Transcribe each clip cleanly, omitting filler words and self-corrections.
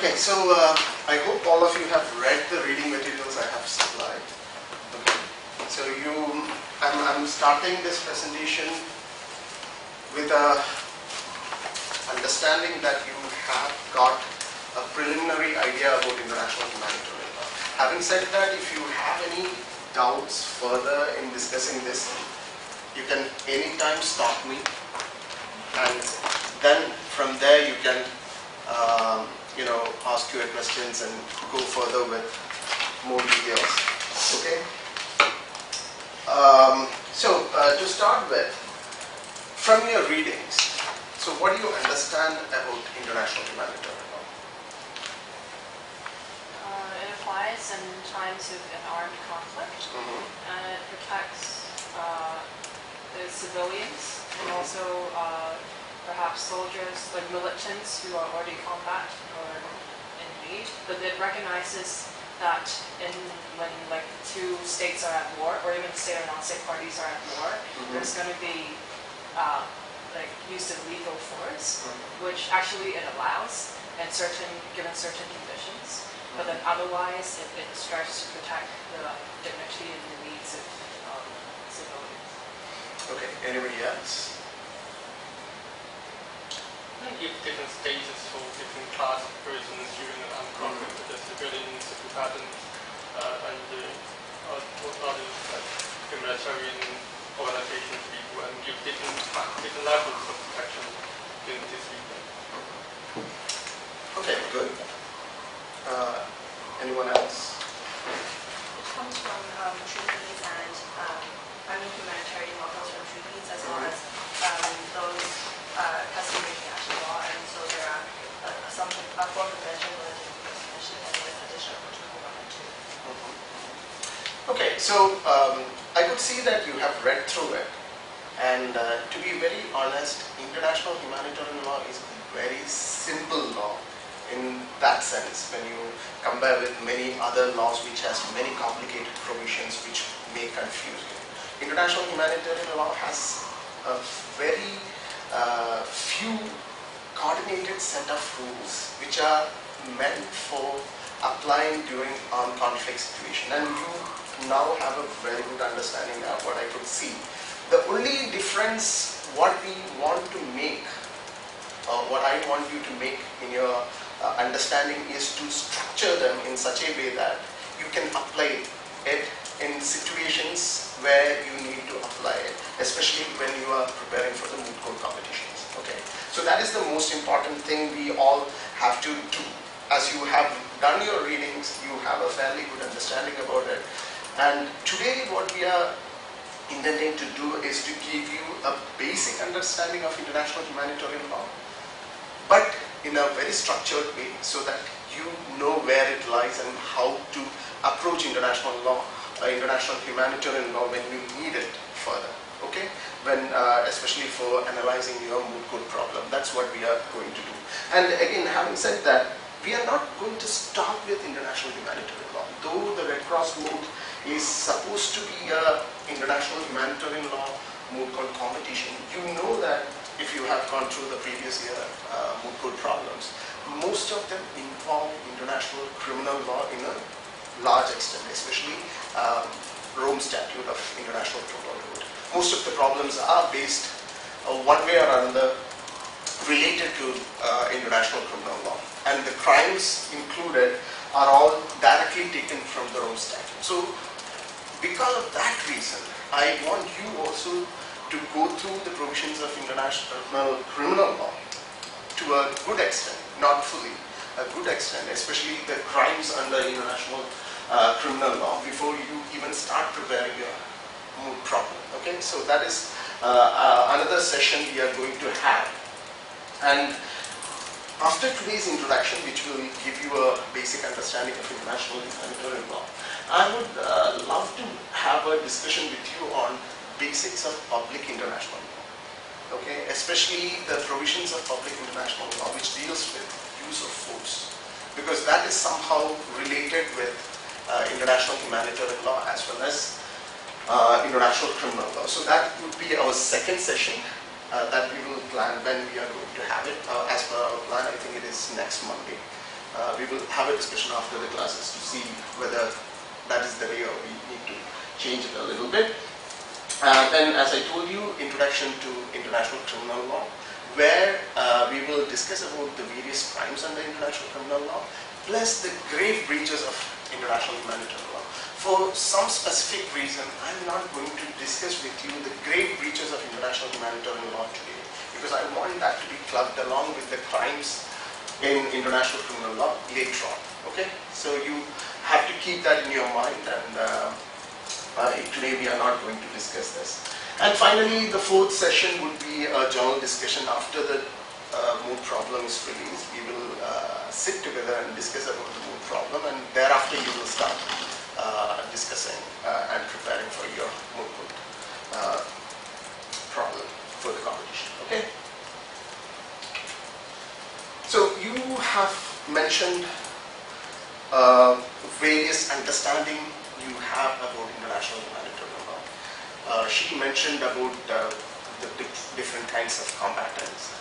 Okay, so I hope all of you have read the reading materials I have supplied. Okay, so I'm starting this presentation with a understanding that you have got a preliminary idea about international humanitarian law. Having said that, if you have any doubts further in discussing this, you can anytime stop me, and then from there you can ask your questions and go further with more details. Okay. To start with, from your readings, so what do you understand about international humanitarian law? It applies in times of an armed conflict, and it protects the civilians and also perhaps soldiers, like militants who are already combat or in need. But it recognizes that when like two states are at war, or even state or non-state parties are at war, there's going to be like use of lethal force, which actually it allows, and given certain conditions. But then otherwise, it strives to protect the dignity and the needs of civilians. Okay. Anybody else? Give different stages for different class of persons during an armed conflict, such as civilians, combatants, and what other humanitarian organizations people, and give different levels of protection in this region. Okay, good. Anyone else? It comes from treaties and humanitarian law comes from treaties as well as those customary international law, and so there are some form of convention related to the convention and with additional protocol 1 and 2. Okay, so I could see that you have read through it, and to be very honest, international humanitarian law is a very simple law in that sense when you compare with many other laws which has many complicated provisions which may confuse you. International humanitarian law has a very few coordinated set of rules which are meant for applying during armed conflict situation, and you now have a very good understanding of what I could see. The only difference what we want to make, or what I want you to make in your understanding, is to structure them in such a way that you can apply it in situations where you need to apply it, especially when you are preparing for the Moot Court competitions. Okay, so that is the most important thing we all have to do. As you have done your readings, you have a fairly good understanding about it. And today what we are intending to do is to give you a basic understanding of international humanitarian law, but in a very structured way so that you know where it lies and how to approach international law, international humanitarian law when you need it further. Okay, when especially for analyzing your Moot Court problem. That's what we are going to do. And again, having said that, we are not going to start with international humanitarian law. Though the Red Cross Moot is supposed to be an international humanitarian law Moot Court competition, you know that if you have gone through the previous year Moot Court problems, most of them involve international criminal law in a large extent, especially Rome Statute of International Criminal Court. Most of the problems are based one way or another related to international criminal law, and the crimes included are all directly taken from the Rome Statute. So because of that reason, I want you also to go through the provisions of international criminal law to a good extent, not fully, a good extent, especially the crimes under international criminal law before you even start preparing your Moot problem. Okay, so that is another session we are going to have. And after today's introduction, which will give you a basic understanding of international humanitarian law, I would love to have a discussion with you on basics of public international law. Okay, especially the provisions of public international law which deals with use of force, because that is somehow related with international humanitarian law as well as international criminal law. So that would be our second session that we will plan when we are going to have it. As per our plan, I think it is next Monday. We will have a discussion after the classes to see whether that is the way or we need to change it a little bit. Then, as I told you, introduction to international criminal law, where we will discuss about the various crimes under international criminal law, plus the grave breaches of international humanitarian law. For some specific reason, I'm not going to discuss with you the grave breaches of international humanitarian law today, because I want that to be clubbed along with the crimes in international criminal law later on. Okay, so you have to keep that in your mind, and today we are not going to discuss this. And finally, the fourth session would be a general discussion after the moot problem is released. We will sit together and discuss about the moot problem, and thereafter you will start discussing and preparing for your moot problem for the competition. Okay. So you have mentioned various understanding you have about international humanitarian law. She mentioned about the different kinds of combatants.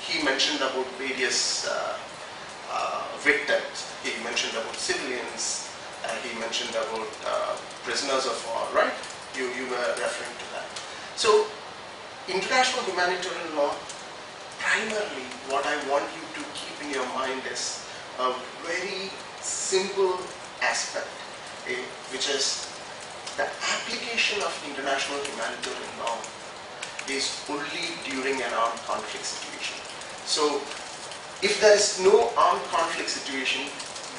He mentioned about various victims. He mentioned about civilians. He mentioned about prisoners of war, right? You were referring to that. So international humanitarian law, primarily what I want you to keep in your mind is a very simple aspect, which is the application of international humanitarian law is only during an armed conflict situation. So if there is no armed conflict situation,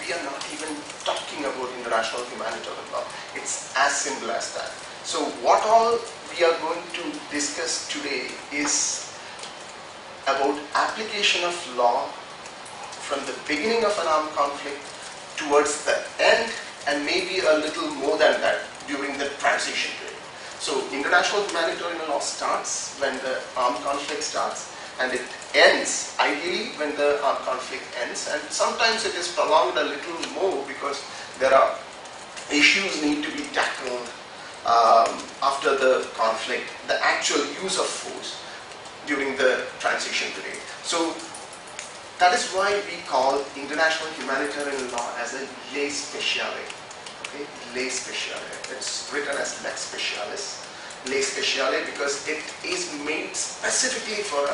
we are not even talking about international humanitarian law. It's as simple as that. So what all we are going to discuss today is about application of law from the beginning of an armed conflict towards the end, and maybe a little more than that during the transition period. So international humanitarian law starts when the armed conflict starts, and it ends ideally when the armed conflict ends, and sometimes it is prolonged a little more because there are issues need to be tackled after the conflict, the actual use of force during the transition period. So that is why we call international humanitarian law as a lex specialis. Okay, lex specialis. It's written as lex specialis. Lex specialis because it is made specifically for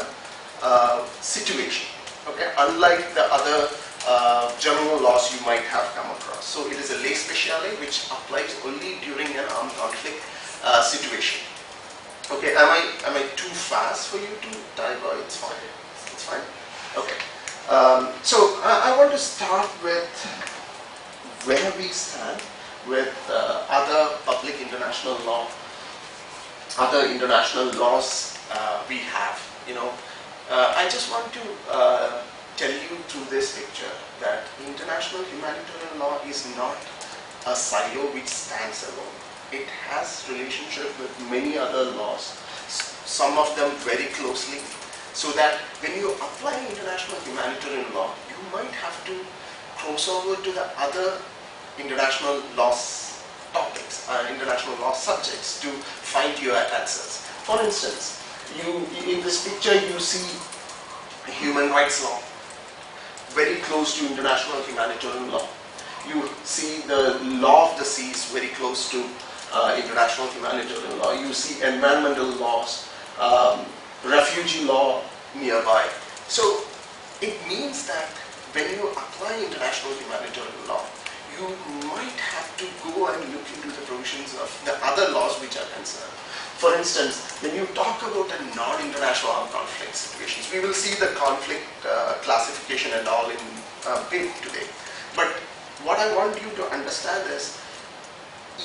a situation. Okay, unlike the other general laws you might have come across. So it is a lex specialis which applies only during an armed conflict situation. Okay, am I too fast for you to type, or it's fine? It's fine. Okay. So I want to start with where we stand with other public international law, other international laws we have. You know, I just want to tell you through this picture that international humanitarian law is not a silo which stands alone. It has relationship with many other laws, some of them very closely, so that when you apply international humanitarian law, you might have to cross over to the other international laws topics, international law subjects to find your answers. For instance, in this picture you see human rights law, very close to international humanitarian law. You see the law of the seas, very close to international humanitarian law. You see environmental laws, refugee law nearby. So it means that when you apply international humanitarian law, you might have to go and look into the provisions of the other laws which are concerned. For instance, when you talk about a non-international armed conflict situations, we will see the conflict classification and all in bit today. But what I want you to understand is,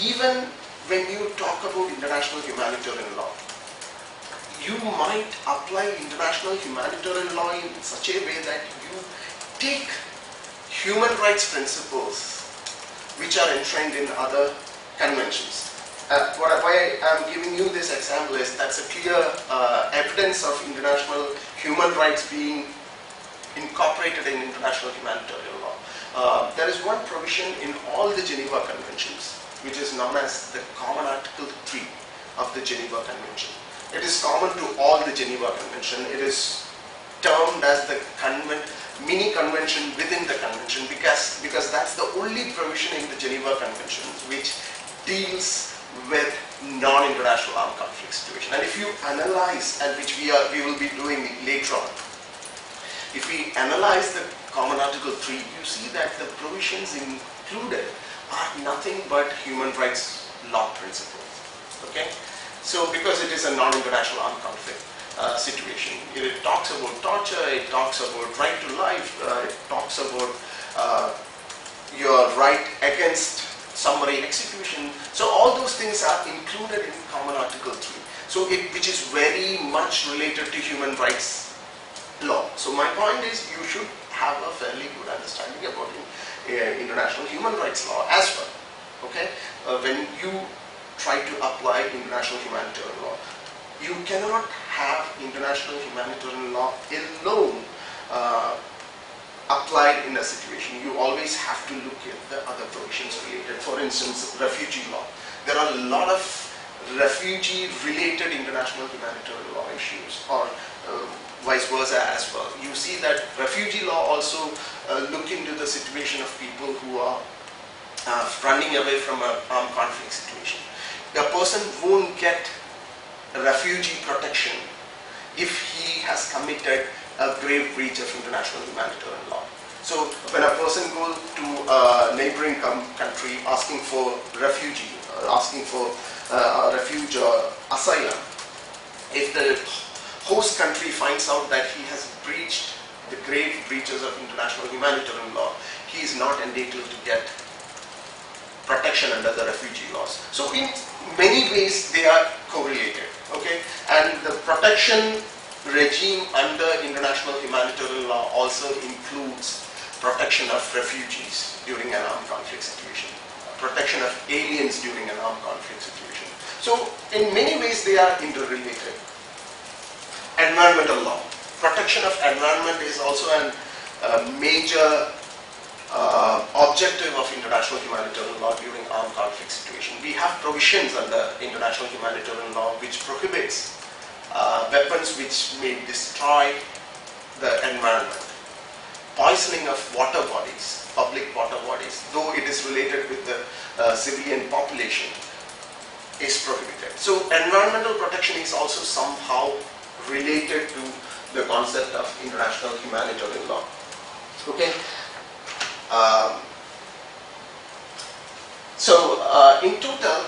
even when you talk about international humanitarian law, you might apply international humanitarian law in such a way that you take human rights principles which are enshrined in other conventions. Why I'm giving you this example is that's a clear evidence of international human rights being incorporated in international humanitarian law. There is one provision in all the Geneva Conventions, which is known as the Common Article 3 of the Geneva Convention. It is common to all the Geneva Convention. It is termed as the mini convention within the convention, because that's the only provision in the Geneva Convention which deals with non-international armed conflict situation. And if you analyze, and which we will be doing later on, if we analyze the Common Article 3, you see that the provisions included are nothing but human rights law principles. Okay, so because it is a non-international armed conflict situation, it talks about torture, it talks about right to life, it talks about your right against summary execution. So all those things are included in Common Article 3. So which is very much related to human rights law. So my point is, you should have a fairly good understanding about international human rights law as well. Okay, when you try to apply international humanitarian law, you cannot have international humanitarian law alone applied in a situation. You always have to look at the other provisions related. For instance, refugee law. There are a lot of refugee-related international humanitarian law issues, or vice versa as well. You see that refugee law also look into the situation of people who are running away from an armed conflict situation. A person won't get refugee protection if he has committed a grave breach of international humanitarian law. So when a person goes to a neighboring country asking for refuge or asylum, if the host country finds out that he has breached the grave breaches of international humanitarian law, he is not entitled to get protection under the refugee laws. So in many ways they are correlated. Okay, and the protection regime under international humanitarian law also includes protection of refugees during an armed conflict situation, protection of aliens during an armed conflict situation. So in many ways they are interrelated. Environmental law. Protection of environment is also a major objective of international humanitarian law during armed conflict situation. We have provisions under international humanitarian law which prohibits weapons which may destroy the environment, poisoning of water bodies, public water bodies, though it is related with the civilian population, is prohibited. So environmental protection is also somehow related to the concept of international humanitarian law. Okay. In total,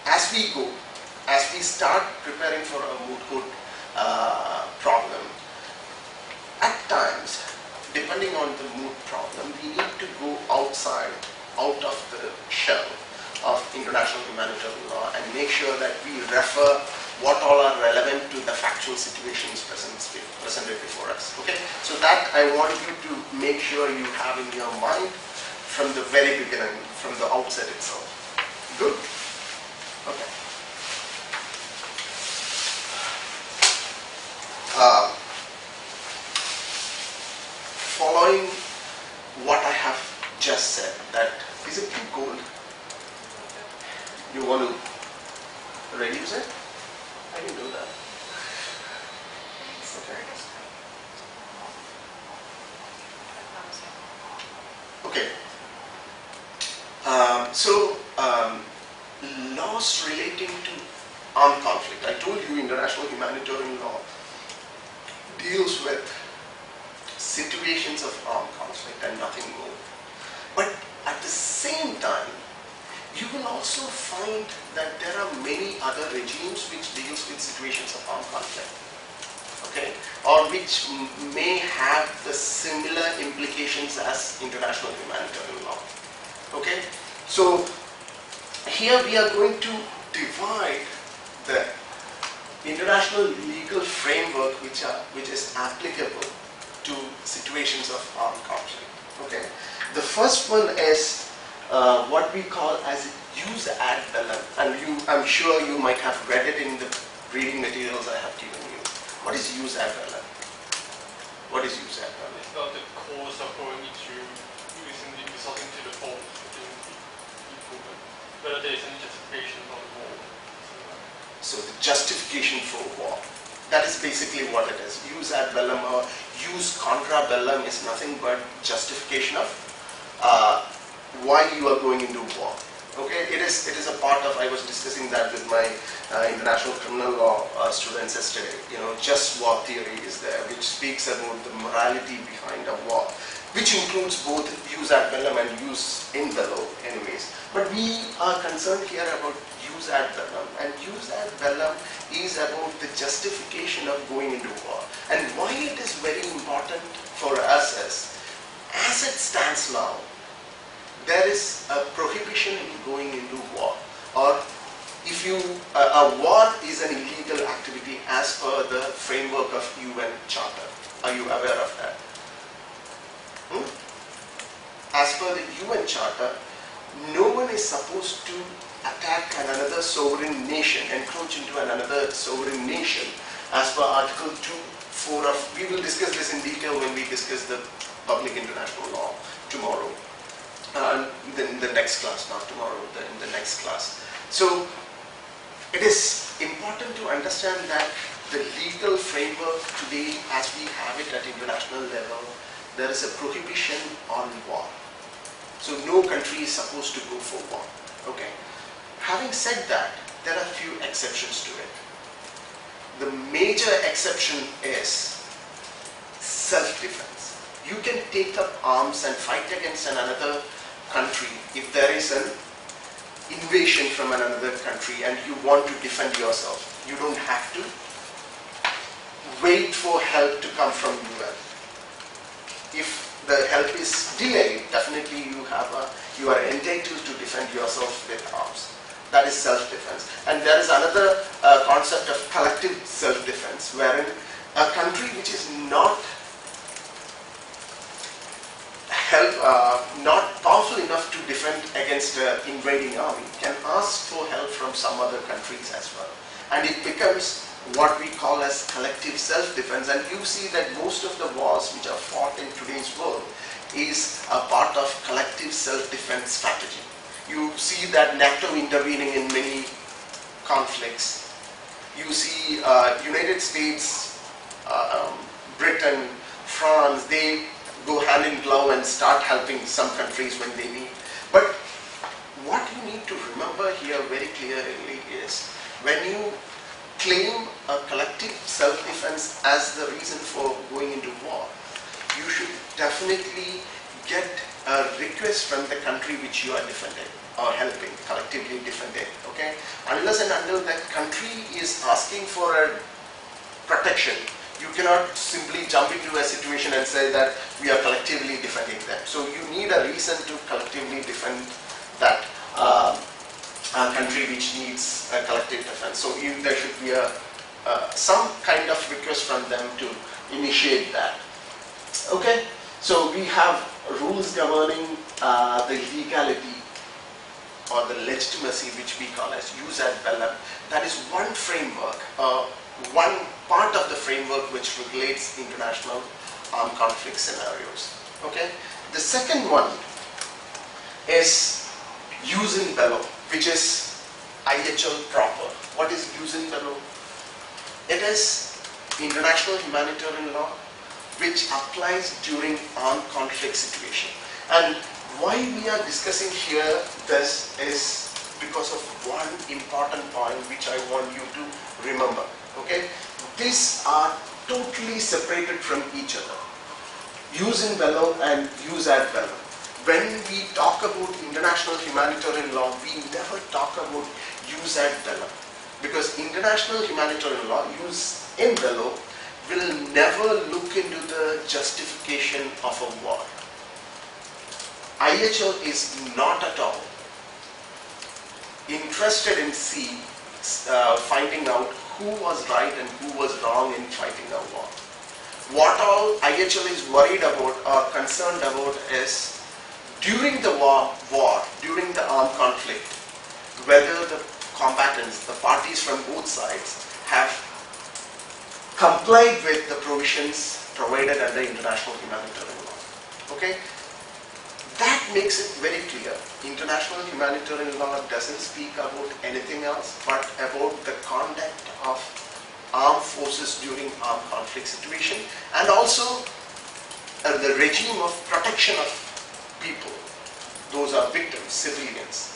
as we start preparing for a moot court problem, at times, depending on the moot problem, we need to go out of the shell of international humanitarian law and make sure that we refer what all are relevant to the factual situations presented before us. Okay, so that I want you to make sure you have in your mind from the very beginning, from the outset itself. Good? Okay. Following what I have just said, that is it too cold? You want to reduce it? I can do that. Okay. Laws relating to armed conflict. I told you international humanitarian law deals with situations of armed conflict and nothing more. But at the same time, you will also find that there are many other regimes which deals with situations of armed conflict, okay, or which may have the similar implications as international humanitarian law. Okay, so here we are going to divide the international legal framework which is applicable to situations of armed conflict. Okay, the first one is what we call as use ad bellum, and I'm sure you might have read it in the reading materials I have given you. What is use ad bellum? What is use ad bellum? It's not the cause of going into resulting to the fault between people, but there is any justification for the war. So the justification for war. That is basically what it is. Jus ad bellum or jus contra bellum is nothing but justification of why you are going into war. Okay, it is a part of, I was discussing that with my international criminal law students yesterday. You know, just war theory is there, which speaks about the morality behind a war, which includes both jus ad bellum and jus in bello anyways. But we are concerned here about jus ad bellum, and jus ad bellum is about the justification of going into war. And why it is very important for us is, as it stands now, there is a prohibition in going into war, or if you, a war is an illegal activity as per the framework of UN Charter. Are you aware of that? As per the UN Charter, no one is supposed to attack another sovereign nation, encroach into another sovereign nation, as per Article 2.4 of, we will discuss this in detail when we discuss the public international law tomorrow. In the next class, not tomorrow, in the next class. So it is important to understand that the legal framework today, as we have it at international level, there is a prohibition on war. So no country is supposed to go for war. Okay. Having said that, there are a few exceptions to it. The major exception is self-defense. You can take up arms and fight against another country if there is an invasion from another country and you want to defend yourself. You don't have to wait for help to come from UN. If the help is delayed, definitely you are entitled to defend yourself with arms. That is self-defense. And there is another concept of collective self-defense, wherein a country which is not not powerful enough to defend against an invading army can ask for help from some other countries as well. And it becomes what we call as collective self-defense. And you see that most of the wars which are fought in today's world is a part of collective self-defense strategy. You see that NATO intervening in many conflicts. You see United States, Britain, France, they go hand in glove and start helping some countries when they need. But what you need to remember here very clearly is, when you claim a collective self-defense as the reason for going into war, you should definitely get a request from the country which you are defending or helping, collectively defending. Okay? Unless and until that country is asking for a protection, you cannot simply jump into a situation and say that we are collectively defending them. So you need a reason to collectively defend that country which needs a collective defense. So there should be some kind of request from them to initiate that. Okay, so we have rules governing the legality or the legitimacy, which we call as jus ad bellum. That is one framework, one part of the framework which regulates international armed conflict scenarios. Okay, the second one is jus in bello, which is IHL proper. What is jus in bello? It is international humanitarian law which applies during armed conflict situation. And why we are discussing here this is because of one important point which I want you to remember. Okay, these are totally separated from each other. Jus in bello and jus ad bellum. When we talk about international humanitarian law, we never talk about jus ad bellum, because international humanitarian law, jus in bello, will never look into the justification of a war. IHL is not at all interested in finding out who was right and who was wrong in fighting a war. What all IHL is worried about or concerned about is, during the war, during the armed conflict, whether the combatants, the parties from both sides, have complied with the provisions provided under international humanitarian law. Okay? That makes it very clear. International humanitarian law doesn't speak about anything else but about the conduct of armed forces during armed conflict situation, and also the regime of protection of people, those are victims, civilians,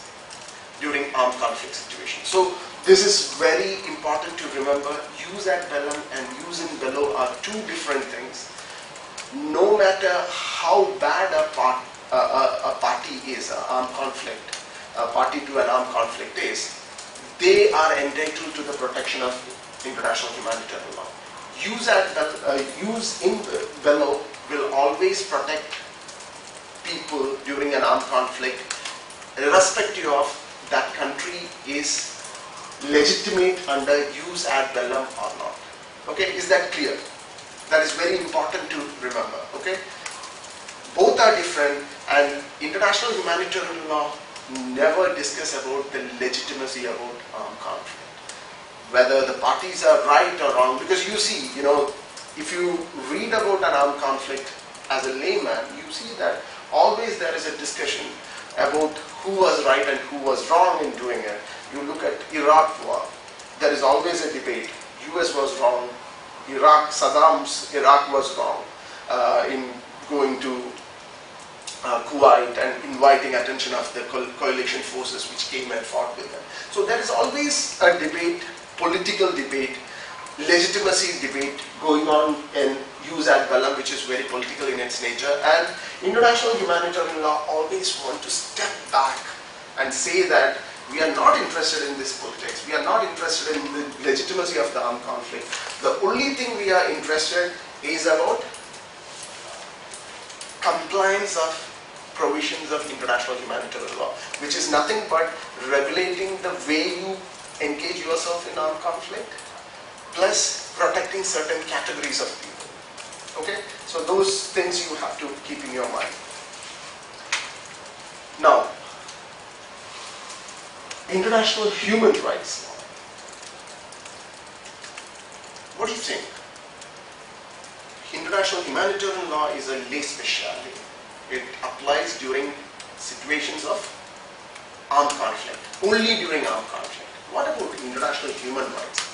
during armed conflict situation. So this is very important to remember. Jus ad bellum and jus in bello are two different things. No matter how bad a party is, an armed conflict, a party to an armed conflict is, they are entitled to the protection of international humanitarian law. Jus in bello will always protect people during an armed conflict, irrespective of that country is legitimate under jus ad bellum or not. Okay, is that clear? That is very important to remember. Okay, both are different, and international humanitarian law never discuss about the legitimacy about armed conflict, whether the parties are right or wrong. Because you see, if you read about an armed conflict as a layman, you see that always there is a discussion about who was right and who was wrong in doing it. You look at Iraq war, there is always a debate. US was wrong, Saddam's Iraq was wrong in going to Kuwait and inviting attention of the coalition forces which came and fought with them. So there is always a debate, political debate, legitimacy debate going on in jus ad bellum, which is very political in its nature, and international humanitarian law always want to step back and say that we are not interested in this politics, we are not interested in the legitimacy of the armed conflict. The only thing we are interested is about compliance of provisions of international humanitarian law, which is nothing but regulating the way you engage yourself in armed conflict, plus protecting certain categories of people. Okay, so those things you have to keep in your mind. Now, international human rights law. What do you think? International humanitarian law is a lay speciality. It applies during situations of armed conflict, only during armed conflict. What about international human rights?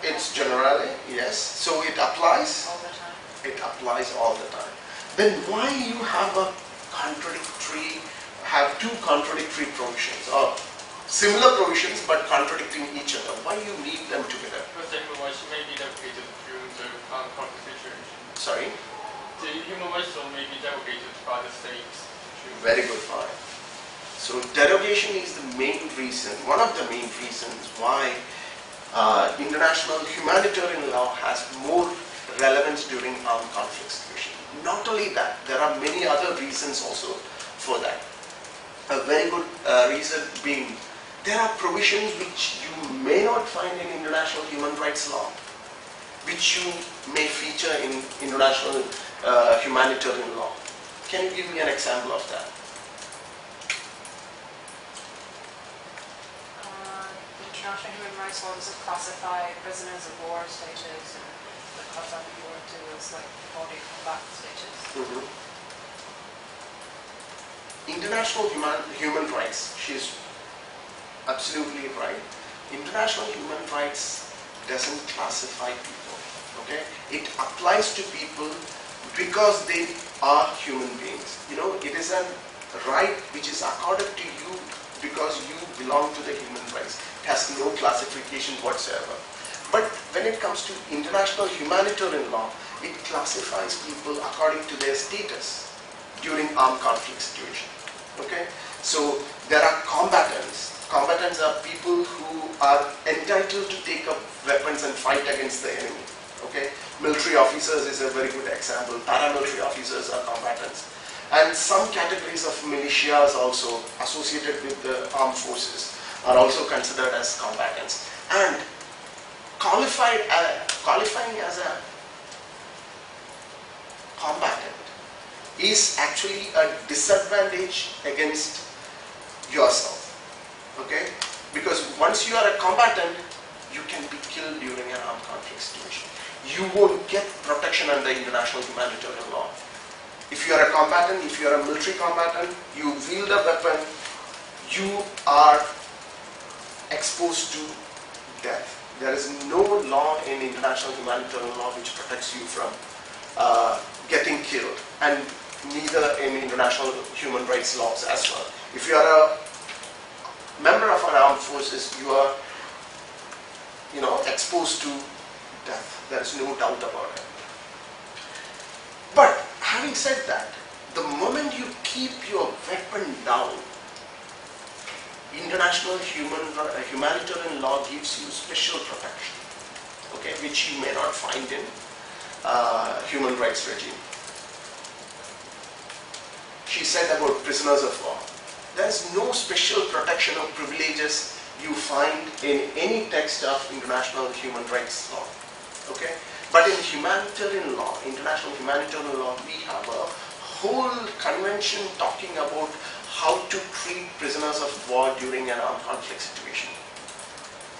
It's generally, yes. So it applies all the time. It applies all the time. Then why you have two contradictory provisions, or similar provisions but contradicting each other? Why you need them together? Because the human rights may be derogated during the armed conflict situation. Sorry? The human rights law may be derogated by the states. Very good point. So derogation is the main reason, one of the main reasons why international humanitarian law has more relevance during armed conflict situation. Not only that, there are many other reasons also for that. A very good reason being, there are provisions which you may not find in international human rights law, which you may feature in international humanitarian law. Can you give me an example of that? International human rights law doesn't classify prisoners of war status, and the classify war to as like body combat status. International human rights, she's absolutely right. International human rights doesn't classify people, okay? It applies to people because they are human beings. It is a right which is accorded to you because you belong to the human race. It has no classification whatsoever. But when it comes to international humanitarian law, it classifies people according to their status during armed conflict situation. Okay? So there are combatants. Combatants are people who are entitled to take up weapons and fight against the enemy. Okay? Military officers is a very good example. Paramilitary officers are combatants. And some categories of militias also associated with the armed forces are also considered as combatants. And qualifying as a combatant is actually a disadvantage against yourself. Okay? Because once you are a combatant, you can be killed during an armed conflict situation. You won't get protection under international humanitarian law. If you are a combatant, if you are a military combatant, you wield a weapon, you are exposed to death. There is no law in international humanitarian law which protects you from getting killed, and neither in international human rights laws as well. If you are a member of our armed forces, you are, exposed to death. There is no doubt about it. But having said that, the moment you keep your weapon down, international humanitarian law gives you special protection, okay, which you may not find in human rights regime. She said about prisoners of war. There is no special protection or privileges you find in any text of international human rights law, okay? But in humanitarian law, international humanitarian law, we have a whole convention talking about how to treat prisoners of war during an armed conflict situation.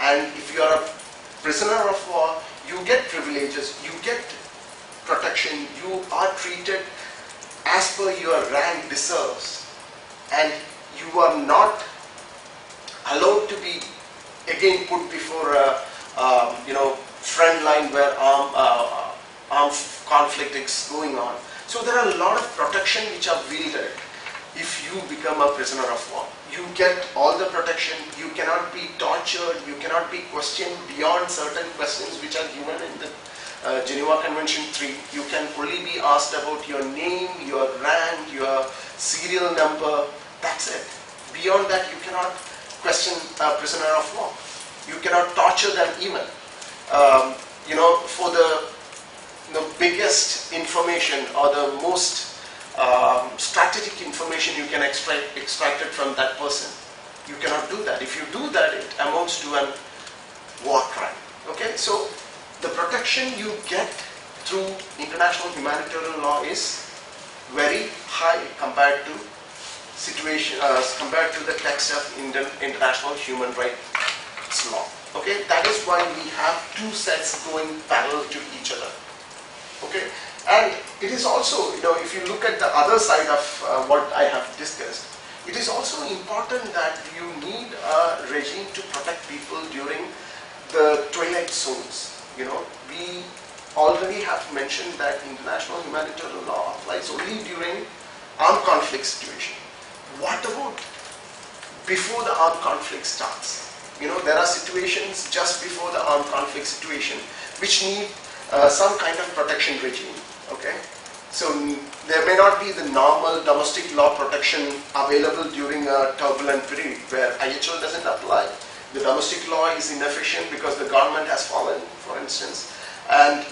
And if you are a prisoner of war, you get privileges, you get protection, you are treated as per your rank deserves, and you are not allowed to be again put before a front line where armed conflict is going on. So there are a lot of protection which are wielded if you become a prisoner of war. You get all the protection, you cannot be tortured, you cannot be questioned beyond certain questions which are given in the Geneva Convention 3. You can only be asked about your name, your rank, your serial number, that's it. Beyond that, you cannot question a prisoner of war. You cannot torture them even. For the biggest information or the most strategic information you can extract it from that person. You cannot do that. If you do that, it amounts to a war crime. Okay, so the protection you get through international humanitarian law is very high compared to compared to the text of international human rights law. Okay, that is why we have two sets going parallel to each other. Okay, and it is also, if you look at the other side of what I have discussed, it is also important that you need a regime to protect people during the twilight zones. We already have mentioned that international humanitarian law applies only during armed conflict situation. What about before the armed conflict starts? There are situations just before the armed conflict situation which need some kind of protection regime. Okay, so there may not be the normal domestic law protection available during a turbulent period where IHL doesn't apply. The domestic law is inefficient because the government has fallen, for instance. And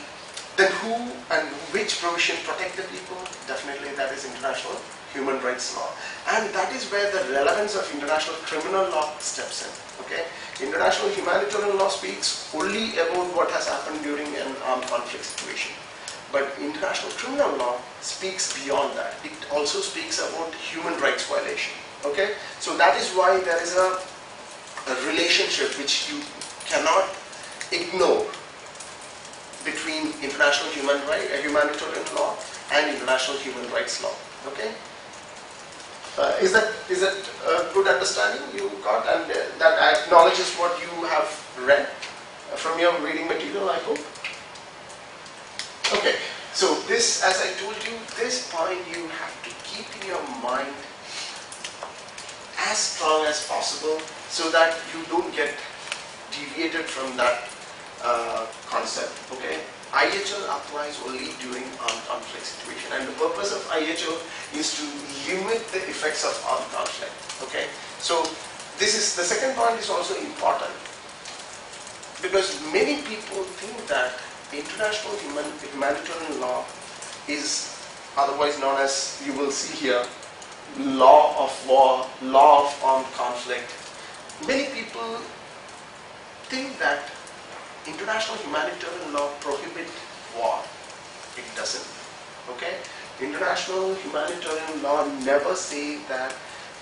then who and which provision protect the people? Definitely that is international human rights law. And that is where the relevance of international criminal law steps in. Okay? International humanitarian law speaks only about what has happened during an armed conflict situation. But international criminal law speaks beyond that. It also speaks about human rights violation. Okay? So that is why there is a relationship which you cannot ignore between international humanitarian law and international human rights law. Okay? Is that a good understanding you got, and that acknowledges what you have read from your reading material, I hope? Okay, so this, as I told you, this point you have to keep in your mind as strong as possible so that you don't get deviated from that concept. Okay, IHL applies only during armed conflict situation, and the purpose of IHL is to limit the effects of armed conflict. Okay, so this is the second point is also important because many people think that international humanitarian law is otherwise known as, you will see here, law of war, law of armed conflict. Many people think that international humanitarian law prohibits war. It doesn't. Okay? International humanitarian law never say that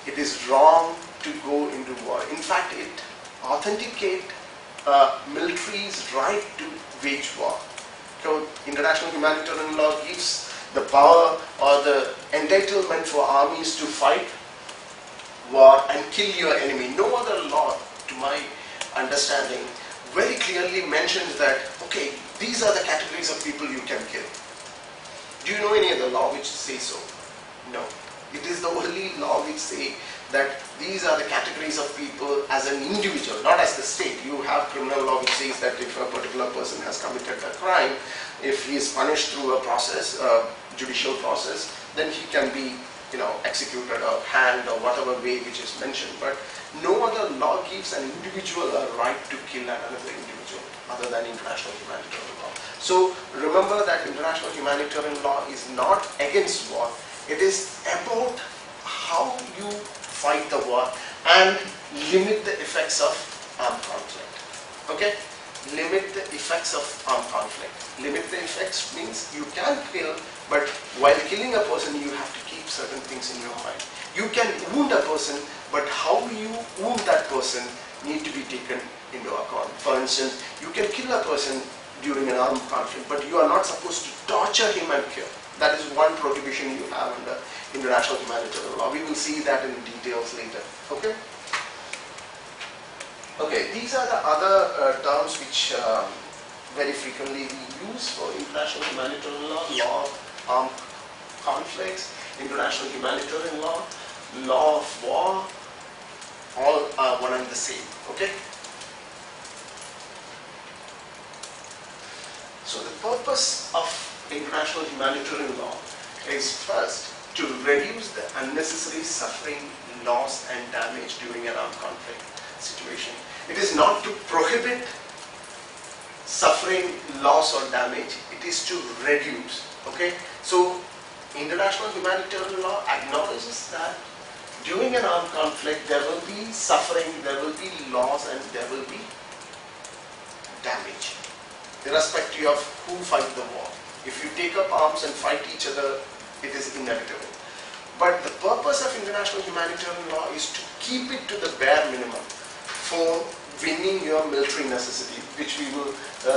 it is wrong to go into war. In fact, it authenticates military's right to wage war. So international humanitarian law gives the power or the entitlement for armies to fight war and kill your enemy. No other law, to my understanding, very clearly mentions that, okay, these are the categories of people you can kill. Do you know any other law which says so? No. It is the only law which says that these are the categories of people as an individual, not as the state. You have criminal law which says that if a particular person has committed a crime, if he is punished through a process, a judicial process, then he can be, executed or hanged or whatever way which is mentioned. But no other law gives an individual a right to kill another individual other than international humanitarian law. So remember that international humanitarian law is not against war. It is about how you fight the war and limit the effects of armed conflict. Okay? Limit the effects of armed conflict. Limit the effects means you can kill, but while killing a person, you have to keep certain things in your mind. You can wound a person, but how you wound that person need to be taken into account. For instance, you can kill a person during an armed conflict, but you are not supposed to torture him and kill. That is one prohibition you have under international humanitarian law. We will see that in details later. Okay? Okay, these are the other terms which very frequently we use for international humanitarian law. Law of armed conflicts, international humanitarian law, law of war, all are one and the same. Okay? So the purpose of international humanitarian law is first to reduce the unnecessary suffering, loss and damage during an armed conflict situation. It is not to prohibit suffering, loss or damage, it is to reduce. Okay? So international humanitarian law acknowledges that during an armed conflict there will be suffering, there will be loss and there will be damage, irrespective of who fight the war. If you take up arms and fight each other, it is inevitable. But the purpose of international humanitarian law is to keep it to the bare minimum for winning your military necessity, which we will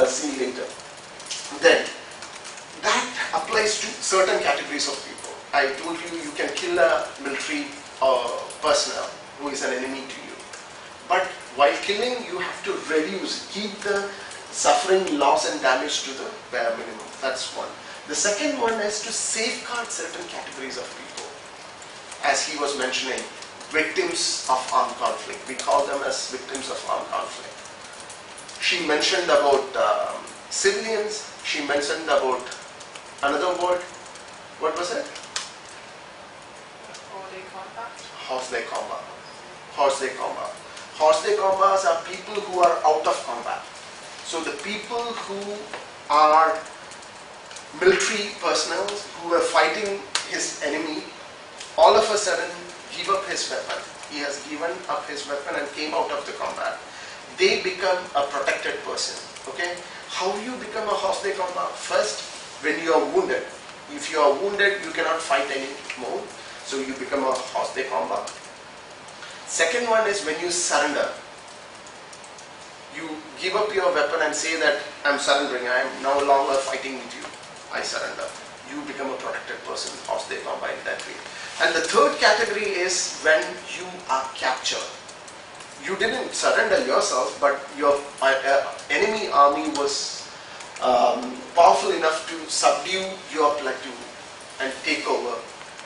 see later. Then, that applies to certain categories of people. I told you, you can kill a military personnel who is an enemy to you. But while killing, you have to reduce, keep the suffering, loss and damage to the bare minimum. That's one. The second one is to safeguard certain categories of people. As he was mentioning, victims of armed conflict. We call them as victims of armed conflict. She mentioned about civilians. She mentioned about another word. What was it? Holiday combat. Holiday combat. Holiday combat. Holiday combats are people who are out of combat. So the people who are military personnel who are fighting his enemy, all of a sudden give up his weapon. He has given up his weapon and came out of the combat. They become a protected person. Okay? How you become a hostile combat? First, when you are wounded. If you are wounded, you cannot fight anymore. So you become a hostile combat. Second one is when you surrender. You give up your weapon and say that I'm surrendering. I am no longer fighting with you. I surrender. You become a protected person, hostile combat in that way. And the third category is when you are captured. You didn't surrender yourself, but your enemy army was powerful enough to subdue your platoon and take over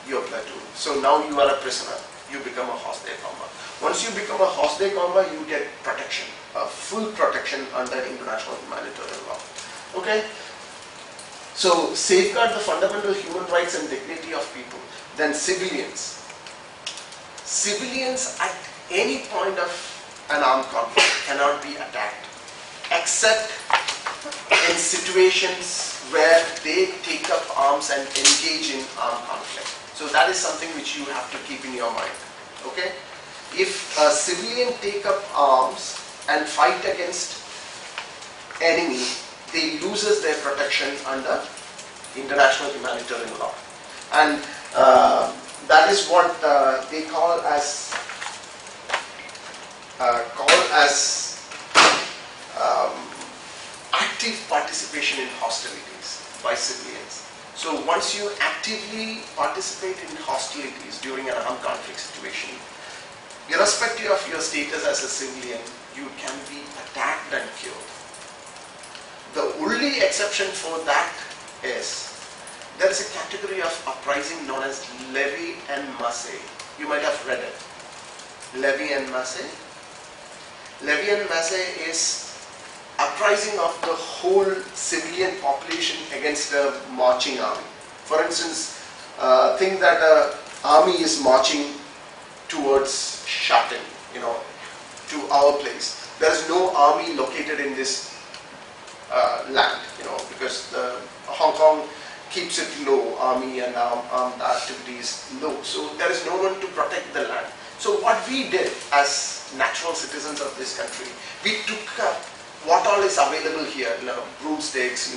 your platoon. So now you are a prisoner. You become a hostile combat. Once you become a hostile combat, you get protection, full protection under international humanitarian law. Okay? So safeguard the fundamental human rights and dignity of people. Then civilians. Civilians at any point of an armed conflict cannot be attacked, except in situations where they take up arms and engage in armed conflict. So that is something which you have to keep in your mind. Okay? If a civilian take up arms and fight against enemy, they loses their protection under international humanitarian law. And that is what they call as active participation in hostilities by civilians. So once you actively participate in hostilities during an armed conflict situation, irrespective of your status as a civilian, you can be attacked and killed. The only exception for that is there is a category of uprising known as levy and masse. You might have read it. Levy and masse. Levy and masse is uprising of the whole civilian population against a marching army. For instance, think that an army is marching towards Shatin, to our place. There is no army located in this land, because Hong Kong keeps it low, army and armed activities low. So there is no one to protect the land. So what we did as natural citizens of this country, we took up what all is available here, broomsticks,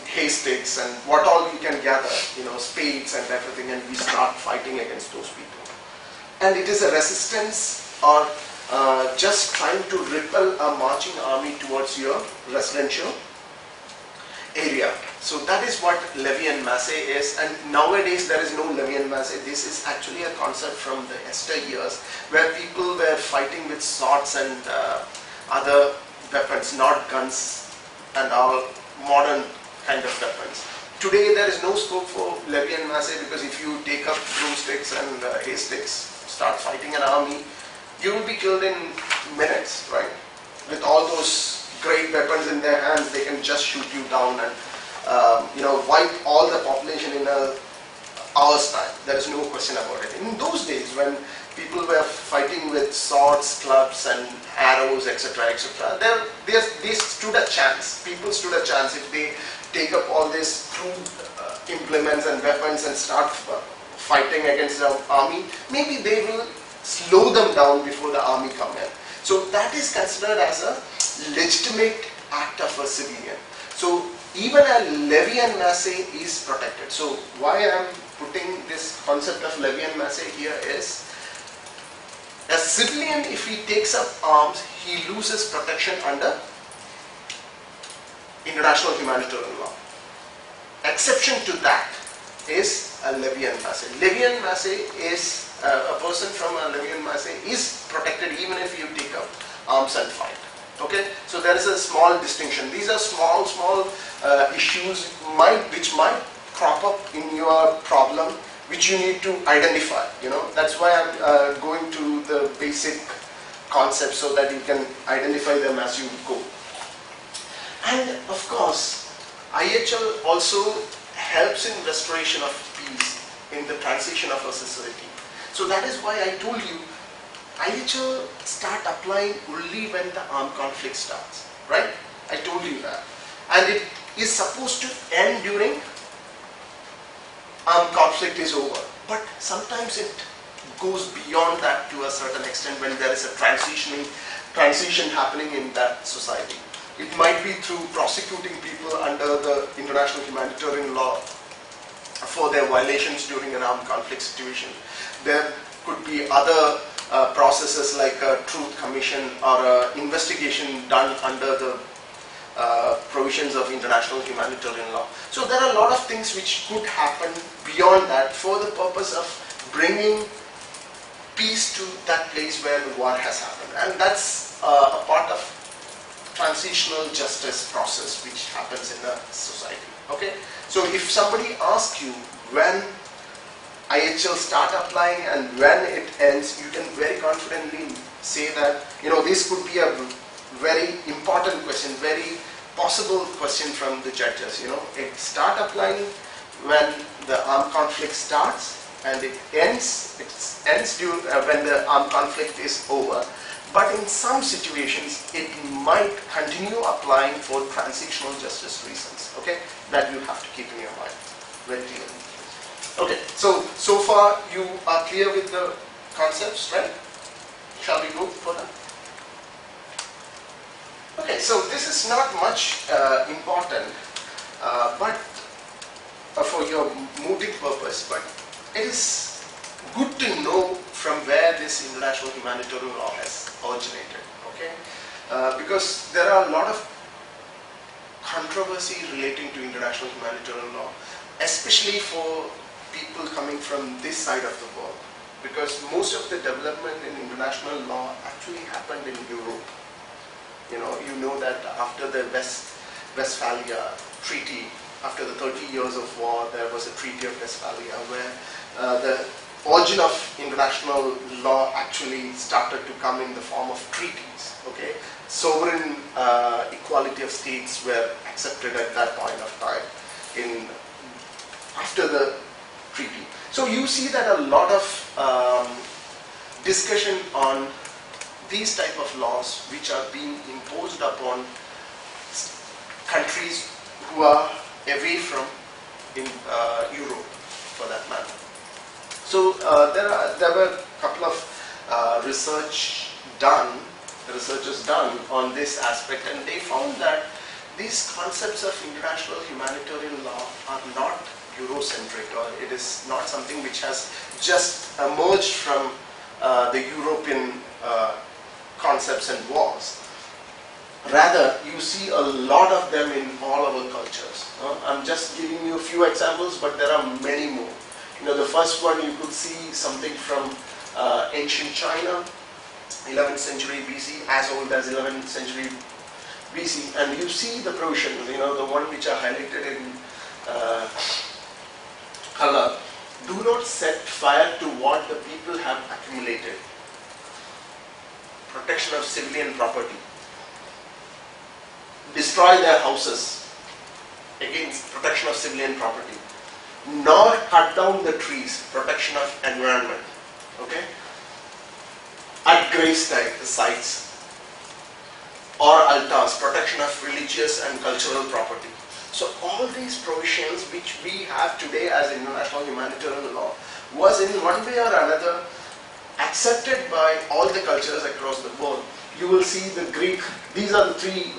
hay sticks, and what all we can gather, spades and everything, and we start fighting against those people. And it is a resistance or just trying to repel a marching army towards your residential area. So that is what levy and masse is, and nowadays there is no levy and masse. This is actually a concept from the yesteryears where people were fighting with swords and other weapons, not guns and all modern kind of weapons. Today there is no scope for levy and masse, because if you take up broomsticks and hay sticks, start fighting an army, you will be killed in minutes, right? With all those great weapons in their hands, they can just shoot you down and wipe all the population in an hour's time. There is no question about it. In those days, when people were fighting with swords, clubs, and arrows, etc., etc., they stood a chance. People stood a chance if they take up all these crude implements and weapons and start fighting against the army. Maybe they will slow them down before the army come in. So that is considered as a legitimate act of a civilian. So even a levy and masse is protected. So why I am putting this concept of levy and masse here is, a civilian, if he takes up arms, he loses protection under international humanitarian law. Exception to that is a levy and masse. Levy and masse is a person from a levy and masse is protected even if you take up arms and fight. Okay, so there is a small distinction. These are small issues which might crop up in your problem, which you need to identify. That's why I'm going to the basic concepts so that you can identify them as you go. And of course, IHL also helps in restoration of peace in the transition of a society. So that is why I told you, IHL start applying only when the armed conflict starts, right? I told you that. And it is supposed to end during armed conflict is over. But sometimes it goes beyond that to a certain extent when there is a transition happening in that society. It might be through prosecuting people under the international humanitarian law for their violations during an armed conflict situation. There could be other processes like a truth commission or an investigation done under the provisions of international humanitarian law. So there are a lot of things which could happen beyond that for the purpose of bringing peace to that place where the war has happened. And that's a part of transitional justice process which happens in a society. Okay? So if somebody asks you when IHL start applying and when it ends, you can very confidently say that, this could be a very important question, very possible question from the judges. It start applying when the armed conflict starts and it ends when the armed conflict is over. But in some situations, it might continue applying for transitional justice reasons. Okay, that you have to keep in your mind very clearly. Okay, so far you are clear with the concepts, right? Shall we go further? Okay, so this is not much important, but for your mooting purpose, but it is good to know from where this international humanitarian law has originated. Okay, because there are a lot of controversy relating to international humanitarian law, especially for people coming from this side of the world, because most of the development in international law actually happened in Europe. You know that after the Westphalia Treaty, after the 30 years of war, there was a Treaty of Westphalia where the origin of international law actually started to come in the form of treaties. Okay, sovereign equality of states were accepted at that point of time after the treaty. So you see that a lot of discussion on these type of laws which are being imposed upon countries who are away from Europe, for that matter. So there were a couple of researchers done on this aspect, and they found that these concepts of international humanitarian law are not Eurocentric, or it is not something which has just emerged from the European concepts and wars. Rather, you see a lot of them in all our cultures. I'm just giving you a few examples, but there are many more. The first one, you could see something from ancient China, 11th century BC, as old as 11th century BC, and you see the provisions, the one which are highlighted in color. Do not set fire to what the people have accumulated. Protection of civilian property. Destroy their houses. Against protection of civilian property. Nor cut down the trees. Protection of environment. Okay? At grave sites or altars. Protection of religious and cultural property. So all these provisions which we have today as international humanitarian law was in one way or another accepted by all the cultures across the world. You will see the Greek, these are the three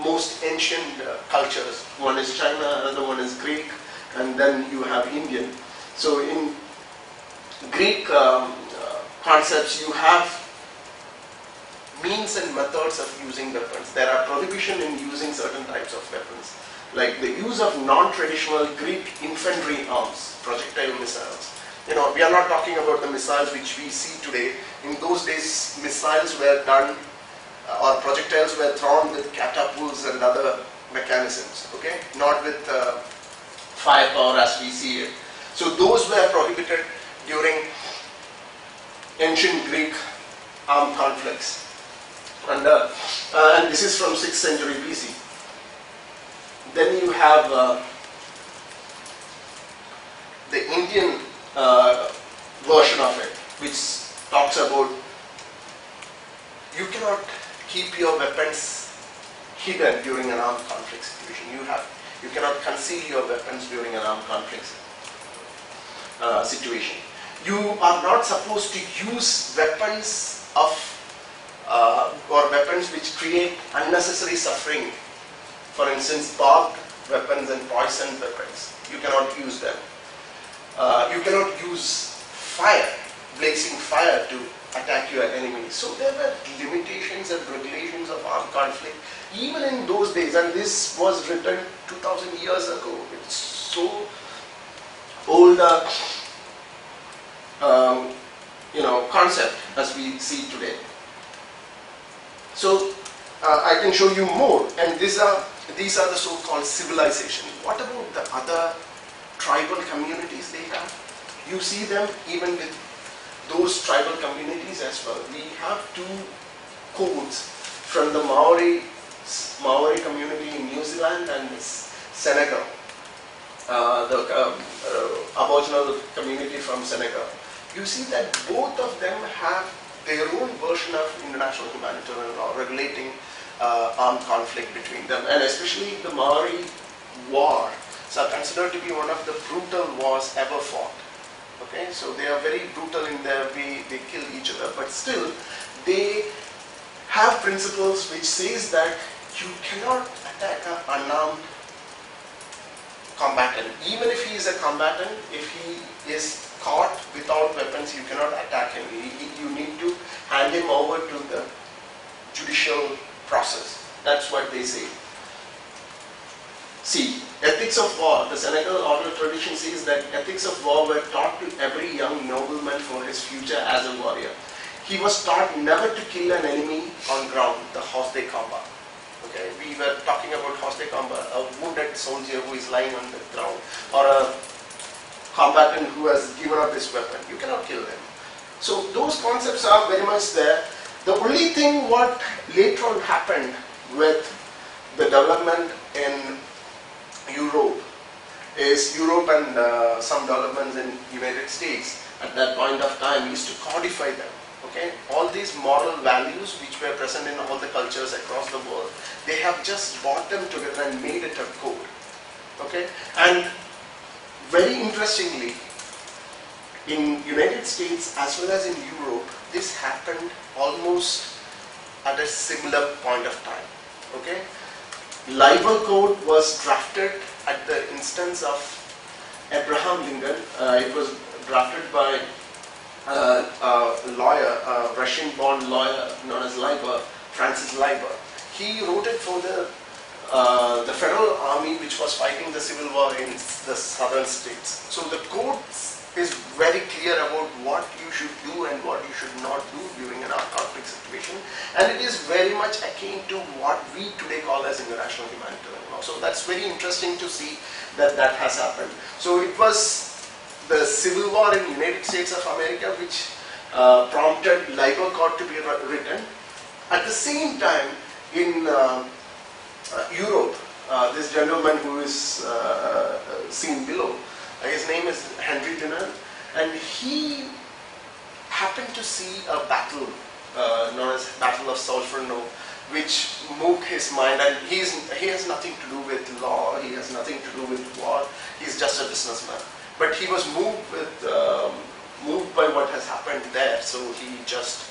most ancient cultures. One is China, another one is Greek, and then you have Indian. So in Greek concepts, you have means and methods of using weapons. There are prohibition in using certain types of weapons, like the use of non-traditional Greek infantry arms, projectile missiles. We are not talking about the missiles which we see today. In those days, missiles were done, or projectiles were thrown with catapults and other mechanisms, okay? Not with firepower as we see it. So those were prohibited during ancient Greek armed conflicts. And this is from 6th century BC. Then you have the Indian version of it, which talks about you cannot keep your weapons hidden during an armed conflict situation. You cannot conceal your weapons during an armed conflict situation. You are not supposed to use weapons or weapons which create unnecessary suffering. For instance, barbed weapons and poisoned weapons. You cannot use them. You cannot use fire, blazing fire to attack your enemies. So there were limitations and regulations of armed conflict even in those days, and this was written 2000 years ago. It's so old concept as we see today. So I can show you more, and these are the so-called civilization. What about the other tribal communities they have? You see them even with those tribal communities as well. We have two codes from the Maori community in New Zealand and Senegal, the Aboriginal community from Senegal. You see that both of them have their own version of international humanitarian law regulating armed conflict between them, and especially the Maori war are considered to be one of the brutal wars ever fought. Okay, so they are very brutal in their way, they kill each other, but still they have principles which says that you cannot attack an unarmed combatant. Even if he is a combatant, if he is caught without weapons, you cannot attack him. You need to hand him over to the judicial process. That's what they say. See, ethics of war, the Senegal oral tradition says that ethics of war were taught to every young nobleman for his future as a warrior. He was taught never to kill an enemy on ground, the horse de combat. Okay, we were talking about horse de combat, a wounded soldier who is lying on the ground, or a combatant who has given up his weapon. You cannot kill them. So those concepts are very much there. The only thing what later on happened with the development in Europe is Europe and some developments in United States at that point of time used to codify them. Okay, all these moral values which were present in all the cultures across the world, they have just brought them together and made it a code. Okay, and very interestingly, in United States as well as in Europe, this happened almost at a similar point of time. Okay, Libel Code was drafted at the instance of Abraham Lincoln. It was drafted by a lawyer, a Russian-born lawyer known as Libel, Francis Libel. He wrote it for the federal army which was fighting the civil war in the southern states. So the code is very clear about what you should do and what you should not do during an armed conflict situation, and it is very much akin to what we today call as international humanitarian law. So that's very interesting to see that that has happened. So it was the civil war in the United States of America which prompted Libel Code to be written. At the same time, in Europe, this gentleman who is seen below, his name is Henry Dunant, and he happened to see a battle known as Battle of Solferino, which moved his mind, and he has nothing to do with law, he has nothing to do with war, he's just a businessman. But he was moved by what has happened there, so he just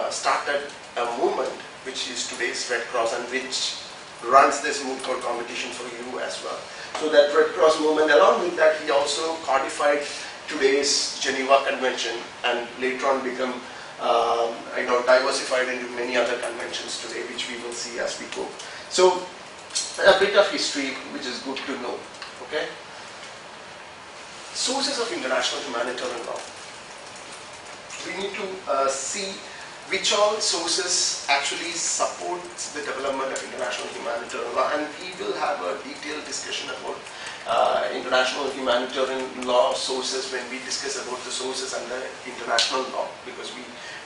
started a movement which is today's Red Cross and which runs this Moot Court competition for you as well. So that Red Cross movement, along with that, he also codified today's Geneva Convention and later on become diversified into many other conventions today, which we will see as we go. So a bit of history which is good to know. Okay. Sources of international humanitarian law. We need to see which all sources actually support the development of international humanitarian law, and we will have a detailed discussion about international humanitarian law sources when we discuss about the sources under international law, because we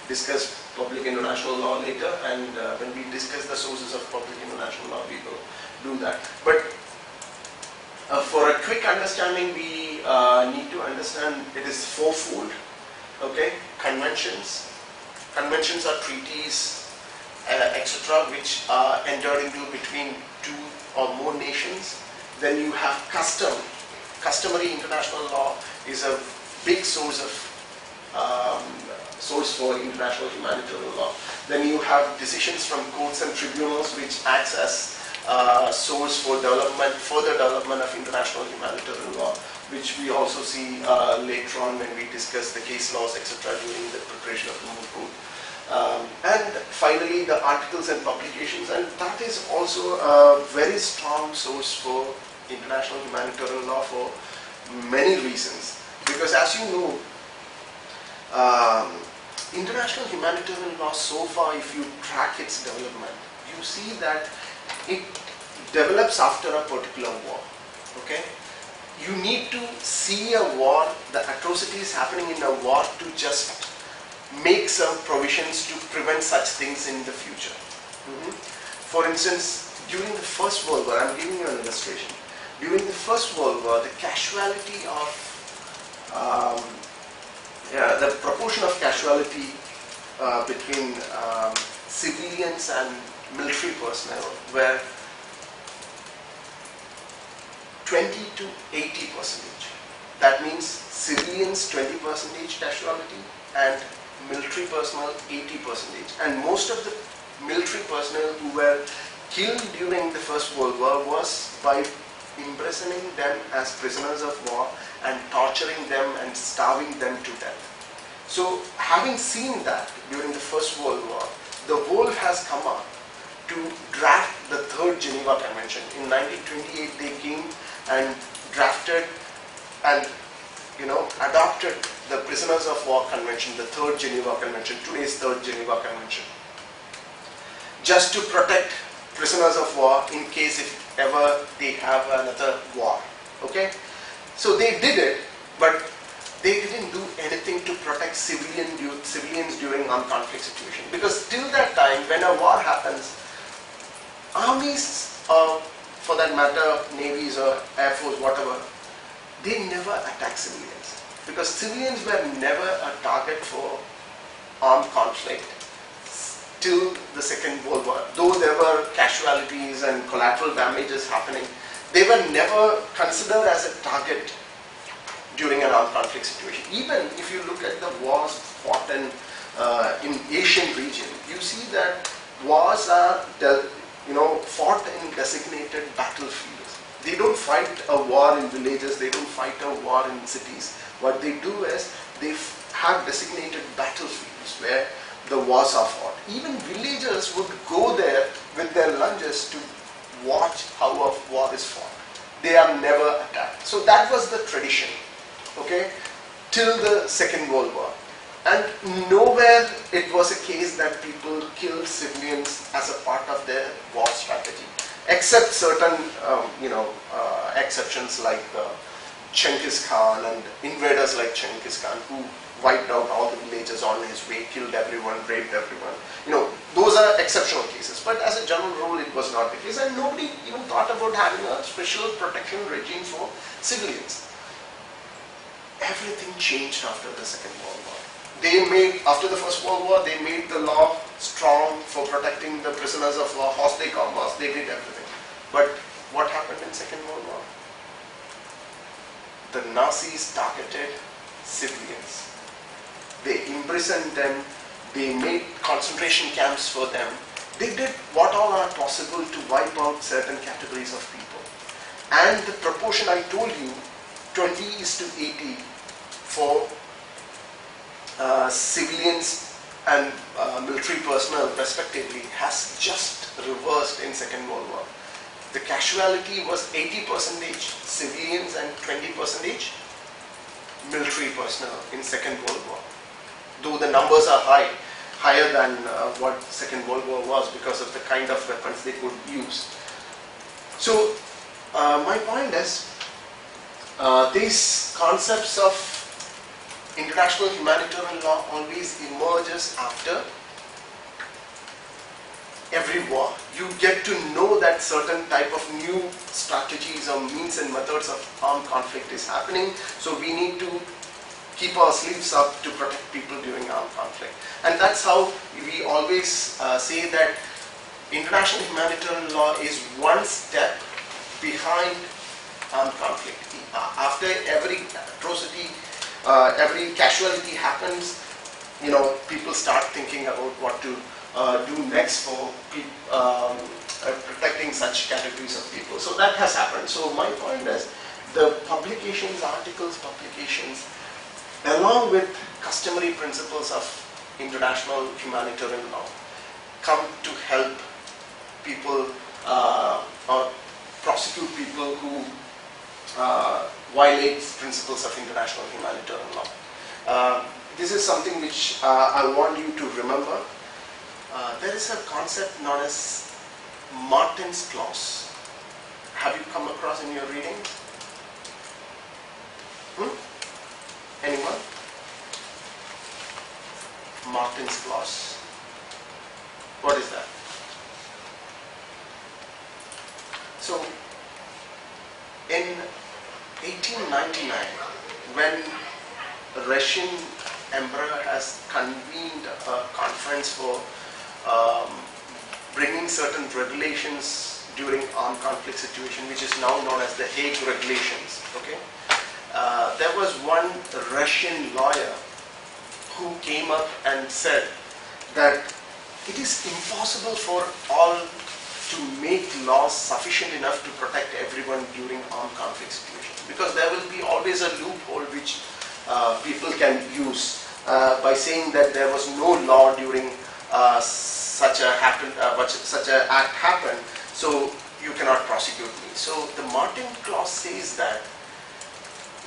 discuss public international law later, and when we discuss the sources of public international law, we will do that. But for a quick understanding, we need to understand it is fourfold. Okay, conventions. Conventions are treaties, etc., which are entered into between two or more nations. Then you have custom. Customary international law is a big source for international humanitarian law. Then you have decisions from courts and tribunals, which acts as source for further development of international humanitarian law, which we also see later on when we discuss the case laws, etc., during the preparation of the Moot Court. And finally, the articles and publications, and that is also a very strong source for international humanitarian law for many reasons. Because as you know, international humanitarian law so far, if you track its development, you see that it develops after a particular war. Okay? You need to see a war, the atrocities happening in a war, to just make some provisions to prevent such things in the future. For instance, during the First World War, I'm giving you an illustration. During the First World War, the casualty of, the proportion of casualty between civilians and military personnel were 20 to 80%. That means civilians 20% casualty and military personnel 80%. And most of the military personnel who were killed during the First World War was by imprisoning them as prisoners of war and torturing them and starving them to death. So having seen that during the First World War, the world has come up to draft the Third Geneva Convention, in 1928 they came and drafted and adopted the Prisoners of War Convention, the Third Geneva Convention, today's Third Geneva Convention, just to protect prisoners of war in case if ever they have another war. Okay, so they did it, but they didn't do anything to protect civilians during armed conflict situation, because till that time, when a war happens, armies, or for that matter navies or air force, whatever, they never attack civilians, because civilians were never a target for armed conflict till the Second World War. Though there were casualties and collateral damages happening, they were never considered as a target during an armed conflict situation. Even if you look at the wars fought in Asian region, you see that wars are fought in designated battlefields. They don't fight a war in villages, they don't fight a war in cities. What they do is they have designated battlefields where the wars are fought. Even villagers would go there with their lunges to watch how a war is fought. They are never attacked. So that was the tradition, okay, till the Second World War. And nowhere it was a case that people killed civilians as a part of their war strategy, except certain, exceptions like Genghis Khan and invaders like Genghis Khan, who wiped out all the villages on his way, killed everyone, raped everyone. Those are exceptional cases. But as a general rule, it was not the case, and nobody even thought about having a special protection regime for civilians. Everything changed after the Second World War. After the First World War, they made the law strong for protecting the prisoners of war, hors de combat, they did everything. But what happened in Second World War? The Nazis targeted civilians. They imprisoned them, they made concentration camps for them. They did what all are possible to wipe out certain categories of people. And the proportion I told you, 20:80 for civilians and military personnel respectively, has just reversed in Second World War. The casualty was 80% civilians and 20% military personnel in Second World War. Though the numbers are higher than what Second World War was, because of the kind of weapons they could use. So my point is, these concepts of international humanitarian law always emerges after every war. You get to know that certain type of new strategies or means and methods of armed conflict is happening. So we need to keep our sleeves up to protect people during armed conflict. And that's how we always say that international humanitarian law is one step behind armed conflict. After every atrocity, every casualty happens, people start thinking about what to do next for protecting such categories of people. So that has happened. So my point is, the publications, articles, publications, along with customary principles of international humanitarian law, come to help people or prosecute people who violates principles of international humanitarian law. This is something which I want you to remember. There is a concept known as Martin's Clause. Have you come across in your reading? Anyone? Martin's Clause. What is that? So, in 1899, when the Russian Emperor has convened a conference for bringing certain regulations during armed conflict situation, which is now known as the Hague Regulations. Okay, there was one Russian lawyer who came up and said that it is impossible for all to make laws sufficient enough to protect everyone during armed conflict situations, because there will be always a loophole which people can use by saying that there was no law during such an act happened. So you cannot prosecute me. So the Martin Clause says that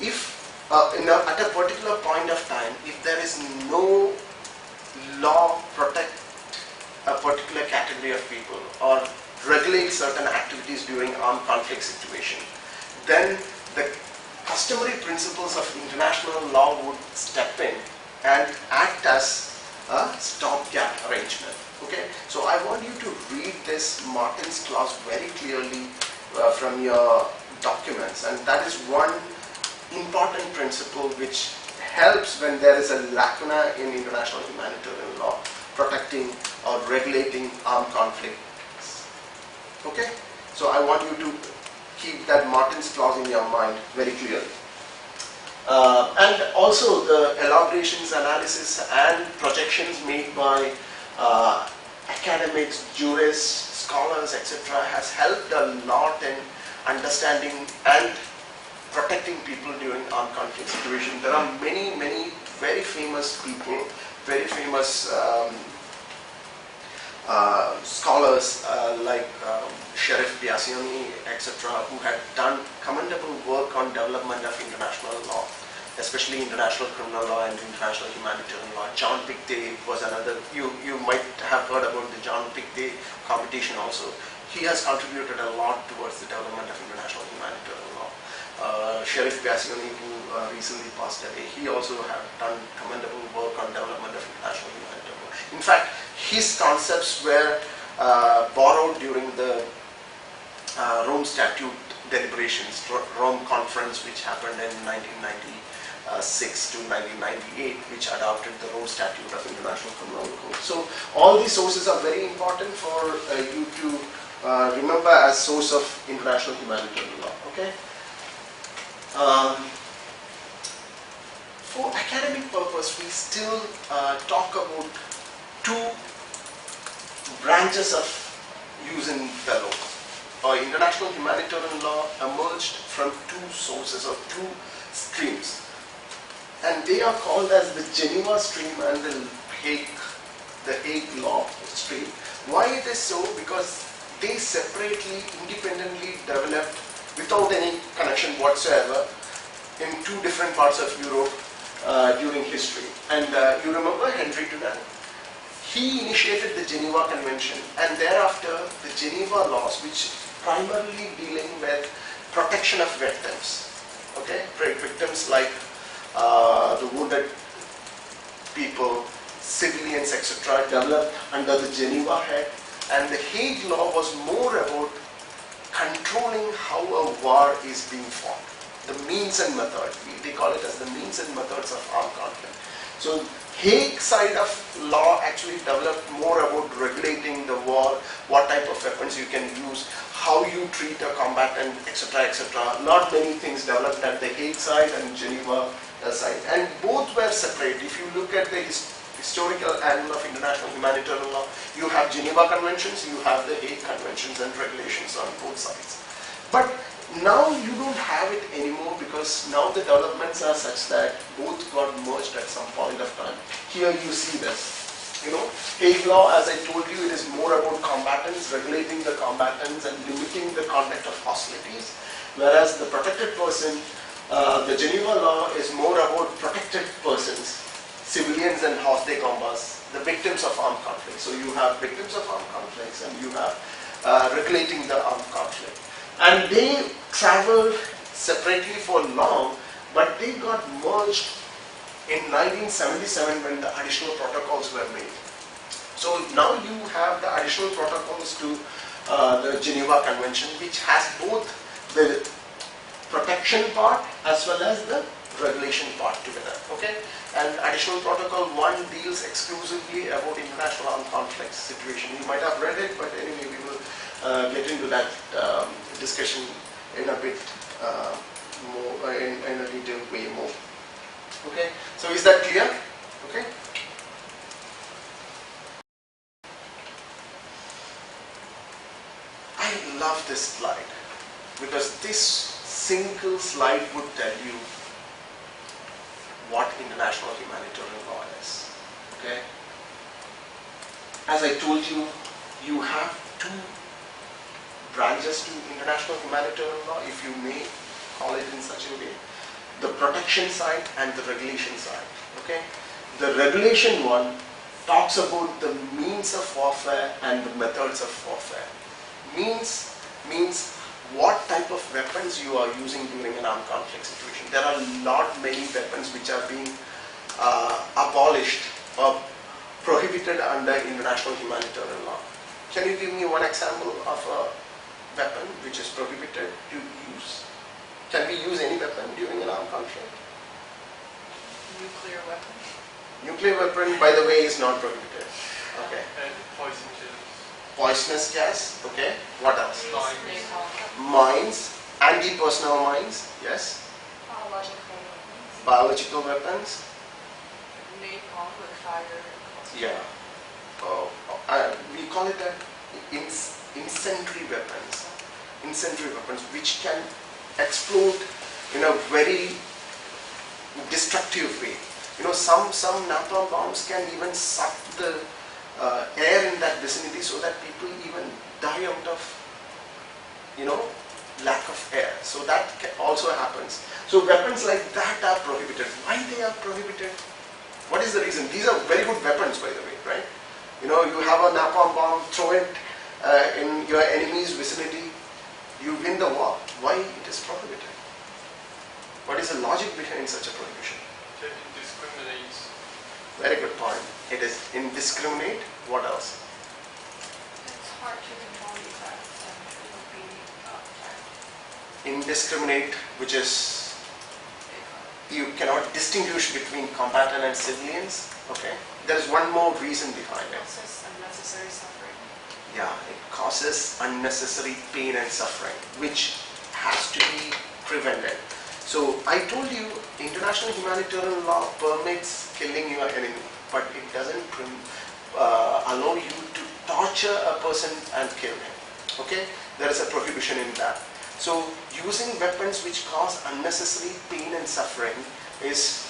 if at a particular point of time, if there is no law protect a particular category of people or regulate certain activities during armed conflict situation, then the customary principles of international law would step in and act as a stopgap arrangement. Okay, so I want you to read this Martin's Clause very clearly from your documents, and that is one important principle which helps when there is a lacuna in international humanitarian law protecting or regulating armed conflicts. Okay, so I want you to keep that Martin's Clause in your mind very clearly. And also the elaborations, analysis and projections made by academics, jurists, scholars, etc. has helped a lot in understanding and protecting people during armed conflict situation. There are many very famous people, very famous scholars like Sheriff Biasioni, etc., who had done commendable work on development of international law, especially international criminal law and international humanitarian law. John Pictet was another. You might have heard about the John Pictet competition also. He has contributed a lot towards the development of international humanitarian law. Sheriff Biasioni, who recently passed away, he also had done commendable work on development of international humanitarian law. In fact, his concepts were borrowed during the Rome Statute deliberations, Rome Conference, which happened in 1996 to 1998, which adopted the Rome Statute of International Criminal Code. So all these sources are very important for you to remember as source of international humanitarian law. Okay. For academic purpose, we still talk about two branches of using the law. International humanitarian law emerged from two sources or two streams, and they are called as the Geneva stream and the Hague law stream. Why it is so? Because they separately, independently developed without any connection whatsoever in two different parts of Europe during history. And you remember Henry Dunant? He initiated the Geneva Convention, and thereafter the Geneva laws, which primarily dealing with protection of victims. Okay, victims like the wounded people, civilians, etc., developed under the Geneva head, and the Hague law was more about controlling how a war is being fought, the means and methods. They call it as the means and methods of armed conflict. So Hague side of law actually developed more about regulating the war, what type of weapons you can use, how you treat a combatant, etc., etc. Not many things developed at the Hague side and Geneva side, and both were separate. If you look at the historical angle of international humanitarian law, you have Geneva Conventions, you have the Hague Conventions and regulations on both sides. But now you don't have it anymore, because now the developments are such that both got merged at some point of time. Here you see this. You know, Hague law, as I told you, it is more about combatants, regulating the combatants and limiting the conduct of hostilities. Whereas the protected person, the Geneva law is more about protected persons, civilians and hors de combats, the victims of armed conflict. So you have victims of armed conflicts and you have regulating the armed conflict. And they traveled separately for long, but they got merged in 1977 when the additional protocols were made. So now you have the additional protocols to the Geneva Convention, which has both the protection part as well as the regulation part together. Okay, and additional protocol 1 deals exclusively about international armed conflict situation. You might have read it, but anyway, we will get into that discussion in a bit more, in a detailed way more. Okay, so is that clear? Okay. I love this slide because this single slide would tell you what international humanitarian law is. Okay. As I told you, you have two branches to international humanitarian law, if you may call it in such a way. The protection side and the regulation side. Okay, the regulation one talks about the means of warfare and the methods of warfare. Means what type of weapons you are using during an armed conflict situation. There are many weapons which are being abolished or prohibited under international humanitarian law. Can you give me one example of a weapon which is prohibited to use? Can we use any weapon during an armed conflict? Nuclear weapon. Nuclear weapon, by the way, is not prohibited. Okay. And poison gas. Poisonous gas. Okay. What else? Mines. Mines. Anti-personnel mines. Yes. Biological weapons. Biological weapons. Napalm with fire. Yeah. We call it that incendiary weapons. Incendiary weapons which can explode in a very destructive way. You know, some napalm bombs can even suck the air in that vicinity so that people even die out of, lack of air. So that also happens. So weapons like that are prohibited. Why they are prohibited? What is the reason? These are very good weapons, by the way, right? You know, you have a napalm bomb, throw it in your enemy's vicinity, you win the war. Why it is prohibited? What is the logic behind such a prohibition? It discriminates. Very good point. It is indiscriminate. What else? It's hard to control the effects and it will be attacked. Indiscriminate, which is you cannot distinguish between combatant and civilians. Okay. There is one more reason behind it. Causes unnecessary suffering. Yeah, it causes unnecessary pain and suffering, which has to be prevented. So I told you, international humanitarian law permits killing your enemy, but it doesn't allow you to torture a person and kill him. Okay, there is a prohibition in that. So using weapons which cause unnecessary pain and suffering is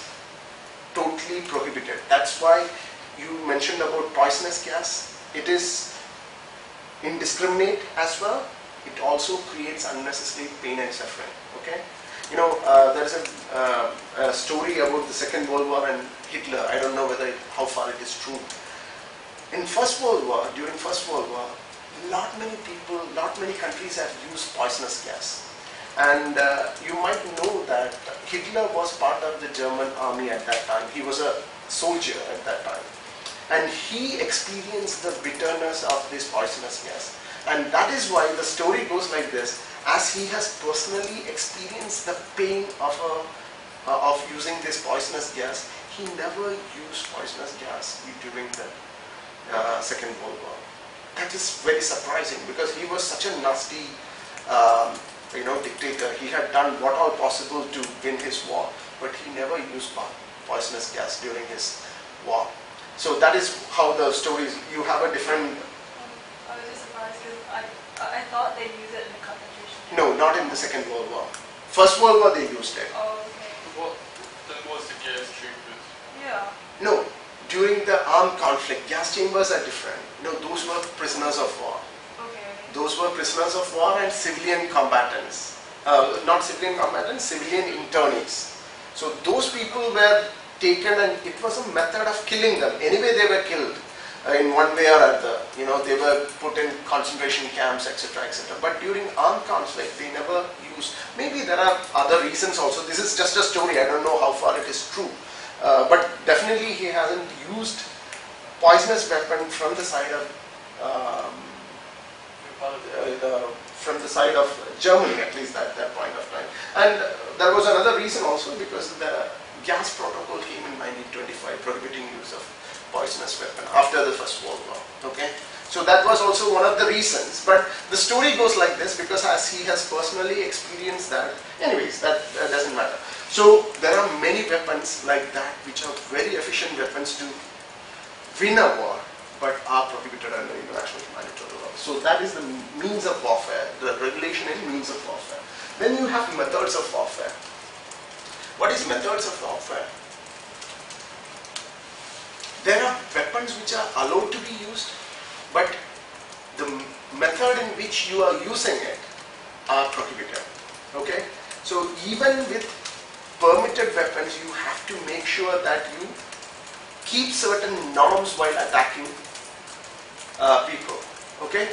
totally prohibited. That's why you mentioned about poisonous gas. It is indiscriminate as well. It also creates unnecessary pain and suffering. Okay. You know, there is a story about the Second World War and Hitler. I don't know how far it is true. In First World War, during First World War, not many countries have used poisonous gas. And you might know that Hitler was part of the German army at that time. He was a soldier at that time. And he experienced the bitterness of this poisonous gas. And that is why the story goes like this. As he has personally experienced the pain of using this poisonous gas, he never used poisonous gas during the Second World War. That is very surprising because he was such a nasty dictator. He had done what all possible to win his war, but he never used poisonous gas during his war. So that is how the stories, you have a different... I was just surprised because I thought they used it in the concentration camp. No, not in the Second World War. First World War they used it. Oh, okay. What then was the gas chambers? Yeah. No, during the armed conflict, gas chambers are different. No, those were prisoners of war. Okay. Those were prisoners of war and civilian combatants. Not civilian combatants, civilian internees. So those people were taken and it was a method of killing them. Anyway, they were killed in one way or other. You know, they were put in concentration camps, etc., etc. But during armed conflict, they never used. Maybe there are other reasons also. This is just a story. I don't know how far it is true. But definitely he hasn't used poisonous weapon from the side of Germany, at least at that point of time. And there was another reason also because the gas protocol came in 1925 prohibiting use of poisonous weapon after the First World War. Okay, so that was also one of the reasons. But the story goes like this because as he has personally experienced that. Anyways, that doesn't matter. So there are many weapons like that which are very efficient weapons to win a war, but are prohibited under international humanitarian law. So that is the means of warfare, the regulation and means of warfare. Then you have methods of warfare. What is methods of warfare? There are weapons which are allowed to be used, but the method in which you are using it are prohibited. Okay? So even with permitted weapons, you have to make sure that you keep certain norms while attacking people. Okay?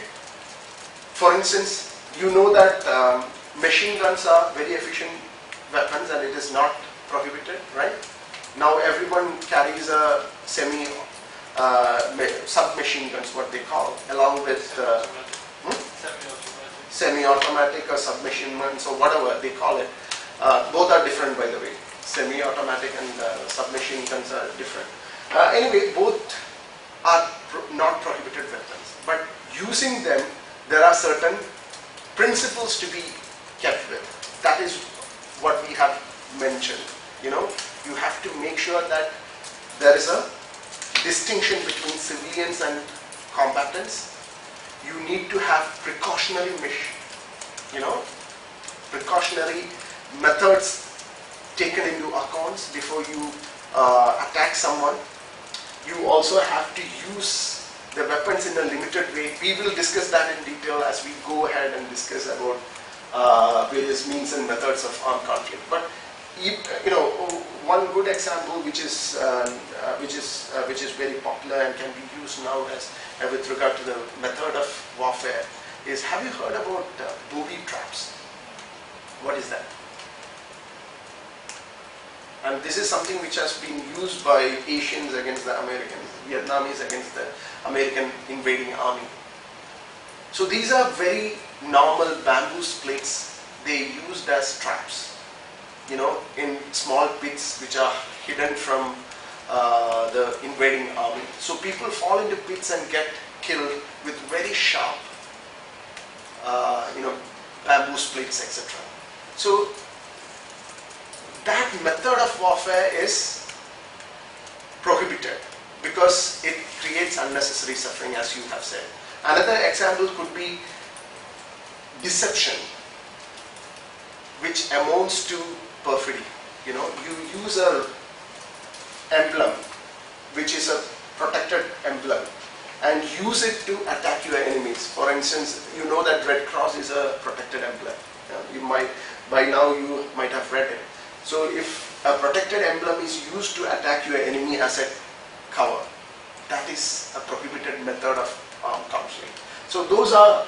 For instance, you know that machine guns are very efficient weapons and it is not prohibited, right? Now everyone carries a submachine guns, what they call, along with semi-automatic or submachine guns or whatever they call it. Both are different, by the way. Semi-automatic and submachine guns are different. Anyway, both are not prohibited weapons, but using them, there are certain principles to be kept with. That is what we have mentioned. You know, you have to make sure that there is a distinction between civilians and combatants. You need to have precautionary methods taken into accounts before you attack someone. You also have to use the weapons in a limited way. We will discuss that in detail as we go ahead and discuss about various means and methods of armed conflict. But you know, one good example which is very popular and can be used now as with regard to the method of warfare is, have you heard about booby traps? What is that? And this is something which has been used by Asians against the Americans, Vietnamese against the American invading army. So these are very normal bamboo plates they used as traps, you know, in small pits which are hidden from the invading army. So people fall into pits and get killed with very sharp, you know, bamboo splits, etc. So that method of warfare is prohibited because it creates unnecessary suffering, as you have said. Another example could be deception, which amounts to perfidy. You know, you use a emblem, which is a protected emblem, and use it to attack your enemies. For instance, you know that Red Cross is a protected emblem. You might, by now you might have read it. So if a protected emblem is used to attack your enemy as a cover, that is a prohibited method of armed conflict. So those are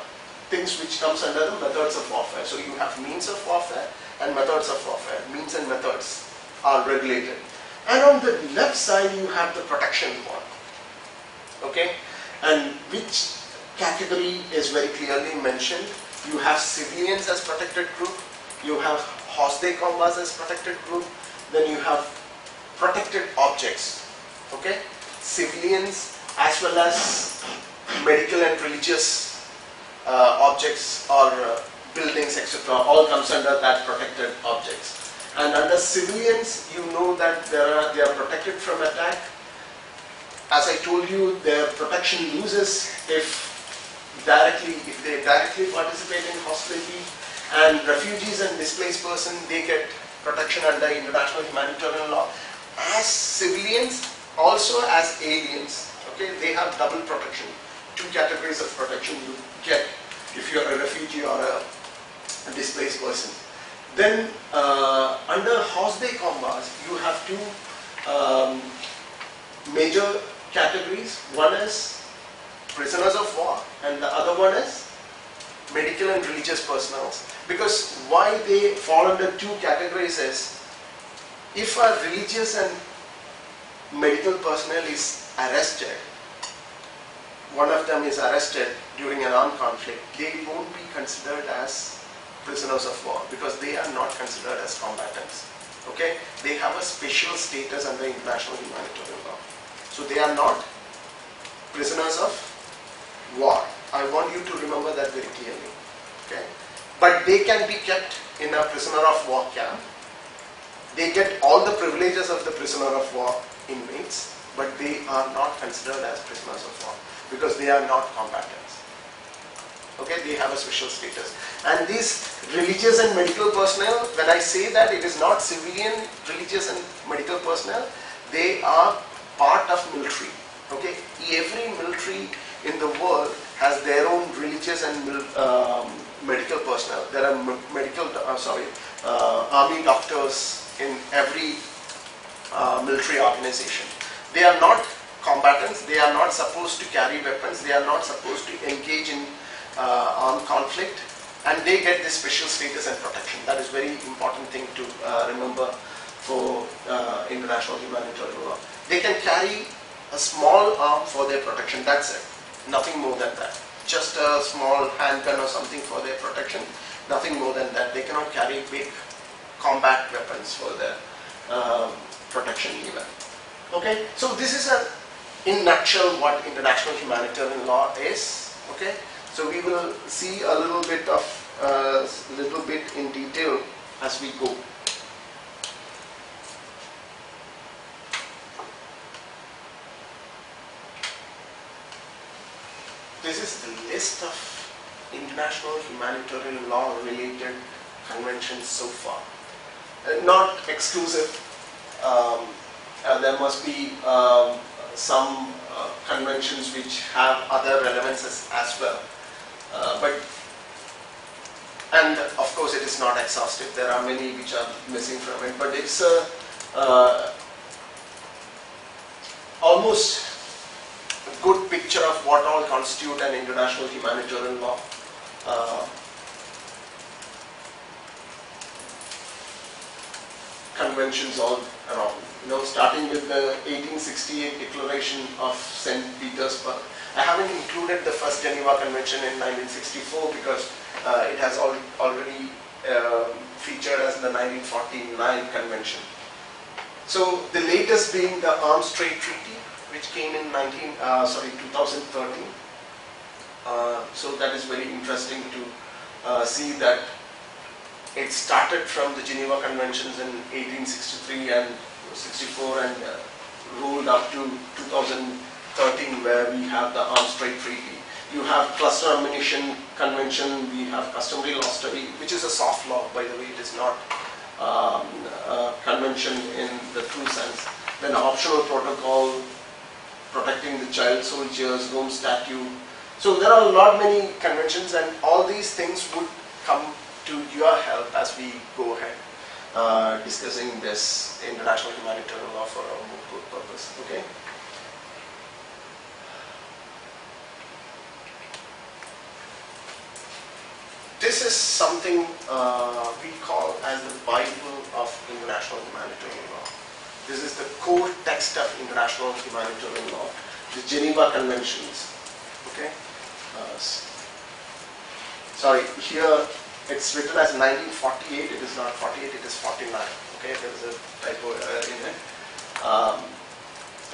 things which comes under the methods of warfare. So you have means of warfare and methods of warfare. Means and methods are regulated. And on the left side you have the protection one. Okay? And which category is very clearly mentioned. You have civilians as protected group. You have hostile combats as protected group. Then you have protected objects. Okay? Civilians as well as medical and religious objects or buildings, etc. all comes under that protected objects. And under civilians, you know that they are protected from attack. As I told you, their protection loses if they directly participate in hostility. And refugees and displaced persons, they get protection under international humanitarian law. As civilians, also as aliens, okay, they have double protection. Two categories of protection you get if you are a refugee or a displaced person. Then under hostile combats, you have two major categories. One is prisoners of war and the other one is medical and religious personnel. Because why they fall under two categories is, if a religious and medical personnel is arrested, one of them is arrested during an armed conflict, they won't be considered as prisoners of war because they are not considered as combatants. Okay? They have a special status under international humanitarian law. So they are not prisoners of war. I want you to remember that very clearly. Okay? But they can be kept in a prisoner of war camp. They get all the privileges of the prisoner of war inmates, but they are not considered as prisoners of war because they are not combatants. Okay, they have a special status. And these religious and medical personnel, when I say that it is not civilian, religious and medical personnel, they are part of military. Okay, every military in the world has their own religious and medical personnel. There are army doctors in every military organization. They are not combatants, they are not supposed to carry weapons, they are not supposed to engage in armed conflict, and they get this special status and protection. That is very important thing to remember for international humanitarian law. They can carry a small arm for their protection, that's it. Nothing more than that. Just a small handgun or something for their protection, nothing more than that. They cannot carry big combat weapons for their protection even. Okay, so this is in nutshell what international humanitarian law is. Okay, so we will see a little bit in detail as we go. This is the list of international humanitarian law related conventions so far. Not exclusive. There must be some conventions which have other relevances as well. And of course it is not exhaustive. There are many which are missing from it, but it's almost a good picture of what all constitute an international humanitarian law. Conventions all around, starting with the 1868 Declaration of St. Petersburg. I haven't included the first Geneva Convention in 1964 because it has already featured as the 1949 Convention. So the latest being the Arms Trade Treaty, which came in 2013. So that is very interesting to see that it started from the Geneva Conventions in 1863 and 64 and rolled up to 2013 where we have the Arms Trade Treaty. You have Cluster Ammunition Convention, we have Customary Law Study, which is a soft law, by the way. It is not a convention in the true sense. Then Optional Protocol, Protecting the Child Soldiers, Rome Statute. So there are many conventions, and all these things would come to your help as we go ahead discussing this international humanitarian law for our Moot Court purpose. Okay. This is something we call as the Bible of international humanitarian law. This is the core text of international humanitarian law, the Geneva Conventions. Okay. Sorry, here it's written as 1948. It is not 48, it is 49. Okay, there is a typo in it.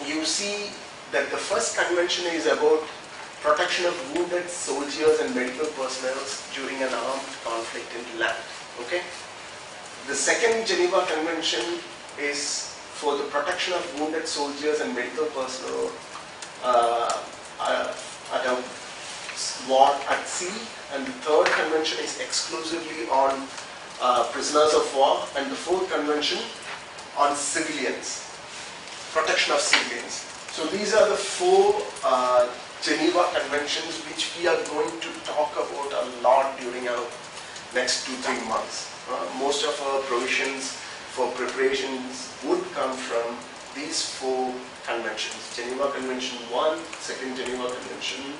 You see that the first convention is about protection of wounded soldiers and medical personnel during an armed conflict in land. Okay. The second Geneva Convention is for the protection of wounded soldiers and medical personnel at a war at sea, and the third convention is exclusively on prisoners of war, and the fourth convention on civilians, protection of civilians. So these are the four Geneva Conventions which we are going to talk about a lot during our next 2-3 months. Most of our provisions for preparations would come from these four conventions: Geneva Convention 1, second Geneva Convention,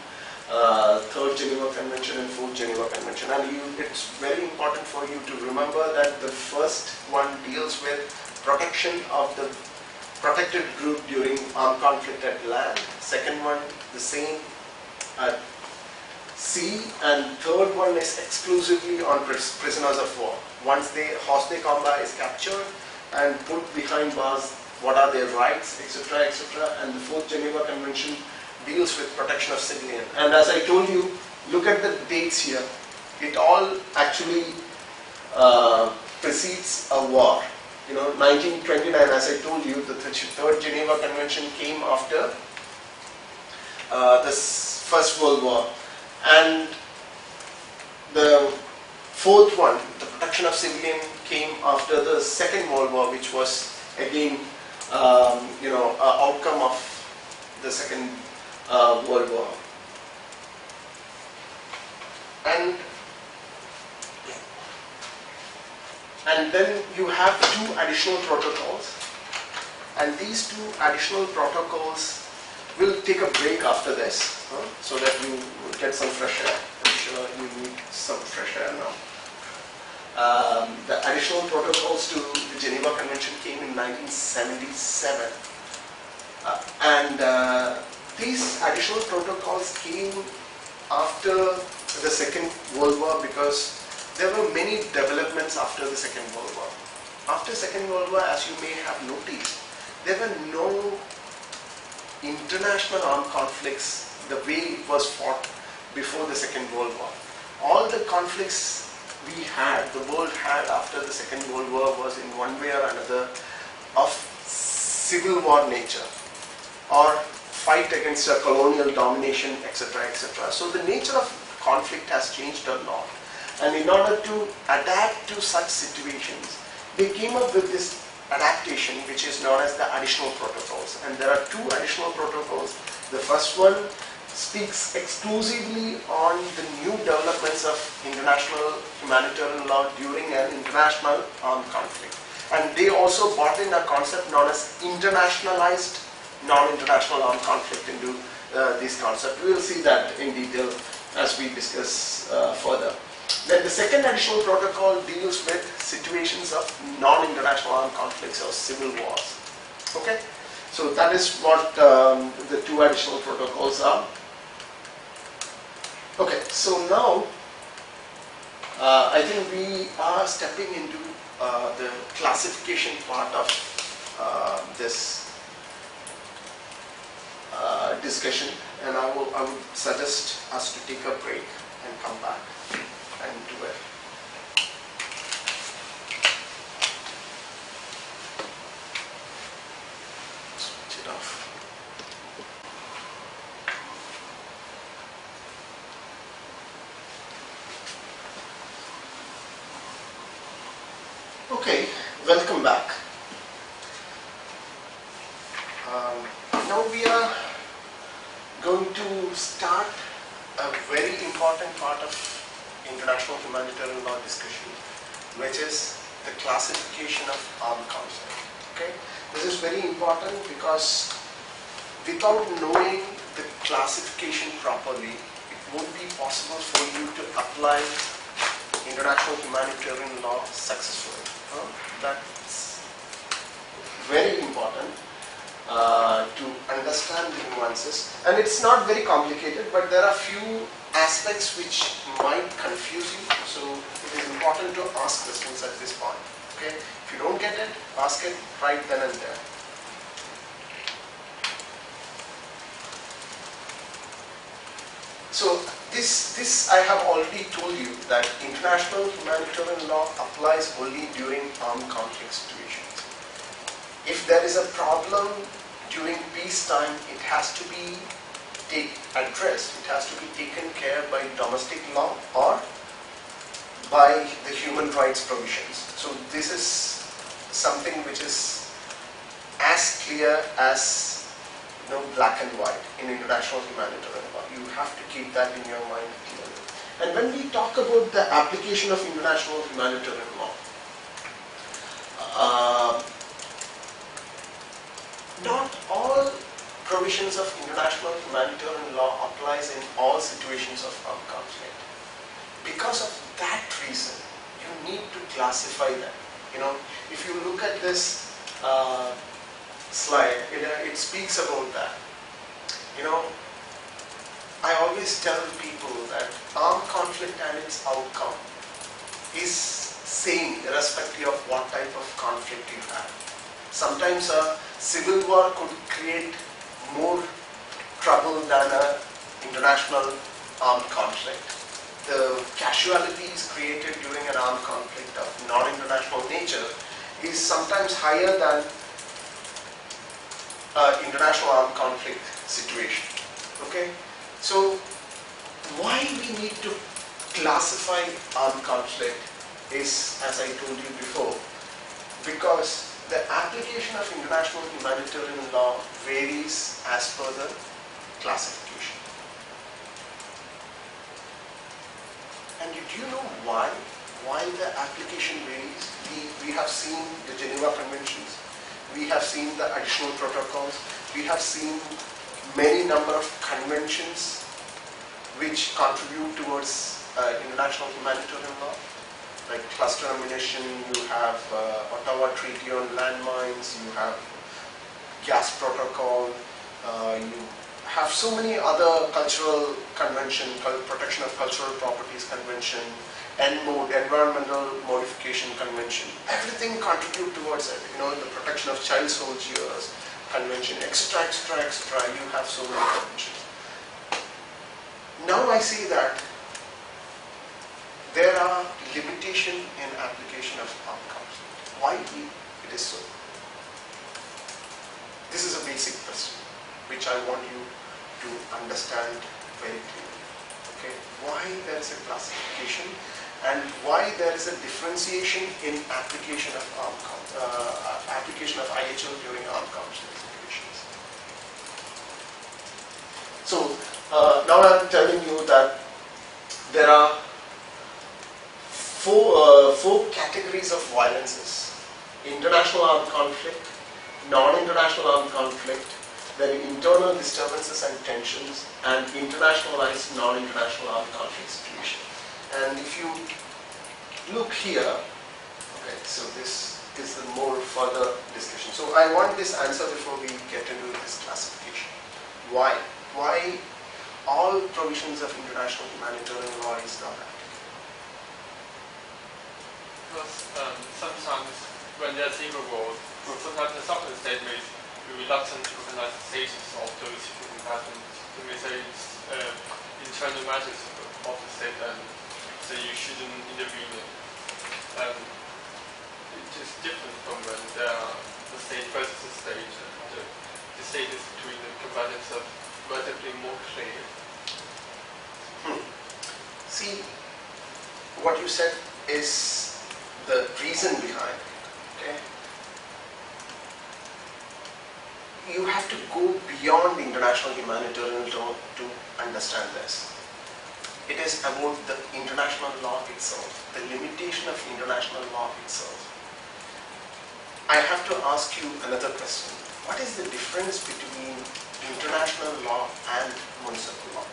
third Geneva Convention, and fourth Geneva Convention. And it's very important for you to remember that the first one deals with protection of the protected group during armed conflict at land, second one the same at sea, and third one is exclusively on prisoners of war. Once hors de combat is captured and put behind bars, what are their rights, etc., etc. And the fourth Geneva Convention deals with protection of civilian. And as I told you, look at the dates here. It all actually precedes a war. 1929, as I told you, the third Geneva Convention came after the First World War. And the fourth one, the protection of civilian, came after the Second World War, which was again, an outcome of the Second World War. And then you have two additional protocols, and these two additional protocols will take a break after this, so that you get some fresh air. I'm sure you need some fresh air now. The additional protocols to the Geneva Convention came in 1977, and these additional protocols came after the Second World War because there were many developments after the Second World War. After Second World War, as you may have noticed, there were no international armed conflicts the way it was fought before the Second World War. All the conflicts we had, the world had after the Second World War was in one way or another of civil war nature or fight against a colonial domination, etc., etc. So the nature of conflict has changed a lot. And in order to adapt to such situations, they came up with this adaptation which is known as the additional protocols. And there are two additional protocols. The first one speaks exclusively on the new developments of international humanitarian law during an international armed conflict. And they also brought in a concept known as internationalized non-international armed conflict into this concept. We will see that in detail as we discuss further. Then the second additional protocol deals with situations of non-international armed conflicts or civil wars. Okay, so that is what the two additional protocols are. Okay, so now I think we are stepping into the classification part of this discussion, and I would suggest us to take a break and come back and do it. Switch it off. Okay, welcome back. Now we are going to start a very important part of international humanitarian law discussion, which is the classification of armed conflict. Okay, this is very important because without knowing the classification properly, it won't be possible for you to apply international humanitarian law successfully. That's very important to understand the nuances, and it's not very complicated, but there are few aspects which might confuse you, so it is important to ask questions at this point. Okay, if you don't get it, ask it right then and there. So this I have already told you that international humanitarian law applies only during armed conflict situations. If there is a problem during peacetime, it has to be addressed, it has to be taken care by domestic law or by the human rights provisions. So this is something which is as clear as black and white in international humanitarian law. You have to keep that in your mind clearly. And when we talk about the application of international humanitarian law, not all provisions of international humanitarian law applies in all situations of armed conflict. Because of that reason, you need to classify them. If you look at this slide, it speaks about that. I always tell people that armed conflict and its outcome is same irrespective of what type of conflict you have. Sometimes a civil war could create more trouble than an international armed conflict. The casualties created during an armed conflict of non-international nature is sometimes higher than international armed conflict situation. Okay, so why we need to classify armed conflict is, as I told you before, because the application of international humanitarian law varies as per the classification. do you know why? Why the application varies? We have seen the Geneva Conventions, we have seen the additional protocols, we have seen many number of conventions which contribute towards international humanitarian law, like cluster ammunition, you have Ottawa Treaty on Landmines, you have gas protocol, you have so many other cultural convention, protection of cultural properties convention, ENMOD, Environmental Modification Convention, everything contribute towards it. You know, the protection of child soldiers convention, etc., etc., etc. You have so many conventions. Now I see that there are limitations in application of armed conflict. Why it is so? This is a basic question which I want you to understand very clearly. Okay, why there is a classification and why there is a differentiation in application of application of IHL during armed conflict situations. So now I am telling you that there are four categories of violences: international armed conflict, non-international armed conflict, then internal disturbances and tensions, and internationalized non-international armed conflict situation. And if you look here, okay, so this is the more further discussion. So I want this answer before we get into this classification. Why? Why all provisions of international humanitarian law is not applicable? Because sometimes when there's civil war, sometimes the sovereign state may be reluctant to recognize the status of those civil combatants. They may say it's internal matters of the state and so you shouldn't intervene. It is different from when the state versus the state. The status between the combatants are relatively more clear. See, what you said is the reason behind it. Okay? You have to go beyond international humanitarian law to understand this. It is about the international law itself, the limitation of international law itself. I have to ask you another question. What is the difference between international law and municipal law?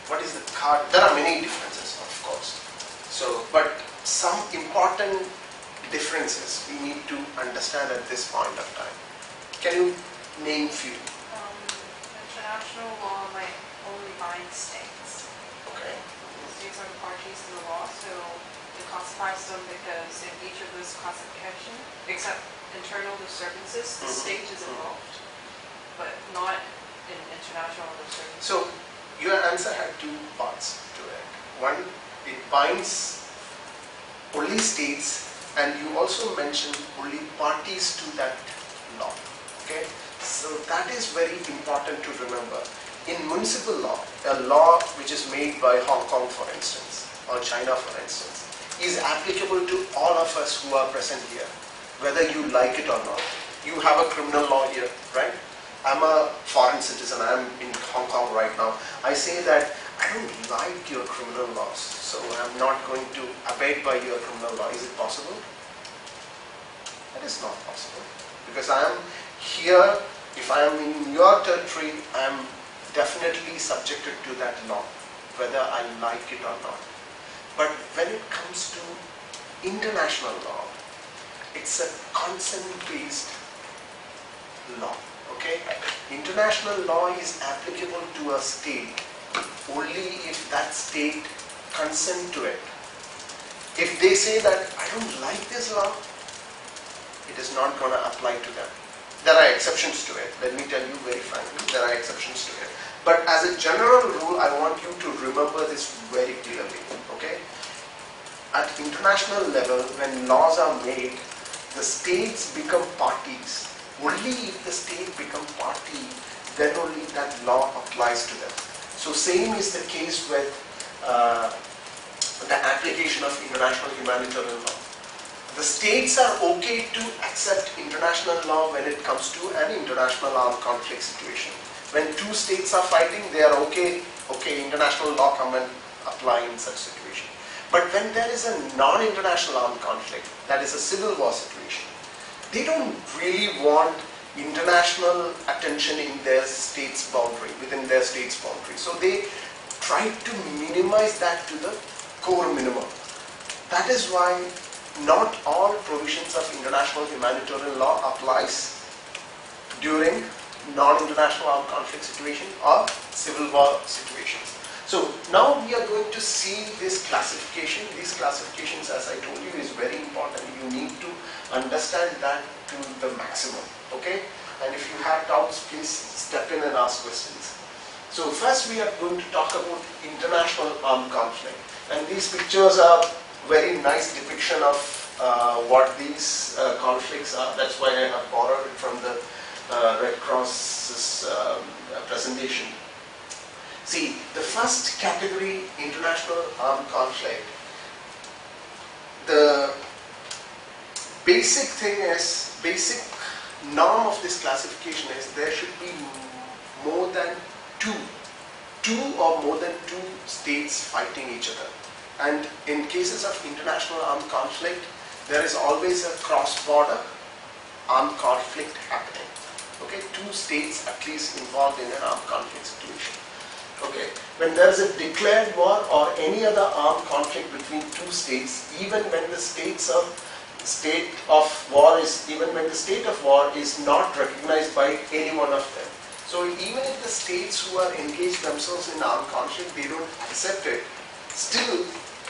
What is the there are many differences, of course. So, but some important differences we need to understand at this point of time. Can you name few? International law might only bind states. Okay. States are the parties to the law, so it classifies them because in each of those classifications, except internal disturbances, the state is involved, but not in international disturbances. So your answer had two parts to it. One, it binds only states, and you also mentioned only parties to that law. Okay, so that is very important to remember. In municipal law, a law which is made by Hong Kong, for instance, or China, for instance, is applicable to all of us who are present here, whether you like it or not. You have a criminal law here, right? I'm a foreign citizen, I'm in Hong Kong right now. I say that I don't like your criminal laws, so I'm not going to abide by your criminal law. Is it possible? That is not possible. Because I am here, if I am in your territory, I am definitely subjected to that law, whether I like it or not. But when it comes to international law, it's a consent-based law. Okay? International law is applicable to a state only if that state consent to it. If they say that I don't like this law, it is not going to apply to them. There are exceptions to it. Let me tell you very frankly, there are exceptions to it. But as a general rule, I want you to remember this very clearly. Okay? At international level, when laws are made, the states become parties. Only if the state become party, then only that law applies to them. So same is the case with the application of international humanitarian law. The states are okay to accept international law when it comes to an international armed conflict situation. When two states are fighting, they are okay, international law come and apply in such situation. But when there is a non-international armed conflict, that is a civil war situation, they don't really want international attention in their state's boundary, within their state's boundary. So they try to minimize that to the core minimum. That is why not all provisions of international humanitarian law applies during non-international armed conflict situation or civil war situations. So now we are going to see this classification. These classifications, as I told you, is very important. You need to understand that to the maximum. Okay? And if you have doubts, please step in and ask questions. So first we are going to talk about international armed conflict. And these pictures are very nice depiction of what these conflicts are. That's why I have borrowed it from the Red Cross's presentation. See, the first category, international armed conflict, the basic thing is, basic norm of this classification is there should be more than two or more than two states fighting each other. And in cases of international armed conflict, there is always a cross-border armed conflict happening. Okay, two states at least involved in an armed conflict situation. Okay, when there is a declared war or any other armed conflict between two states, even when the state of war is not recognized by any one of them. So even if the states who are engaged themselves in armed conflict, they don't accept it, still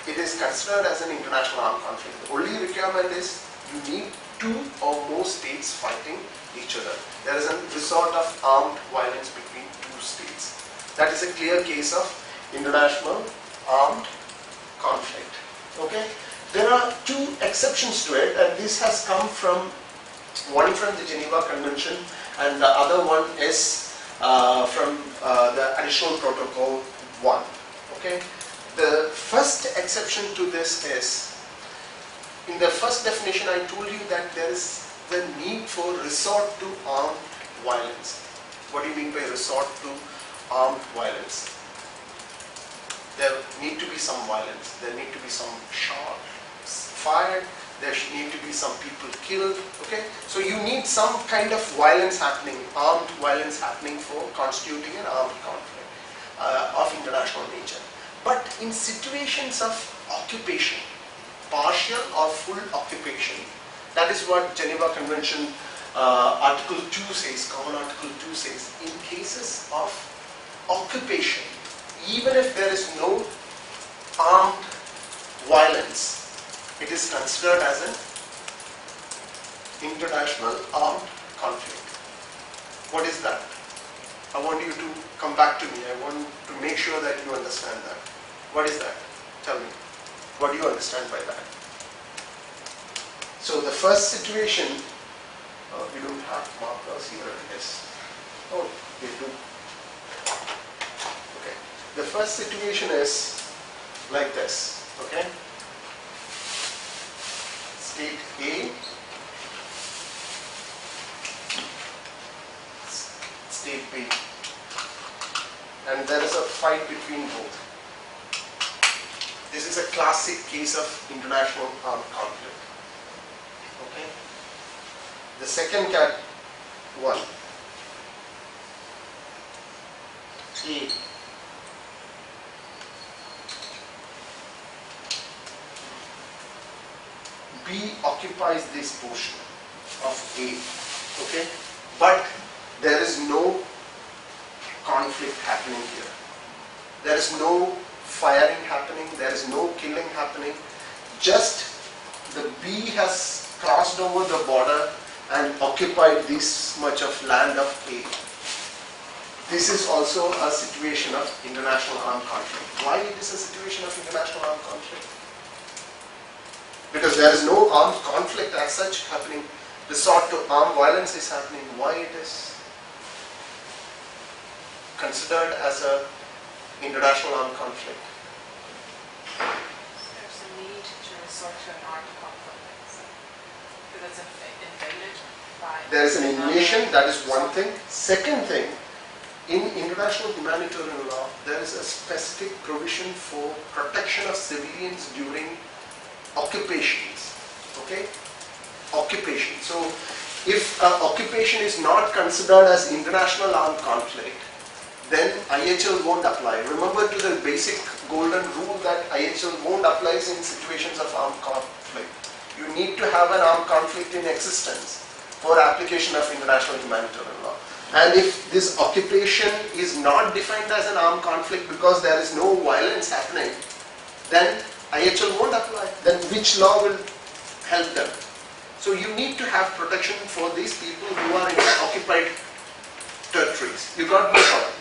it is considered as an international armed conflict. The only requirement is you need two or more states fighting each other. There is a resort of armed violence between two states. That is a clear case of international armed conflict. Okay? There are two exceptions to it, and this has come from one from the Geneva Convention, and the other one is from the Additional Protocol 1. Okay? The first exception to this is, in the first definition I told you that there is the need for resort to armed violence. What do you mean by resort to armed violence? There need to be some violence, there need to be some shots fired, there need to be some people killed. Okay, so you need some kind of violence happening, armed violence happening for constituting an armed conflict of international nature. But in situations of occupation, partial or full occupation, that is what Geneva Convention Article 2 says, Common Article 2 says, in cases of occupation, even if there is no armed violence, it is considered as an international armed conflict. What is that? I want you to come back to me. I want to make sure that you understand that. What is that? Tell me. What do you understand by that? So the first situation, we don't have markers here, I guess. Oh, we do. Okay. The first situation is like this. Okay. State A, State B, and there is a fight between both. This is a classic case of international armed conflict. Okay. The second one, A. B occupies this portion of A, okay, but there is no conflict happening here. There is no firing happening, there is no killing happening, just the B has crossed over the border and occupied this much of land of A. This is also a situation of international armed conflict. Why it is a situation of international armed conflict? Because there is no armed conflict as such happening. Resort to armed violence is happening. Why it is considered as a international armed conflict? There's a need to resort to an armed conflict because it's invaded by... There is an invasion, that is one thing. Second thing, in international humanitarian law, there is a specific provision for protection of civilians during occupations. Okay? Occupation. So, if occupation is not considered as international armed conflict, then IHL won't apply. Remember to the basic golden rule that IHL won't apply in situations of armed conflict. You need to have an armed conflict in existence for application of international humanitarian law. And if this occupation is not defined as an armed conflict because there is no violence happening, then IHL won't apply. Then which law will help them? So you need to have protection for these people who are in occupied territories. You got my point?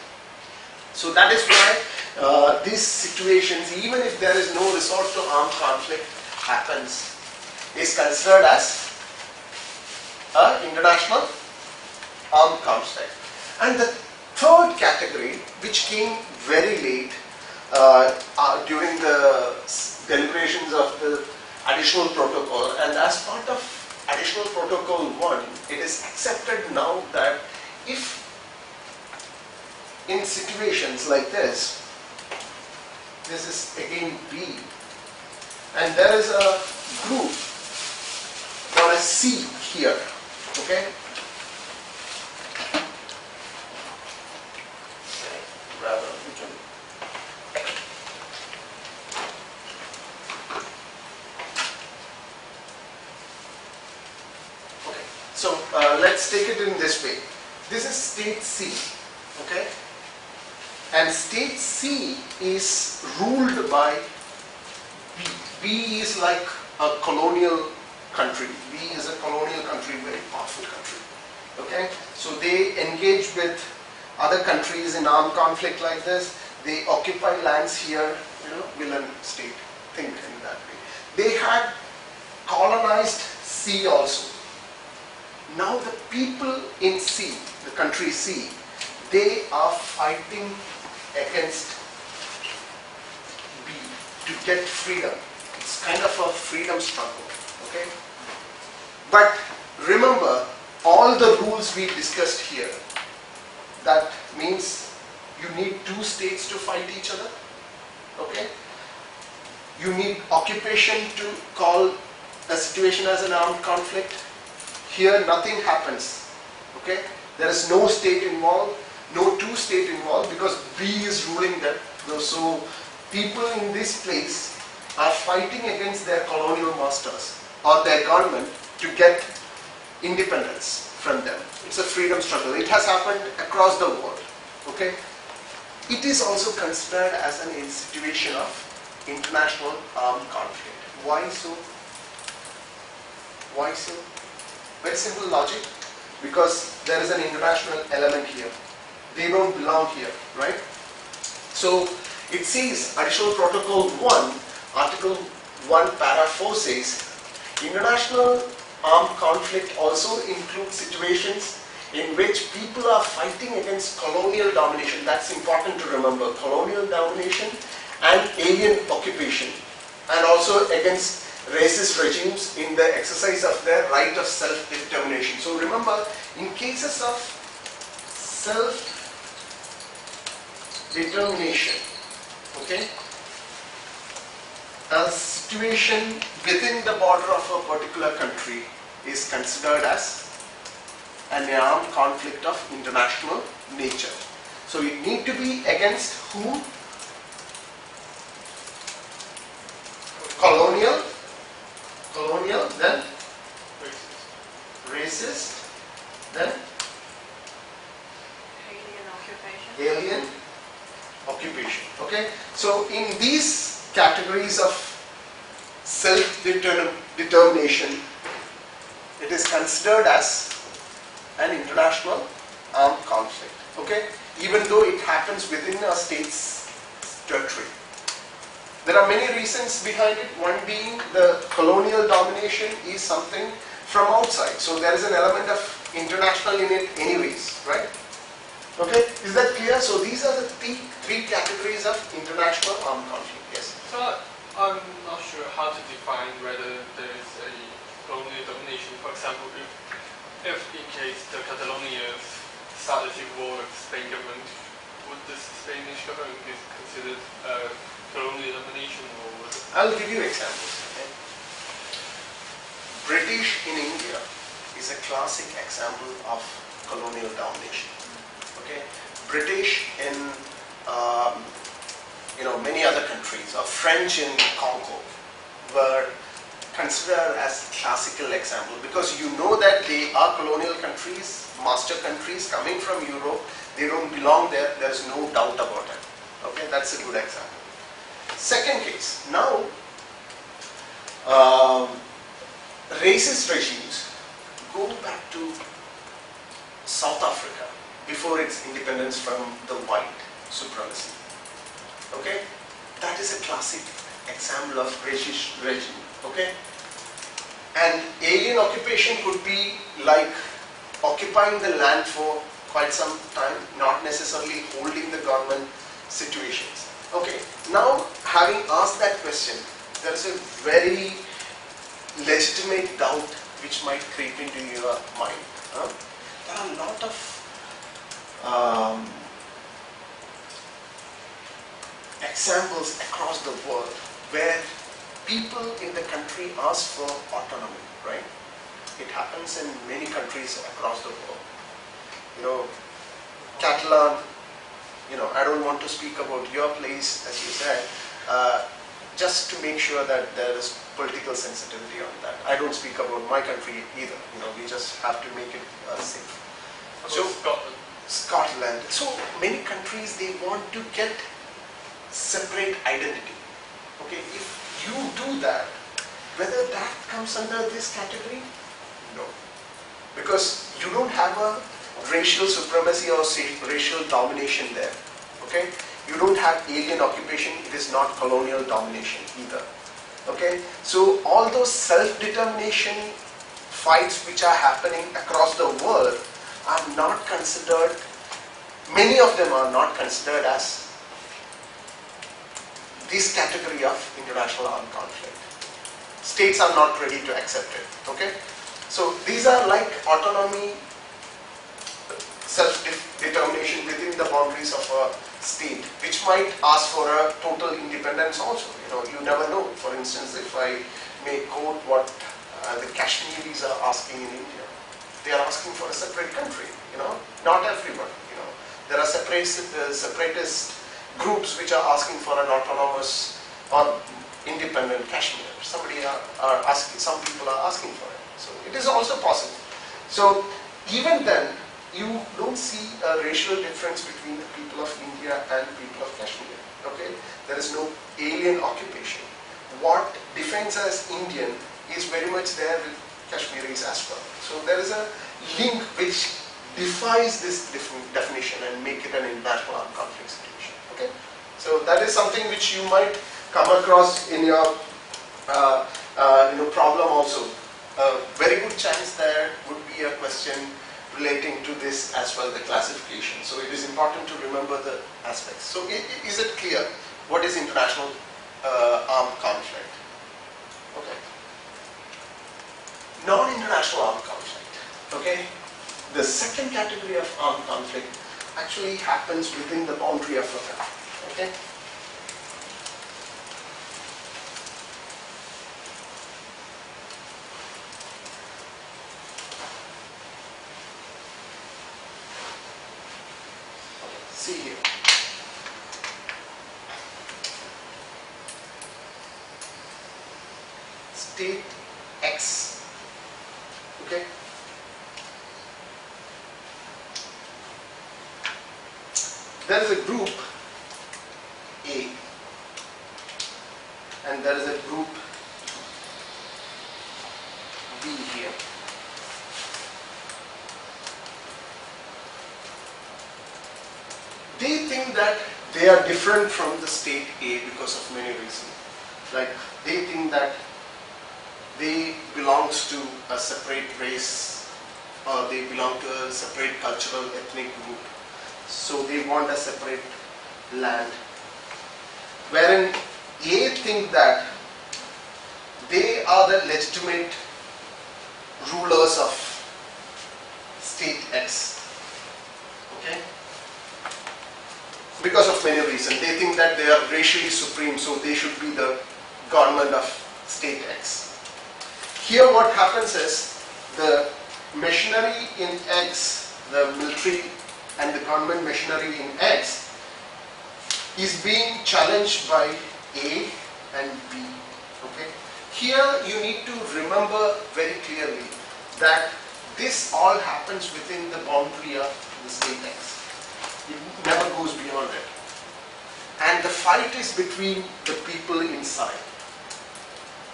So that is why these situations, even if there is no resort to armed conflict happens, is considered as an international armed conflict. And the third category, which came very late during the deliberations of the additional protocol, and as part of additional protocol 1, it is accepted now that if in situations like this is again B, and there is a group or a C here, okay? Rather, we can. Okay, so let's take it in this way. This is state C, okay? And state C is ruled by B. B is like a colonial country. B is a colonial country, very powerful country. Okay? So they engage with other countries in armed conflict like this. They occupy lands here, villain state. Think in that way. They had colonized C also. Now the people in C, the country C, they are fighting against B to get freedom. It's kind of a freedom struggle, okay? But remember, all the rules we discussed here, that means you need two states to fight each other, okay? You need occupation to call a situation as an armed conflict. Here nothing happens, okay? There is no state involved. No two state involved because B is ruling them. So people in this place are fighting against their colonial masters or their government to get independence from them. It's a freedom struggle. It has happened across the world. Okay? It is also considered as an situation of international armed conflict. Why so? Why so? Very simple logic. Because there is an international element here. They don't belong here, right? So it says, Additional Protocol 1, Article 1, Para 4 says, international armed conflict also includes situations in which people are fighting against colonial domination. That's important to remember. Colonial domination and alien occupation. And also against racist regimes in the exercise of their right of self-determination. So remember, in cases of self-determination, okay, a situation within the border of a particular country is considered as an armed conflict of international nature. So it need to be against who? Colonial, then racist, then alien occupation. Okay, so in these categories of self-determination, it is considered as an international armed conflict. Okay, even though it happens within a state's territory. There are many reasons behind it. One being the colonial domination is something from outside. So there is an element of international in it anyways, right? Okay, is that clear? So these are the three categories of international armed conflict. Yes? So I'm not sure how to define whether there is a colonial domination. For example, if in case the Catalonians start a civil war with the Spain government, would the Spanish government be considered colonial domination, or was it? I'll give you examples. Okay? British in India is a classic example of colonial domination. Okay, British in many other countries, or French in Congo, were considered as classical example, because you know that they are colonial countries, master countries coming from Europe. They don't belong there. There is no doubt about it. Okay, that's a good example. Second case. Now, racist regimes go back to South Africa before its independence from the white supremacy. Okay, that is a classic example of racist regime. Okay, and alien occupation could be like occupying the land for quite some time, not necessarily holding the government situations. Okay, now having asked that question, there is a very legitimate doubt which might creep into your mind. There are a lot of examples across the world where people in the country ask for autonomy, right? It happens in many countries across the world. Catalan, I don't want to speak about your place, as you said, just to make sure that there is political sensitivity on that. I don't speak about my country either. We just have to make it safe. So Scotland. So many countries, they want to get separate identity. Okay, if you do that, whether that comes under this category? No, because you don't have a racial supremacy or racial domination there. Okay, you don't have alien occupation. It is not colonial domination either. Okay, so all those self-determination fights which are happening across the world are not considered, many of them are not considered as this category of international armed conflict. States are not ready to accept it. Okay, so these are like autonomy, self-determination within the boundaries of a state, which might ask for a total independence also. You never know. For instance, if I may quote what the Kashmiris are asking in India, they are asking for a separate country. Not everyone. There are separatist groups which are asking for an autonomous or independent Kashmir. Some people are asking for it. So it is also possible. So even then, you don't see a racial difference between the people of India and people of Kashmir. Okay, there is no alien occupation. What defines us as Indian is very much there with Kashmiris as well. So there is a link which defies this definition and make it an international armed conflict situation. Okay, so that is something which you might come across in your problem also. A very good chance there would be a question relating to this as well, the classification. So it is important to remember the aspects. So is it clear what is international armed conflict? Okay. Non-international armed conflict. Okay. The second category of armed conflict actually happens within the boundary of a country. Okay. See here. State X. Okay. There is a group A and there is a group B here. They think that they are different from the state A because of many reasons. Like they think that they belongs to a separate race or they belong to a separate cultural ethnic group. So they want a separate land. Wherein A think that they are the legitimate rulers of state X. Okay? Because of many reasons. They think that they are racially supreme, so they should be the government of state X. Here what happens is the machinery in X, the military and the government machinery in X is being challenged by A and B. Okay? Here you need to remember very clearly that this all happens within the boundary of the state X. It never goes beyond it. And the fight is between the people inside.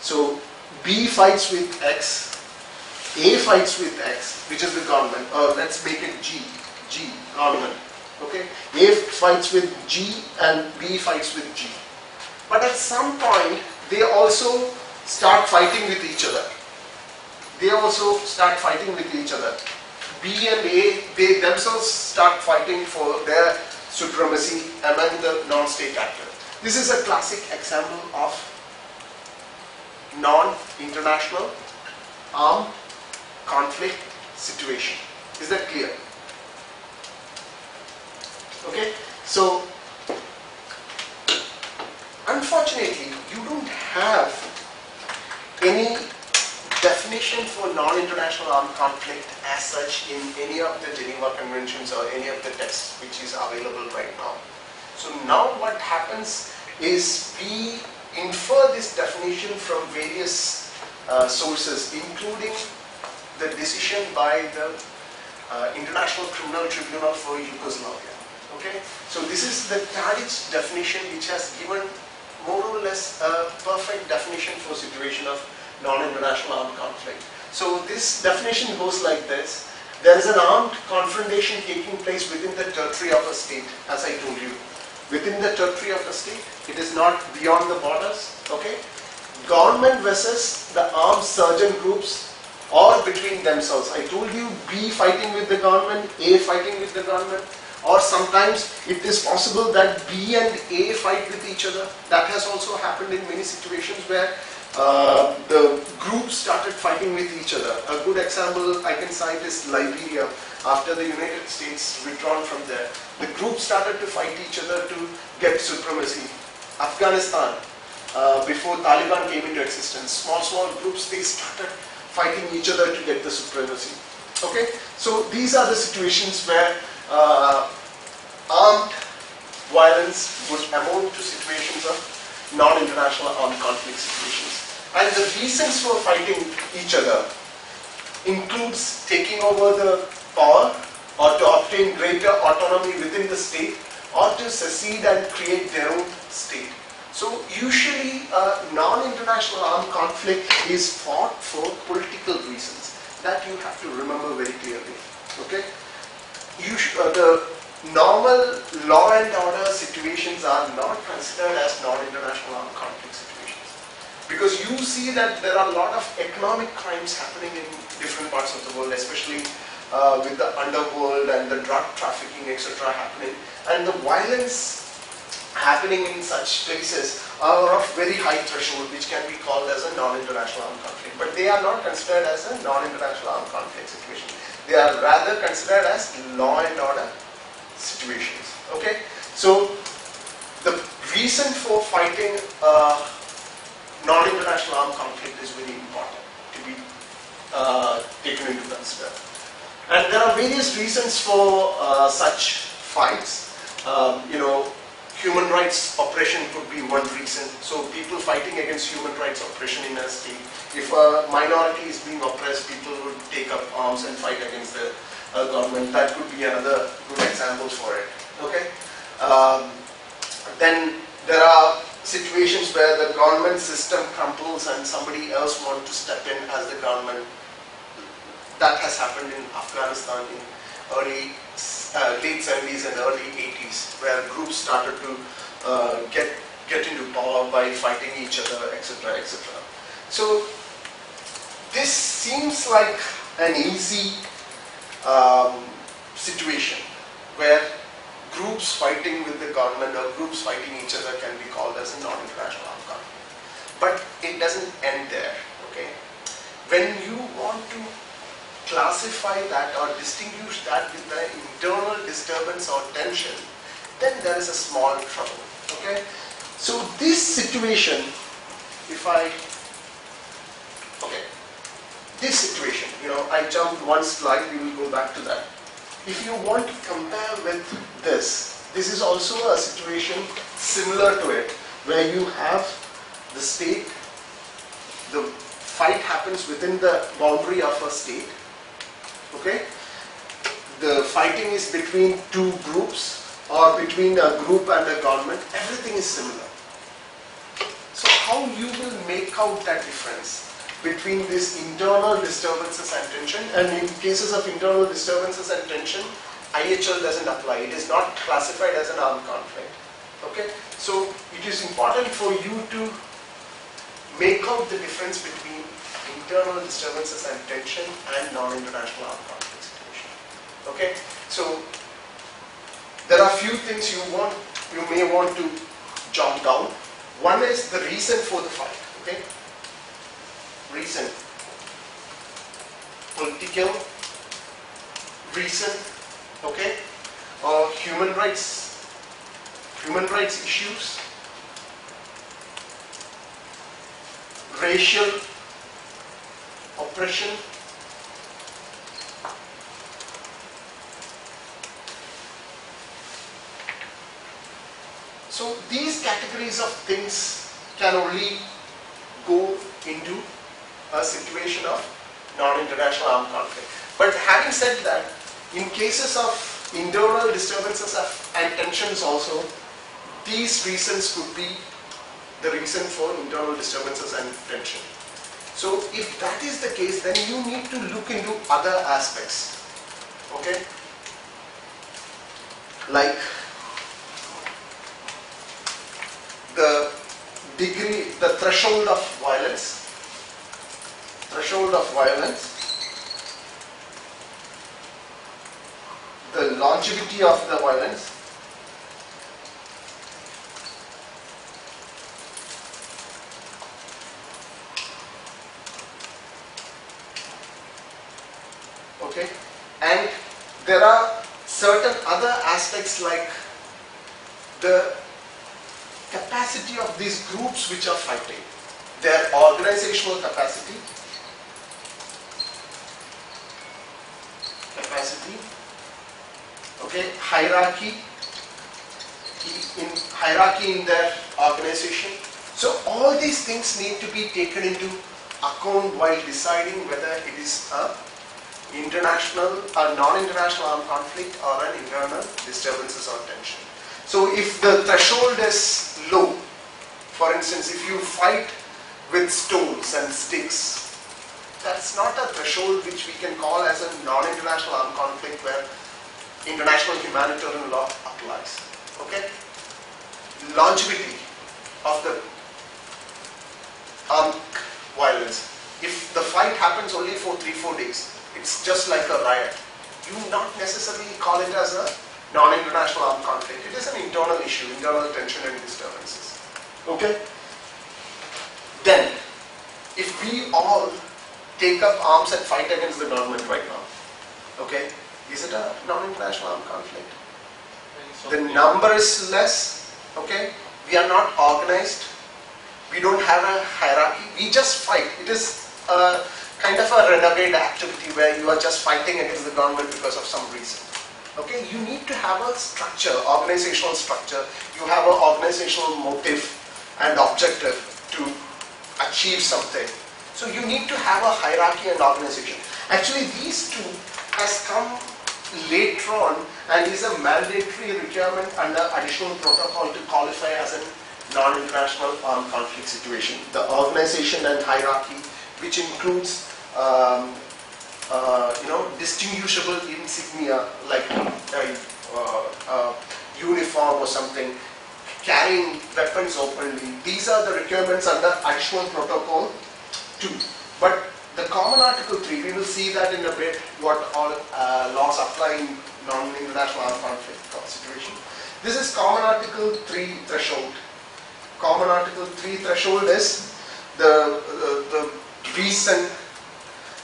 So B fights with X, A fights with X, which is the government, or let's make it G, government. Okay? A fights with G and B fights with G. But at some point, they also start fighting with each other. They also start fighting with each other. B and A, they themselves start fighting for their supremacy among the non-state actors. This is a classic example of non-international armed conflict situation. Is that clear? Okay, so unfortunately, you don't have any definition for non-international armed conflict as such in any of the Geneva Conventions or any of the texts which is available right now. So now what happens is we infer this definition from various sources, including the decision by the International Criminal Tribunal for Yugoslavia. Okay, so this is the Tadic definition, which has given more or less a perfect definition for situation of non-international armed conflict. So this definition goes like this. There is an armed confrontation taking place within the territory of a state, as I told you. Within the territory of a state, it is not beyond the borders. Okay, government versus the armed insurgent groups, or between themselves. I told you B fighting with the government, A fighting with the government, or sometimes it is possible that B and A fight with each other. That has also happened in many situations where the groups started fighting with each other. A good example I can cite is Liberia. After the United States withdrawn from there, the groups started to fight each other to get supremacy. Afghanistan, before Taliban came into existence, small groups, they started fighting each other to get the supremacy. Okay, so these are the situations where armed violence would amount to situations of non-international armed conflict situations. And the reasons for fighting each other includes taking over the power, or to obtain greater autonomy within the state, or to secede and create their own state. So usually non-international armed conflict is fought for political reasons. That you have to remember very clearly. Okay? The normal law and order situations are not considered as non-international armed conflict situations. Because you see that there are a lot of economic crimes happening in different parts of the world, especially with the underworld and the drug trafficking, etc. happening. And the violence happening in such places are of very high threshold, which can be called as a non-international armed conflict. But they are not considered as a non-international armed conflict situation. They are rather considered as law and order situations. Okay? So the reason for fighting non-international armed conflict is very important to be taken into consideration. And there are various reasons for such fights. Human rights oppression could be one reason. So people fighting against human rights oppression in a state. If a minority is being oppressed, people would take up arms and fight against the government. That could be another good example for it. Okay. Then there are situations where the government system crumples and somebody else wants to step in as the government. That has happened in Afghanistan in late 70s and early 80s, where groups started to get into power by fighting each other, etc., etc. So this seems like an easy situation where groups fighting with the government or groups fighting each other can be called as a non-international armed conflict. But it doesn't end there. Okay, when you want to classify that or distinguish that with the internal disturbance or tension, then there is a small trouble. Okay? So this situation, this situation, I jumped one slide, we will go back to that. If you want to compare with this is also a situation similar to it, where you have the state, the fight happens within the boundary of a state. Okay? The fighting is between two groups or between a group and a government. Everything is similar. So how you will make out that difference between these internal disturbances and tension? And in cases of internal disturbances and tension, IHL doesn't apply. It is not classified as an armed conflict. Okay? So it is important for you to make out the difference between internal disturbances and tension and non-international armed conflict situation. Okay? So there are few things you may want to jot down. One is the reason for the fight. Okay? Reason. Political reason. Okay? Or human rights issues. Racial oppression. So these categories of things can only go into a situation of non-international armed conflict. But having said that, in cases of internal disturbances and tensions also, these reasons could be the reason for internal disturbances and tension. So if that is the case, then you need to look into other aspects. Okay? Like the degree, the threshold of violence, the longevity of the violence, okay, and there are certain other aspects like the capacity of these groups which are fighting, their organizational capacity, okay, hierarchy in their organization. So all these things need to be taken into account while deciding whether it is a non-international armed conflict or an internal disturbances or tension. So if the threshold is low, for instance, if you fight with stones and sticks, that's not a threshold which we can call as a non-international armed conflict where international humanitarian law applies. Okay? Longevity of the armed violence. If the fight happens only for 3-4 days, it's just like a riot. You not necessarily call it as a non-international armed conflict. It is an internal issue, internal tension and disturbances. Okay? Then, if we all take up arms and fight against the government right now, okay, is it a non-international armed conflict? The number is less, okay, we are not organized, we don't have a hierarchy, we just fight. It is a kind of a renegade activity where you are just fighting against the government because of some reason. Okay, you need to have a structure, organizational structure, you have an organizational motive and objective to achieve something. So you need to have a hierarchy and organization. Actually, these two has come later on and is a mandatory requirement under additional protocol to qualify as a non-international armed conflict situation. The organization and hierarchy, which includes distinguishable insignia like uniform or something, carrying weapons openly. These are the requirements under additional protocol 2. But the common article 3, we will see that in a bit what all laws apply in non-international armed conflict situation. This is common article 3 threshold. Common article 3 threshold is the reason,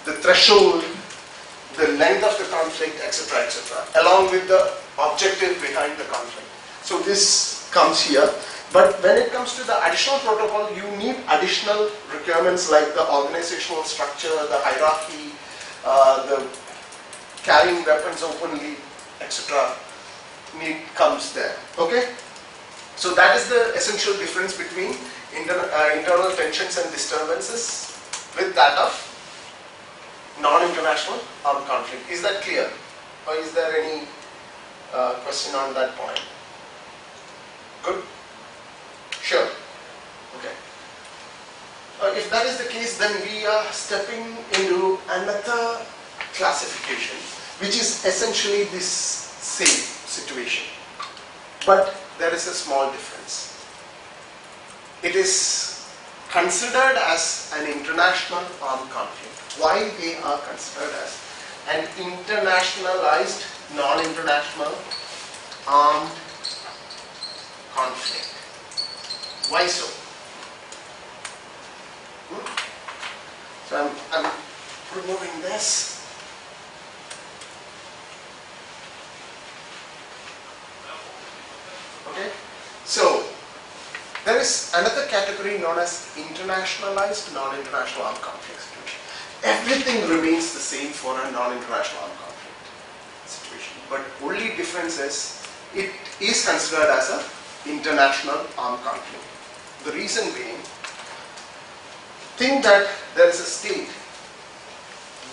the threshold the length of the conflict, etc., etc., along with the objective behind the conflict. So this comes here. But when it comes to the additional protocol, you need additional requirements like the organizational structure, the hierarchy, the carrying weapons openly, etc. comes there. Okay? So that is the essential difference between internal tensions and disturbances with that of non-international armed conflict. Is that clear? Or is there any question on that point? Good? Sure. Okay. If that is the case, then we are stepping into another classification, which is essentially this same situation. But there is a small difference. It is considered as an international armed conflict. Why they are considered as an internationalized, non-international armed conflict. Why so? So I'm removing this. Okay. So there is another category known as internationalized non-international armed conflict situation. Everything remains the same for a non-international armed conflict situation, but only difference is it is considered as an international armed conflict. The reason being, think that there is a state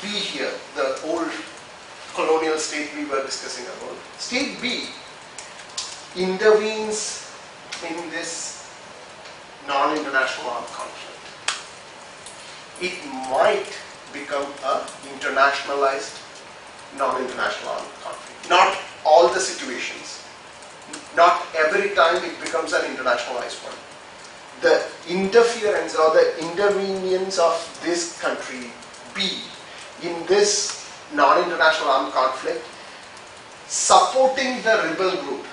B here, the old colonial state we were discussing about. State B intervenes in this non-international armed conflict. It might become an internationalized non-international armed conflict. Not all the situations. Not every time it becomes an internationalized one. The interference or the intervenience of this country B in this non-international armed conflict, supporting the rebel group,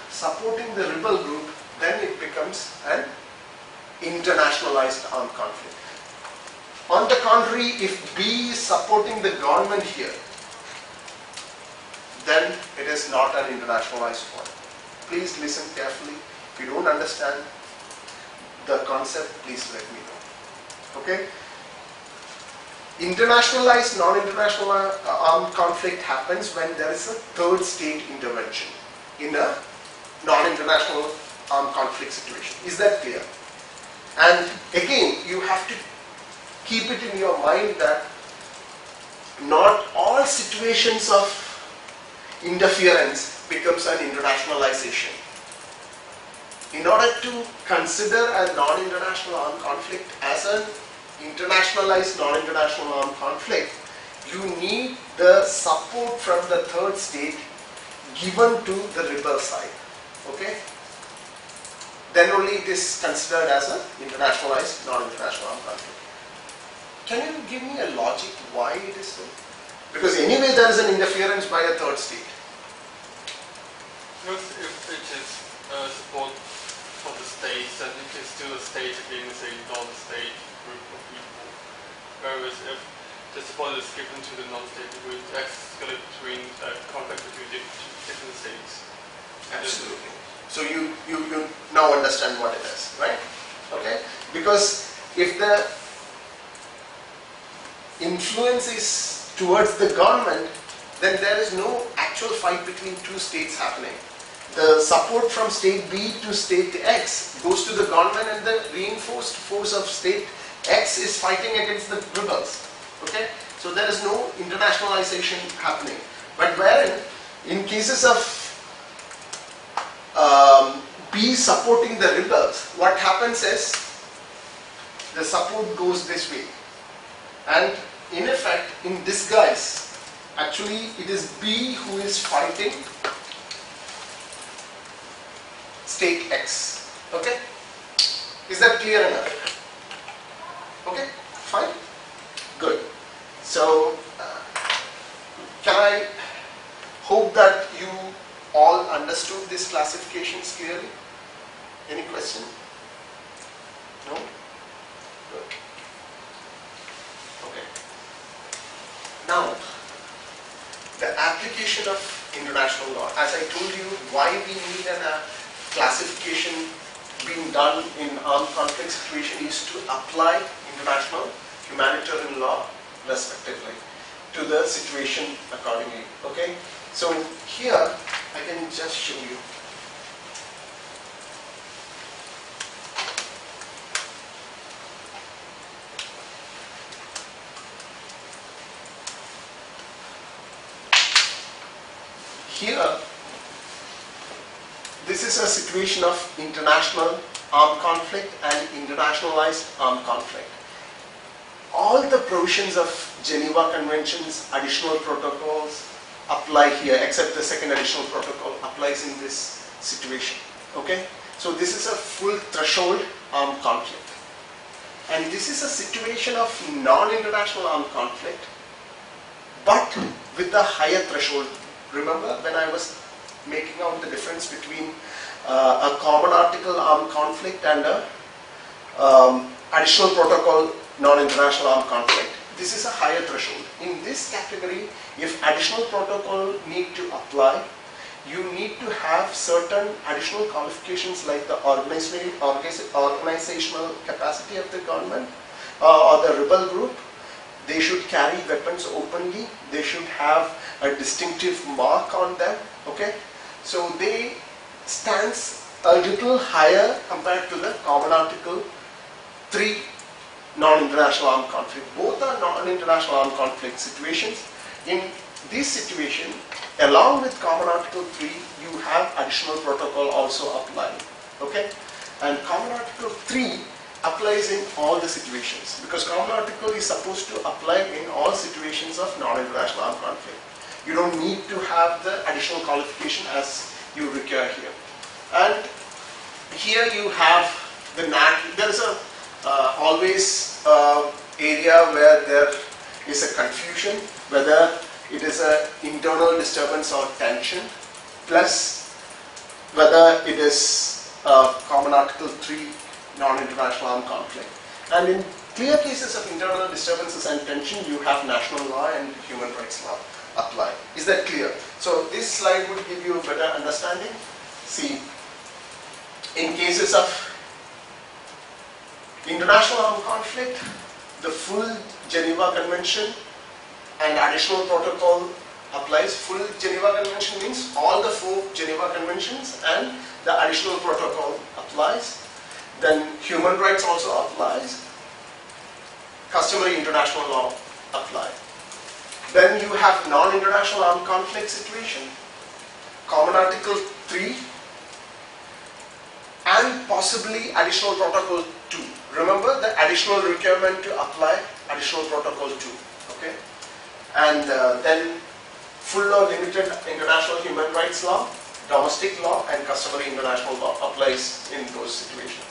then it becomes an internationalized armed conflict. On the contrary, if B is supporting the government here, then it is not an internationalized one. Please listen carefully. If you don't understand the concept, please let me know. Okay? Internationalized, non-international armed conflict happens when there is a third state intervention in a non-international armed conflict situation. Is that clear? And again, you have to keep it in your mind that not all situations of interference becomes an internationalization. In order to consider a non-international armed conflict as an internationalized non-international armed conflict, you need the support from the third state given to the rebel side. Okay? Then only it is considered as an internationalized non-international armed conflict. Can you give me a logic why it is so? Because anyway there is an interference by a third state. Because if it is support for the state, then it is still a state against a non-state group of people. Whereas if the support is given to the non-state group, it escalates between conflict between different states. Absolutely. So you now understand what it is, right? Okay? Because if the influence is towards the government, then there is no actual fight between two states happening. The support from state B to state X goes to the government, and the reinforced force of state X is fighting against the rebels. Okay? So there is no internationalization happening. But wherein, in cases of B supporting the rebels, what happens is the support goes this way. And in effect, in disguise, actually it is B who is fighting state X. Okay? Is that clear enough? Okay? Fine? Good. So, can I hope that you all understood these classifications clearly? Any question? No? Good. Okay. Now, the application of international law. As I told you, why we need a classification being done in armed conflict situation is to apply international humanitarian law respectively to the situation accordingly. Okay, so here I can just show you. Here, this is a situation of international armed conflict and internationalized armed conflict. All the provisions of Geneva Conventions, additional protocols apply here, except the second additional protocol applies in this situation. Okay? So this is a full threshold armed conflict. And this is a situation of non-international armed conflict, but with a higher threshold. Remember when I was making out the difference between a common article armed conflict and a additional protocol non-international armed conflict. This is a higher threshold. In this category, if additional protocol need to apply, you need to have certain additional qualifications like the organizational capacity of the government or the rebel group. They should carry weapons openly. They should have a distinctive mark on them. Okay, so they stands a little higher compared to the Common Article 3 non-international armed conflict. Both are non-international armed conflict situations. In this situation, along with Common Article 3, you have additional protocol also applying. Okay, and Common Article 3 applies in all the situations because Common Article is supposed to apply in all situations of non-international armed conflict. You don't need to have the additional qualification as you require here. And here you have the there is a always area where there is a confusion whether it is an internal disturbance or tension plus whether it is Common Article 3 non-international armed conflict. And in clear cases of internal disturbances and tension, you have national law and human rights law apply. Is that clear? So this slide would give you a better understanding. See, in cases of international armed conflict, the full Geneva Convention and additional protocol applies. Full Geneva Convention means all the 4 Geneva Conventions and the additional protocol applies. Then human rights also applies. Customary international law apply. Then you have non-international armed conflict situation, Common Article 3 and possibly additional protocol 2. Remember the additional requirement to apply additional protocol 2. Okay? And then full or limited international human rights law, domestic law and customary international law applies in those situations.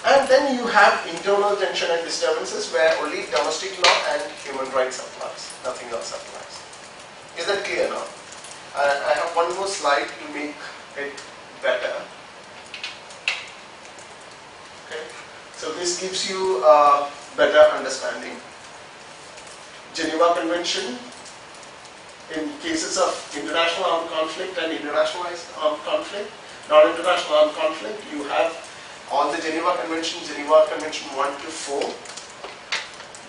And then you have internal tension and disturbances where only domestic law and human rights applies. Nothing else applies. Is that clear now? I have one more slide to make it better. Okay. So this gives you a better understanding. Geneva Convention, in cases of international armed conflict and internationalized armed conflict, non-international armed conflict, you have all the Geneva Convention 1 to 4,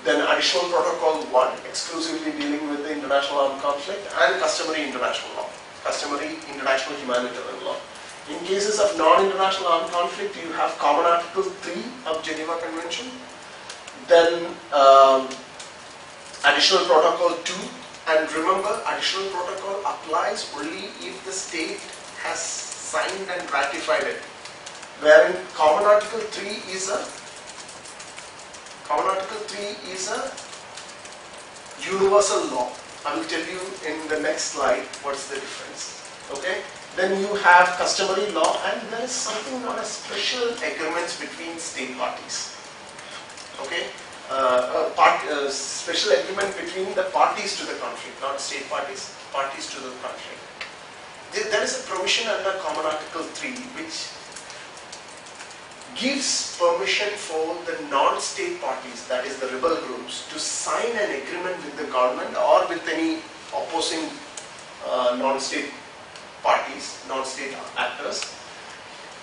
then additional protocol 1 exclusively dealing with the international armed conflict and customary international law, customary international humanitarian law. In cases of non-international armed conflict, you have Common Article 3 of Geneva Convention, then additional protocol 2, and remember additional protocol applies only if the state has signed and ratified it. Wherein Common Article 3 is a universal law. I will tell you in the next slide what's the difference. Okay? Then you have customary law and there is something known as special agreements between state parties. Okay? Special agreement between the parties to the conflict, not state parties, parties to the conflict. There is a provision under Common Article 3 which gives permission for the non-state parties, that is the rebel groups, to sign an agreement with the government or with any opposing non-state parties, non-state actors,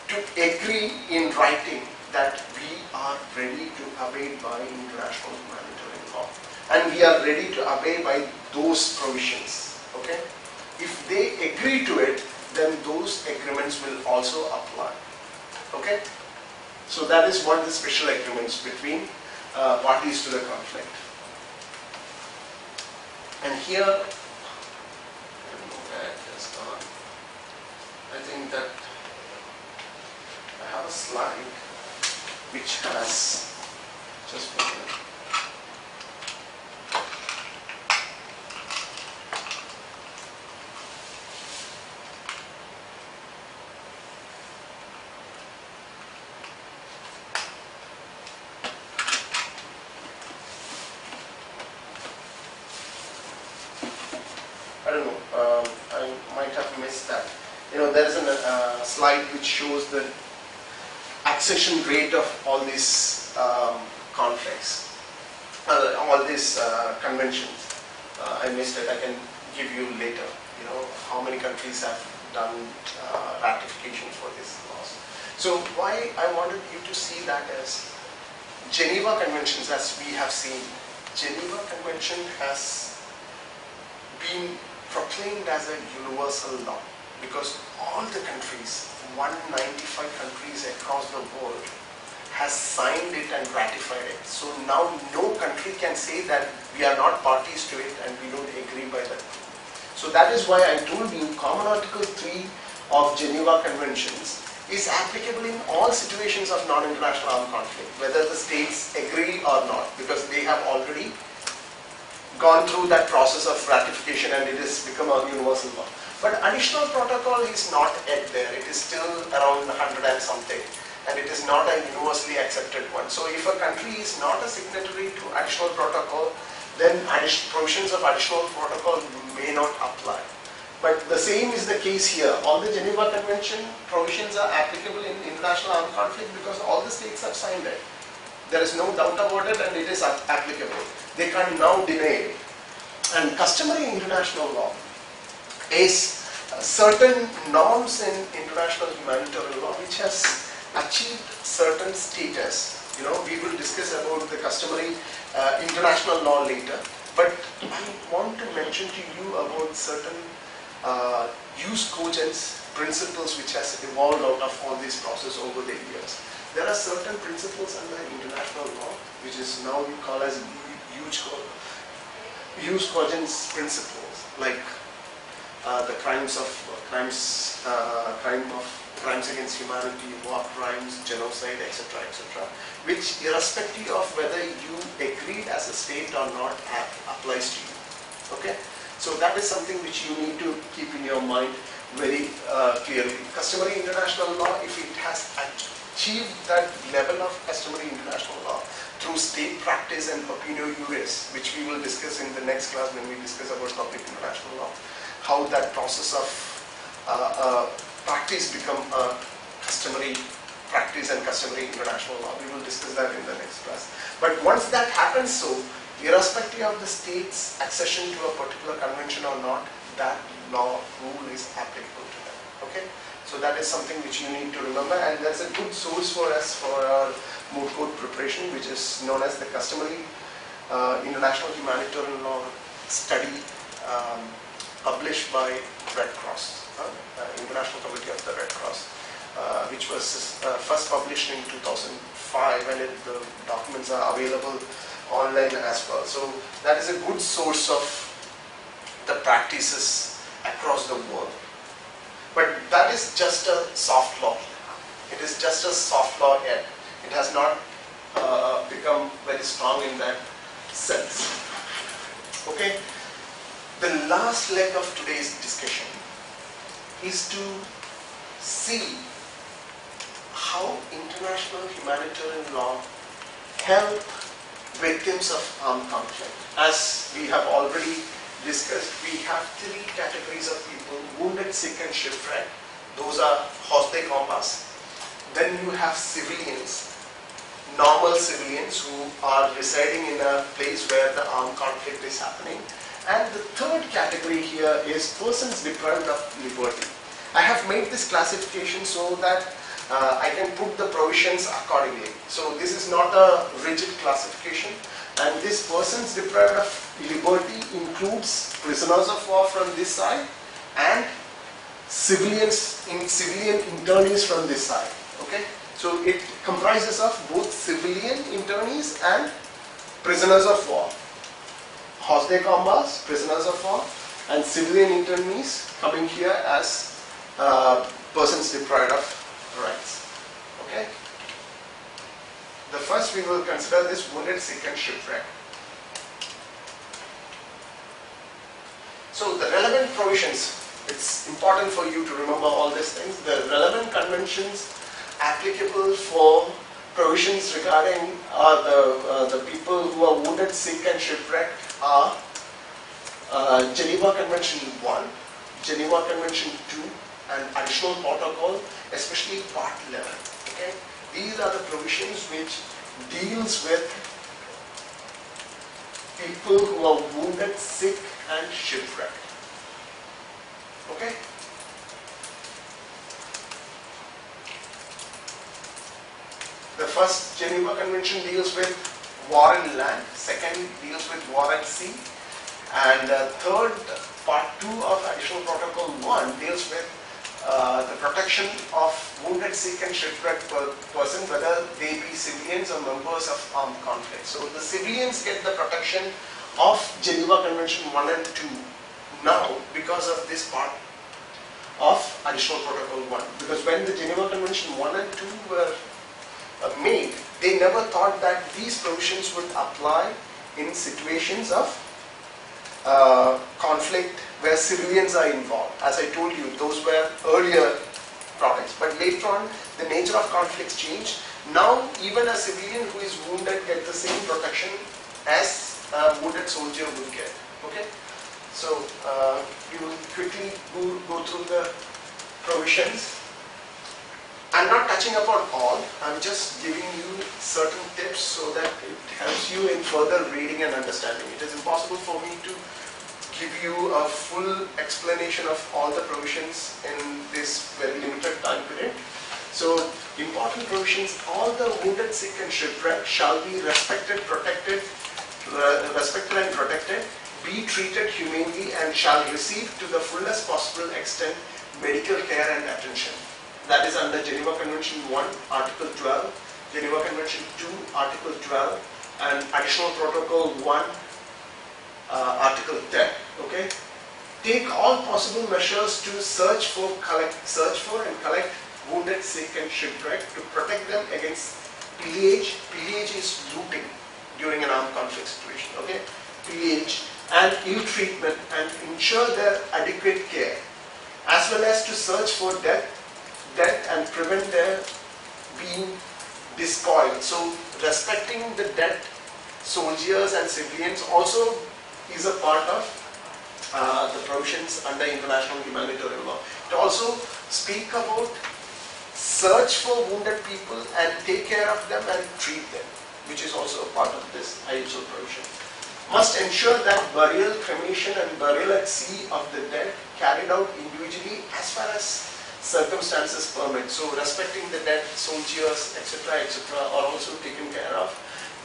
to agree in writing that we are ready to abide by international humanitarian law, and we are ready to abide by those provisions. Okay, if they agree to it, then those agreements will also apply. Okay, so that is what the special agreements between parties to the conflict. And here, I don't know where it has gone. I think that I have a slide which has, just a minute. I don't know, I might have missed that. You know, there is a slide which shows the accession rate of all these conflicts, all these conventions. I missed it. I can give you later, you know, how many countries have done ratification for these laws. So why I wanted you to see that as Geneva Conventions, as we have seen. Geneva Convention has been proclaimed as a universal law because all the countries, 195 countries across the world, has signed it and ratified it. So now no country can say that we are not parties to it and we don't agree by that. So that is why I told you Common Article 3 of Geneva Conventions is applicable in all situations of non-international armed conflict, whether the states agree or not, because they have already gone through that process of ratification and it has become a universal law. But additional protocol is not yet there. It is still around 100 and something, and it is not a universally accepted one. So if a country is not a signatory to additional protocol, then provisions of additional protocol may not apply. But the same is the case here. All the Geneva Convention provisions are applicable in international armed conflict because all the states have signed it. There is no doubt about it and it is applicable. They can now deny it. And customary international law is certain norms in international humanitarian law which has achieved certain status. You know, we will discuss about the customary international law later. But I want to mention to you about certain use cogents principles which has evolved out of all this process over the years. There are certain principles under international law which is now we call as use cogents principles, like the crimes against humanity, war crimes, genocide, etc., etc., which irrespective of whether you agreed as a state or not applies to you. Okay, so that is something which you need to keep in your mind very clearly. Customary international law, if it has achieved that level of customary international law through state practice and opinio juris, which we will discuss in the next class when we discuss about public international law, how that process of practice become a customary practice and customary international law. We will discuss that in the next class. But once that happens, so irrespective of the state's accession to a particular convention or not, that law rule is applicable to them. Okay, so that is something which you need to remember, and that's a good source for us for our Moot Court preparation, which is known as the customary international humanitarian law study published by Red Cross, International Committee of the Red Cross, which was first published in 2005, and the documents are available online as well. So that is a good source of the practices across the world. But that is just a soft law. It is just a soft law yet. It has not become very strong in that sense. Okay. The last leg of today's discussion is to see how international humanitarian law help victims of armed conflict. As we have already discussed, we have three categories of people: wounded, sick and shipwrecked. Those are hostile combat. Then you have civilians, normal civilians who are residing in a place where the armed conflict is happening. And the third category here is persons deprived of liberty. I have made this classification so that I can put the provisions accordingly. So this is not a rigid classification, and this persons deprived of liberty includes prisoners of war from this side and civilian internees from this side. Okay, so it comprises of both civilian internees and prisoners of war. Hors de combats, prisoners of war, and civilian internees coming here as persons deprived of rights. Okay. The first we will consider this wounded, sick, and shipwrecked. So the relevant provisions. It's important for you to remember all these things. The relevant conventions applicable for provisions regarding the people who are wounded, sick, and shipwrecked are Geneva Convention 1, Geneva Convention 2, and additional protocol, especially Part 11. Okay, these are the provisions which deals with people who are wounded, sick, and shipwrecked. Okay. The first Geneva Convention deals with war in land, second deals with war at sea, and third, Part 2 of Additional Protocol 1 deals with the protection of wounded, sick, and shipwrecked person, whether they be civilians or members of armed conflict. So the civilians get the protection of Geneva Convention 1 and 2 now because of this part of Additional Protocol 1. Because when the Geneva Convention 1 and 2 were made, they never thought that these provisions would apply in situations of conflict where civilians are involved. As I told you, those were earlier products, but later on the nature of conflicts changed. Now even a civilian who is wounded gets the same protection as a wounded soldier would get. Okay, so we will quickly go through the provisions. I'm not touching upon all, I'm just giving you certain tips so that it helps you in further reading and understanding. It is impossible for me to give you a full explanation of all the provisions in this very limited time period. So, important provisions: all the wounded, sick, and shipwrecked shall be respected and protected, be treated humanely, and shall receive to the fullest possible extent medical care and attention. That is under Geneva Convention 1, Article 12, Geneva Convention 2, Article 12, and Additional Protocol 1, Article 10. Okay? Take all possible measures to search for and collect wounded, sick, and shipwrecked to protect them against pillage. Pillage is looting during an armed conflict situation. Okay? Pillage and ill treatment, and ensure their adequate care, as well as to search for death and prevent their being despoiled. So respecting the dead soldiers and civilians also is a part of the provisions under international humanitarian law. It also speak about search for wounded people and take care of them and treat them, which is also a part of this IHL provision. Must ensure that burial, cremation, and burial at sea of the dead carried out individually as far as circumstances permit. So respecting the dead soldiers, etc., are also taken care of.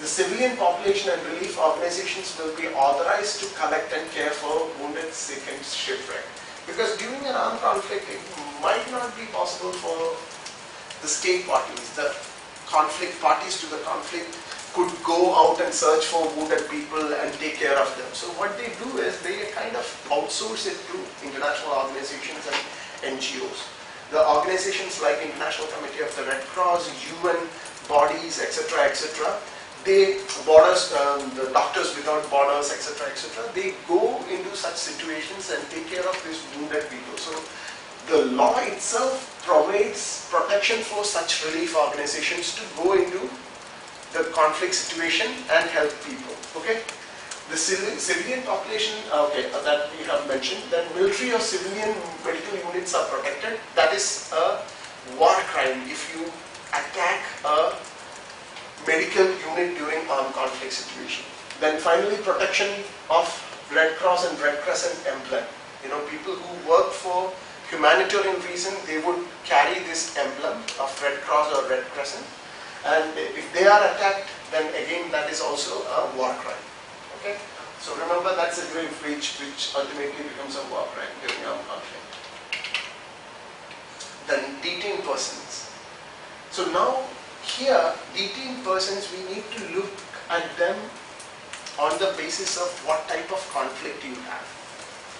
The civilian population and relief organizations will be authorized to collect and care for wounded, sick, and shipwrecked. Because during an armed conflict, it might not be possible for the state parties, the conflict parties to the conflict, could go out and search for wounded people and take care of them. So what they do is they kind of outsource it to international organizations and NGOs. The organizations like International Committee of the Red Cross, UN bodies, etc., they the Doctors Without Borders, etc., they go into such situations and take care of these wounded people. So the law itself provides protection for such relief organizations to go into the conflict situation and help people. Okay, the civilian population, that we have mentioned, that military or civilian medical units are protected. That is a war crime if you attack a medical unit during armed conflict situation. Then finally, protection of Red Cross and Red Crescent emblem. You know, people who work for humanitarian reason, they would carry this emblem of Red Cross or Red Crescent. And if they are attacked, then again that is also a war crime. Okay? So remember, that's a grave breach which ultimately becomes a war crime during armed conflict. Then detained persons. So now here, detained persons, we need to look at them on the basis of what type of conflict you have.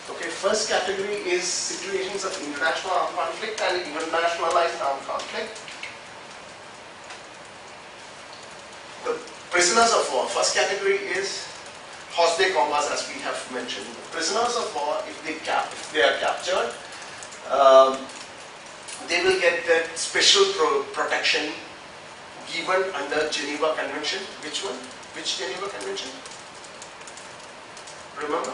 Okay, first category is situations of international armed conflict and internationalized armed conflict. The prisoners of war, first category is hors de combat, as we have mentioned. Prisoners of war, if they are captured, they will get that special protection given under Geneva Convention. Which one? Which Geneva Convention? Remember?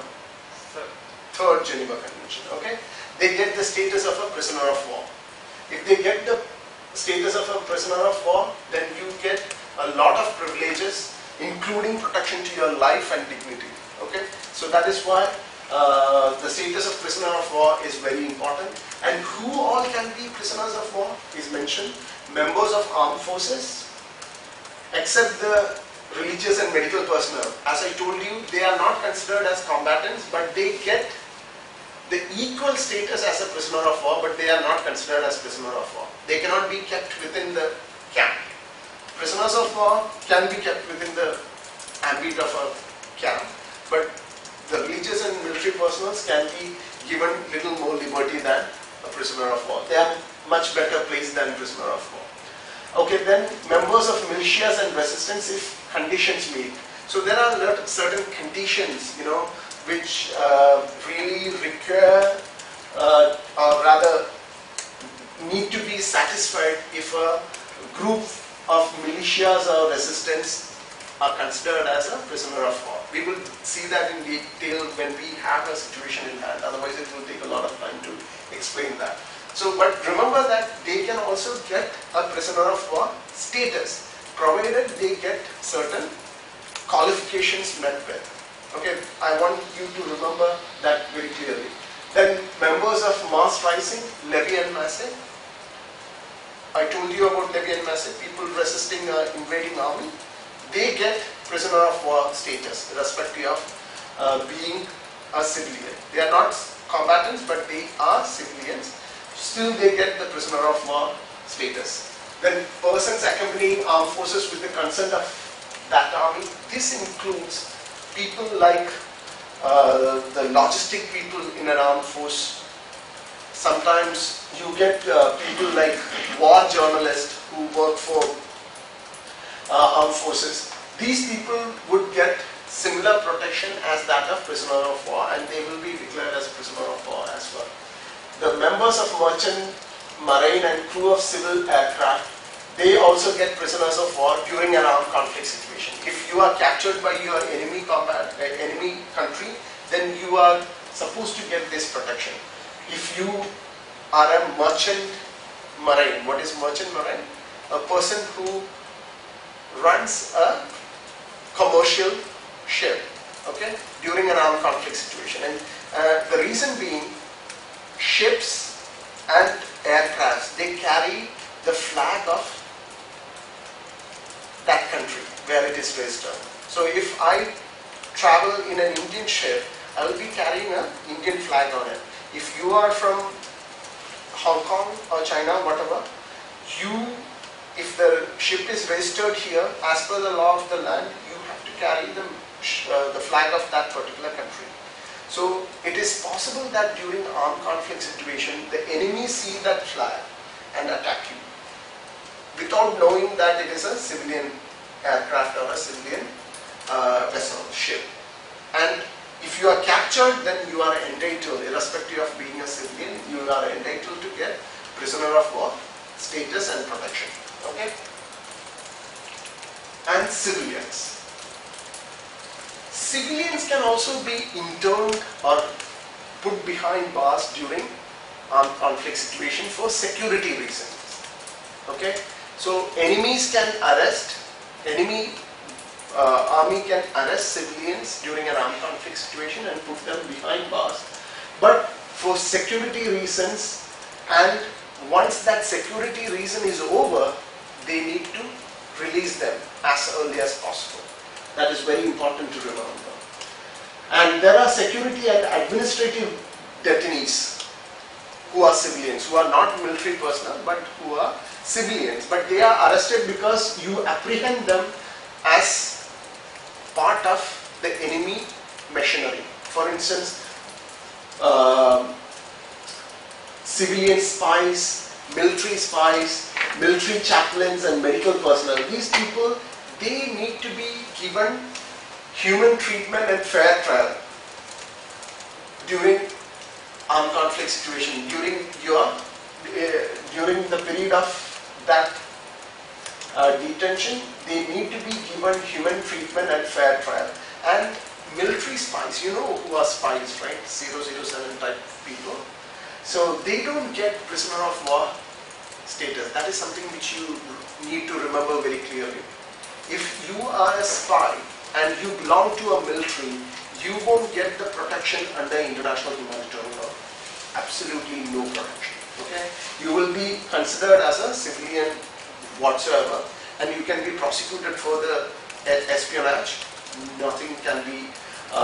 Third Geneva Convention. Okay? They get the status of a prisoner of war. If they get the status of a prisoner of war, then you get a lot of privileges, including protection to your life and dignity. Okay? So that is why the status of prisoner of war is very important. And who all can be prisoners of war is mentioned. Members of armed forces, except the religious and medical personnel. As I told you, they are not considered as combatants, but they get the equal status as a prisoner of war, but they are not considered as prisoner of war. They cannot be kept within the camp. Prisoners of war can be kept within the ambit of a camp, but the religious and military personnel can be given little more liberty than a prisoner of war. They are much better placed than prisoner of war. Okay, then members of militias and resistance if conditions meet. So there are certain conditions, you know, which really require or rather need to be satisfied if a group of militias or resistance are considered as a prisoner of war. We will see that in detail when we have a situation in hand, otherwise it will take a lot of time to explain that. So, but remember that they can also get a prisoner of war status, provided they get certain qualifications met with. Okay, I want you to remember that very clearly. Then members of mass rising, levy and masse. I told you about levy and masse, people resisting an invading army. They get prisoner of war status, irrespective of being a civilian. They are not combatants, but they are civilians. Still they get the prisoner of war status. Then persons accompanying armed forces with the consent of that army. This includes people like the logistic people in an armed force. Sometimes you get people like war journalists who work for armed forces. These people would get similar protection as that of prisoner of war, and they will be declared as prisoner of war as well. The members of merchant, marine and crew of civil aircraft, they also get prisoners of war during an armed conflict situation. If you are captured by your enemy country, then you are supposed to get this protection. If you are a merchant marine, what is merchant marine? A person who runs a commercial ship, okay, during an armed conflict situation. And the reason being, ships and aircrafts, they carry the flag of that country where it is registered. So if I travel in an Indian ship, I will be carrying an Indian flag on it. If you are from Hong Kong or China, whatever, if the ship is registered here, as per the law of the land, you have to carry the flag of that particular country. So it is possible that during armed conflict situation, the enemy see that flag and attack you without knowing that it is a civilian aircraft or a civilian vessel, ship. And if you are captured, then you are entitled, irrespective of being a civilian, you are entitled to get prisoner of war status and protection. Okay? And civilians. Civilians can also be interned or put behind bars during armed conflict situation for security reasons. Okay? So enemies can arrest, enemy army can arrest civilians during an armed conflict situation and put them behind bars. But for security reasons, and once that security reason is over, they need to release them as early as possible. That is very important to remember. And there are security and administrative detainees who are civilians, who are not military personnel, but who are civilians. But they are arrested because you apprehend them as part of the enemy machinery. For instance, civilian spies, military chaplains and medical personnel. These people, they need to be given human treatment and fair trial during armed conflict situation, during the period of that detention. They need to be given human treatment and fair trial. And military spies, you know who are spies, right? 007 type people. So they don't get prisoner of war status. That is something which you need to remember very clearly. If you are a spy and you belong to a military, you won't get the protection under international humanitarian law. Absolutely no protection. Okay? You will be considered as a civilian whatsoever, and you can be prosecuted for the espionage. Nothing can be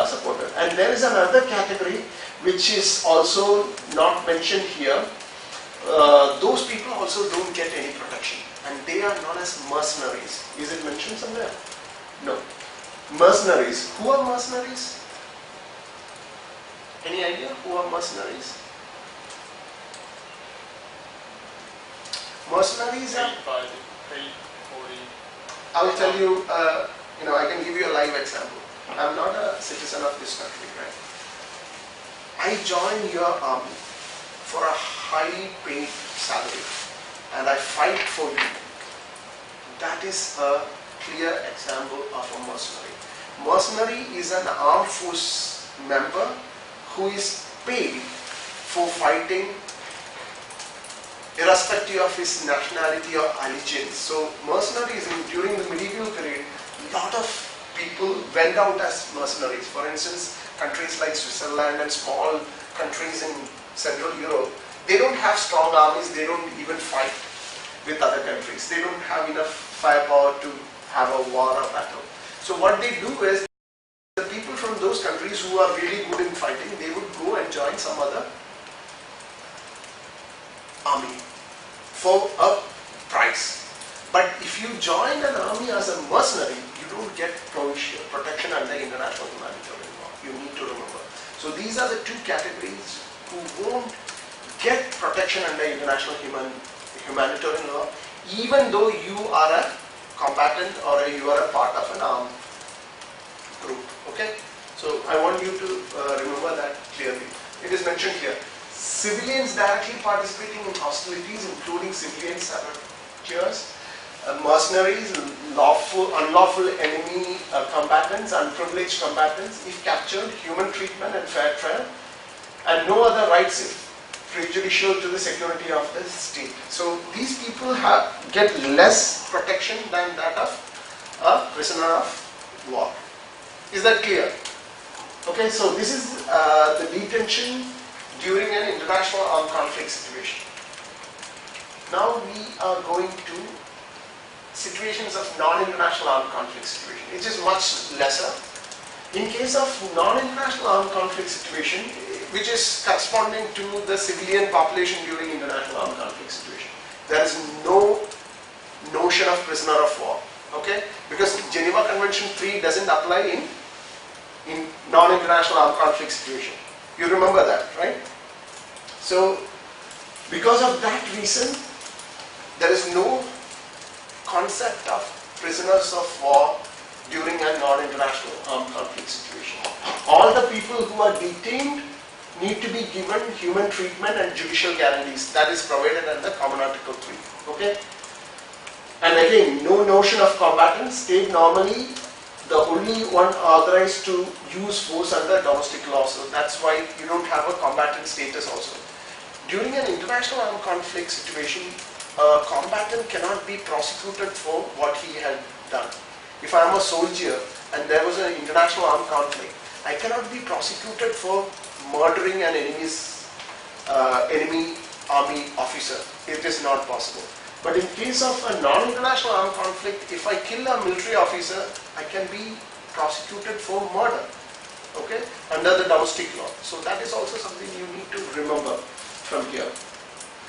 supported. And there is another category which is also not mentioned here. Those people also don't get any protection, and they are known as mercenaries. Is it mentioned somewhere? No. Mercenaries. Who are mercenaries? Any idea who are mercenaries? Mercenaries are... I will tell you, I can give you a live example. I'm not a citizen of this country, right? I join your army for a highly paid salary and I fight for you. That is a clear example of a mercenary. Mercenary is an armed force member who is paid for fighting irrespective of his nationality or allegiance. So mercenaries during the medieval period, a lot of people went out as mercenaries. For instance, countries like Switzerland and small countries in Central Europe, they don't have strong armies, they don't even fight with other countries. They don't have enough firepower to have a war or battle. So what they do is, the people from those countries who are really good in fighting, they would go and join some other army for a price. But if you join an army as a mercenary, you don't get protection under international humanitarian law. You need to remember. So these are the two categories who won't get protection under international humanitarian law, even though you are a combatant or you are a part of an armed group. Okay? So I want you to remember that clearly. It is mentioned here. Civilians directly participating in hostilities, including civilian saboteurs, mercenaries, unlawful enemy combatants, unprivileged combatants, if captured, human treatment and fair trial, and no other rights prejudicial to the security of the state. So these people get less protection than that of a prisoner of war. Is that clear? Okay, so this is the detention during an international armed conflict situation. Now we are going to situations of non-international armed conflict situation. It is much lesser. In case of non-international armed conflict situation, which is corresponding to the civilian population during international armed conflict situation, there is no notion of prisoner of war. Okay? Because Geneva Convention 3 doesn't apply in non-international armed conflict situation. You remember that, right? So, because of that reason, there is no concept of prisoners of war during a non-international armed conflict situation. All the people who are detained need to be given human treatment and judicial guarantees. That is provided under Common Article 3. Okay? And again, no notion of combatants. State normally the only one authorized to use force under domestic law. So that's why you don't have a combatant status also. During an international armed conflict situation, a combatant cannot be prosecuted for what he had done. if I am a soldier and there was an international armed conflict, I cannot be prosecuted for murdering an enemy army officer. It is not possible. But in case of a non-international armed conflict, if I kill a military officer, I can be prosecuted for murder, okay, under the domestic law. So that is also something you need to remember from here.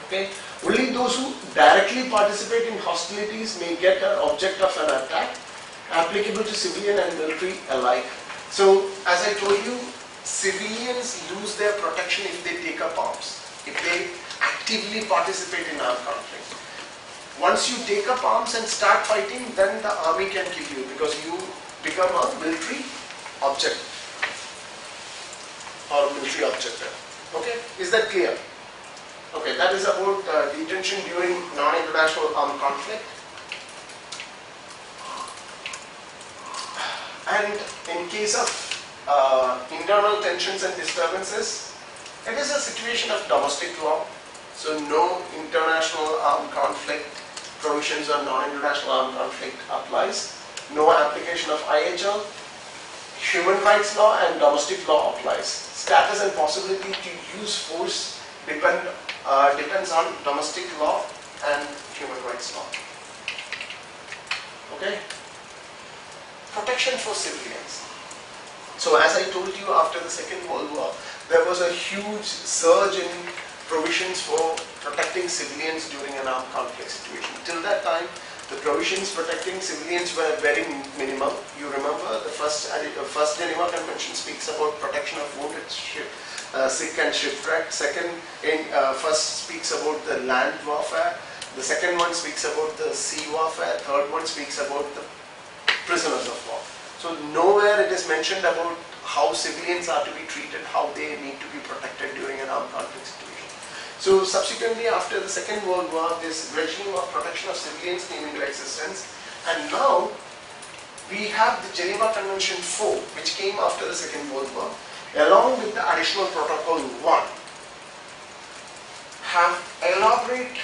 Okay, only those who directly participate in hostilities may get an object of an attack, applicable to civilian and military alike. So, as I told you, civilians lose their protection if they take up arms, if they actively participate in armed conflict. Once you take up arms and start fighting, then the army can kill you because you become a military object or military objective. Okay, is that clear? Okay, that is about detention during non-international armed conflict. And in case of internal tensions and disturbances, it is a situation of domestic law. So no international armed conflict provisions or non-international armed conflict applies. No application of IHL. Human rights law and domestic law applies. Status and possibility to use force depends on domestic law and human rights law. Okay? Protection for civilians. So as I told you, after the Second World War, there was a huge surge in provisions for protecting civilians during an armed conflict situation. Till that time, the provisions protecting civilians were very minimal. You remember the first Geneva Convention speaks about protection of wounded, sick and shipwrecked. First speaks about the land warfare. The second one speaks about the sea warfare. Third one speaks about the prisoners of war. So nowhere it is mentioned about how civilians are to be treated, how they need to be protected during an armed conflict situation. So subsequently, after the Second World War, this regime of protection of civilians came into existence, and now we have the Geneva Convention 4, which came after the Second World War, along with the additional Protocol 1, have elaborate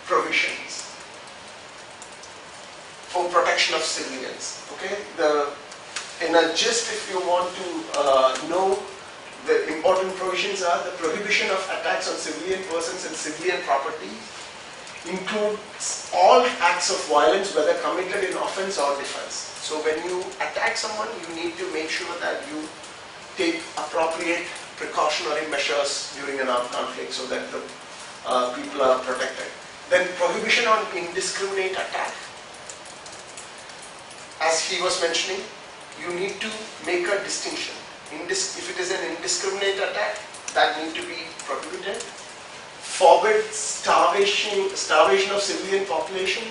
provisions for protection of civilians. Okay, in a gist, if you want to know, the important provisions are the prohibition of attacks on civilian persons and civilian property, includes all acts of violence, whether committed in offense or defense. So when you attack someone, you need to make sure that you take appropriate precautionary measures during an armed conflict so that the people are protected. Then prohibition on indiscriminate attack. As he was mentioning, you need to make a distinction. If it is an indiscriminate attack, that need to be prohibited. Forbid starvation of civilian population,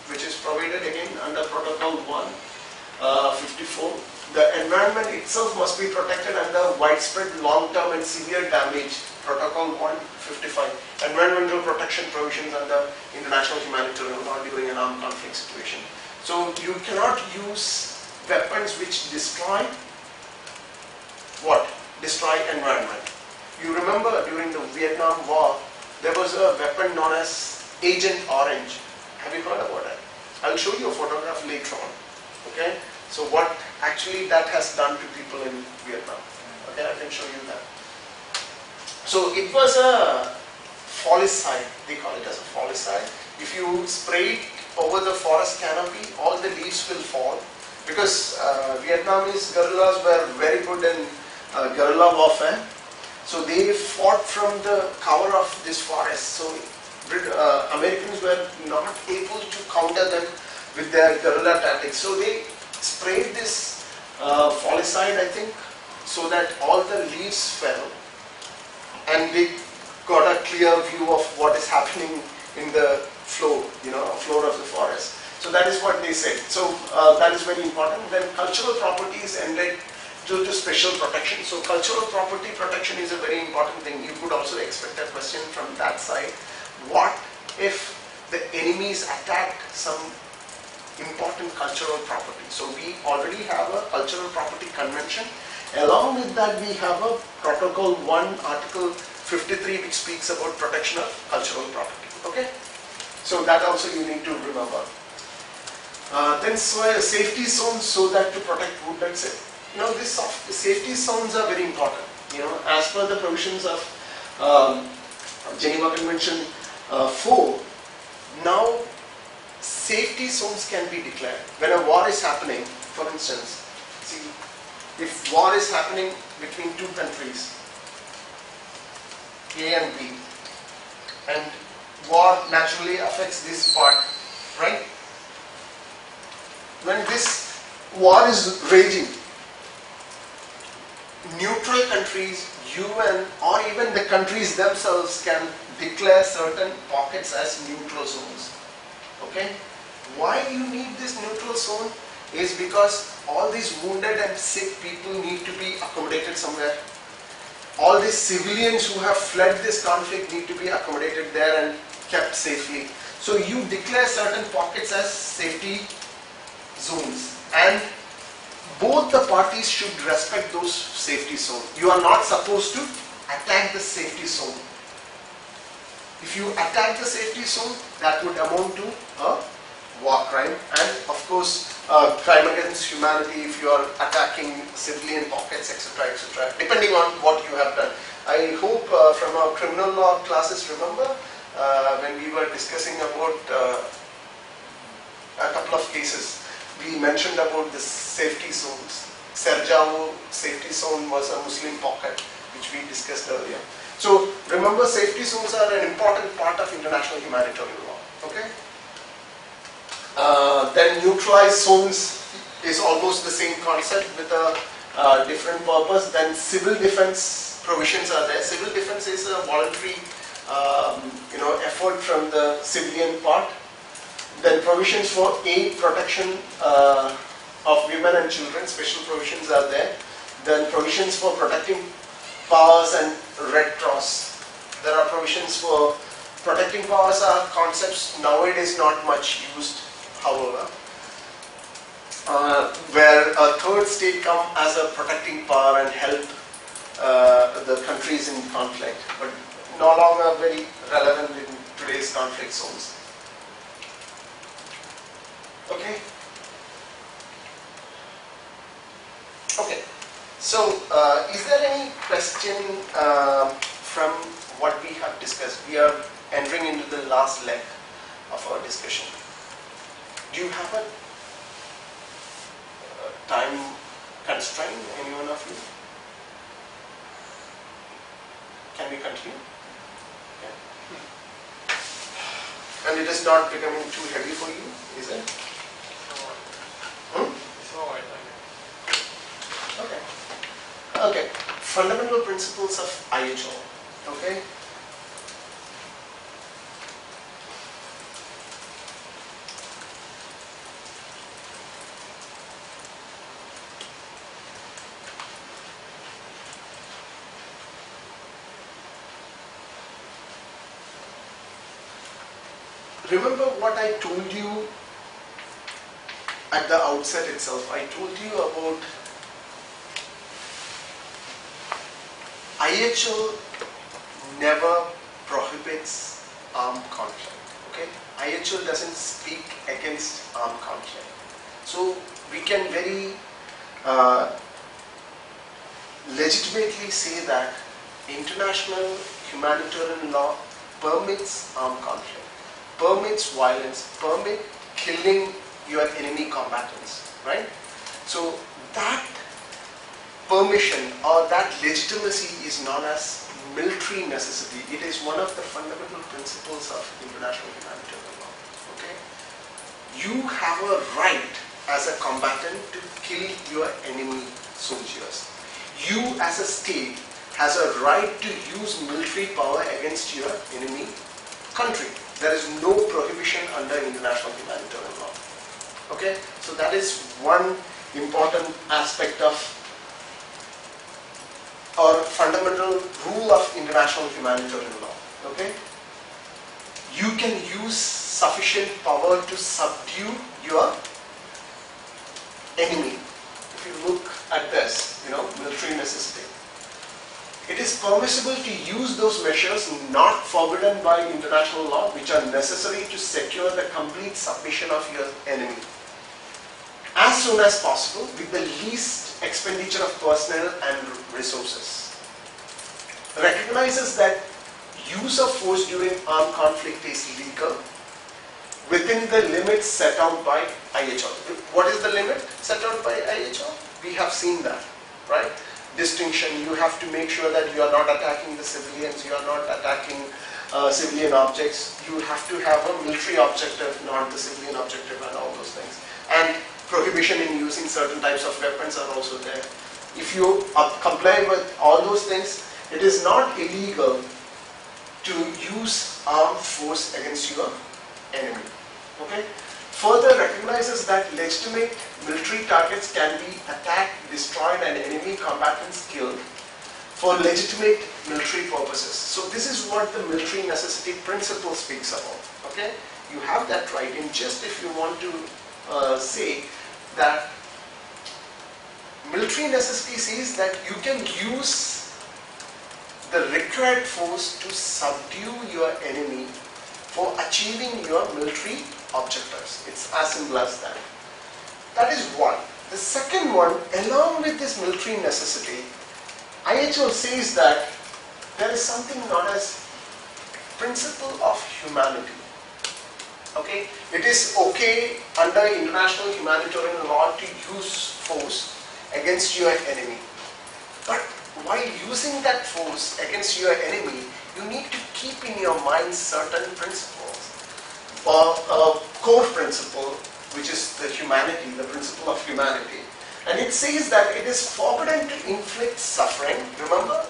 which is provided again under Protocol 154. The environment itself must be protected under widespread, long-term and severe damage, Protocol 155. Environmental protection provisions under international humanitarian law during an armed conflict situation. So you cannot use weapons which destroy what? Destroy environment. You remember during the Vietnam War, there was a weapon known as Agent Orange. Have you heard about it? I'll show you a photograph later on. Okay? So what actually that has done to people in Vietnam. Okay, I can show you that. So it was a folicide. They call it as a folicide. If you spray it over the forest canopy, all the leaves will fall. Because Vietnamese guerrillas were very good in guerrilla warfare, so they fought from the cover of this forest. So Americans were not able to counter them with their guerrilla tactics. So they sprayed this folicide, I think, so that all the leaves fell, and they got a clear view of what is happening in the floor of the forest. So that is what they said. So that is very important. Then cultural property is ended due to special protection. So cultural property protection is a very important thing. You could also expect a question from that side. What if the enemies attack some important cultural property? So we already have a cultural property convention. Along with that, we have a Protocol 1, Article 53, which speaks about protection of cultural property. Okay? So that also you need to remember. Then safety zones so that to protect wounded civilians. These safety zones are very important. As per the provisions of Geneva Convention 4, now safety zones can be declared. When a war is happening, for instance, see, if war is happening between two countries, A and B, and war naturally affects this part, right? When this war is raging, neutral countries, UN, or even the countries themselves can declare certain pockets as neutral zones. Okay? Why you need this neutral zone is because all these wounded and sick people need to be accommodated somewhere. All these civilians who have fled this conflict need to be accommodated there and kept safely. So you declare certain pockets as safety zones, and both the parties should respect those safety zones. You are not supposed to attack the safety zone. If you attack the safety zone, that would amount to a war crime, and of course crime against humanity if you are attacking civilian pockets, etc., etc., depending on what you have done. I hope from our criminal law classes, remember when we were discussing about a couple of cases, we mentioned about the safety zones. Serjao safety zone was a Muslim pocket, which we discussed earlier. So remember, safety zones are an important part of international humanitarian law. Okay. Then neutralized zones is almost the same concept with a different purpose. Then civil defense provisions are there. Civil defense is a voluntary effort from the civilian part. Then provisions for aid, protection of women and children, special provisions are there. Then provisions for protecting powers and Red Cross. There are provisions for protecting powers are concepts nowadays not much used, however, where a third state come as a protecting power and help the countries in conflict, but no longer very relevant in today's conflict zones. Okay. Okay. So, is there any question from what we have discussed? We are entering into the last leg of our discussion. Do you have a time constraint, any one of you? Can we continue? Okay. And it is not becoming too heavy for you, is it? It's all right. Okay. Okay. Fundamental principles of IHL. Okay. Remember what I told you at the outset itself. I told you about IHL never prohibits armed conflict. Okay? IHL doesn't speak against armed conflict. So we can very legitimately say that international humanitarian law permits armed conflict, permits violence, permit killing your enemy combatants, right? So that permission or that legitimacy is known as military necessity. It is one of the fundamental principles of international humanitarian law. Okay? You have a right as a combatant to kill your enemy soldiers. You as a state has a right to use military power against your enemy country. There is no prohibition under international humanitarian law. Okay? So that is one important aspect of or fundamental rule of international humanitarian law. Okay? You can use sufficient power to subdue your enemy. If you look at this, military necessity. It is permissible to use those measures not forbidden by international law, which are necessary to secure the complete submission of your enemy. as soon as possible with the least expenditure of personnel and resources. Recognizes that use of force during armed conflict is legal within the limits set out by IHL. What is the limit set out by IHL? We have seen that, right? Distinction, you have to make sure that you are not attacking the civilians, you are not attacking civilian objects. You have to have a military objective, not the civilian objective, and all those things. And prohibition in using certain types of weapons are also there. If you comply with all those things, it is not illegal to use armed force against your enemy. Okay? Further recognizes that legitimate military targets can be attacked, destroyed, and enemy combatants killed for legitimate military purposes. So this is what the military necessity principle speaks about. Okay? You have that right. In just if you want to say that military necessity says that you can use the required force to subdue your enemy for achieving your military objectives. It's as simple as that. That is one. The second one, along with this military necessity, IHL says that there is something known as principle of humanity. Okay? It is okay under international humanitarian law to use force against your enemy. But while using that force against your enemy, you need to keep in your mind certain principles. Or a core principle, which is the humanity, the principle of humanity. And it says that it is forbidden to inflict suffering. Remember?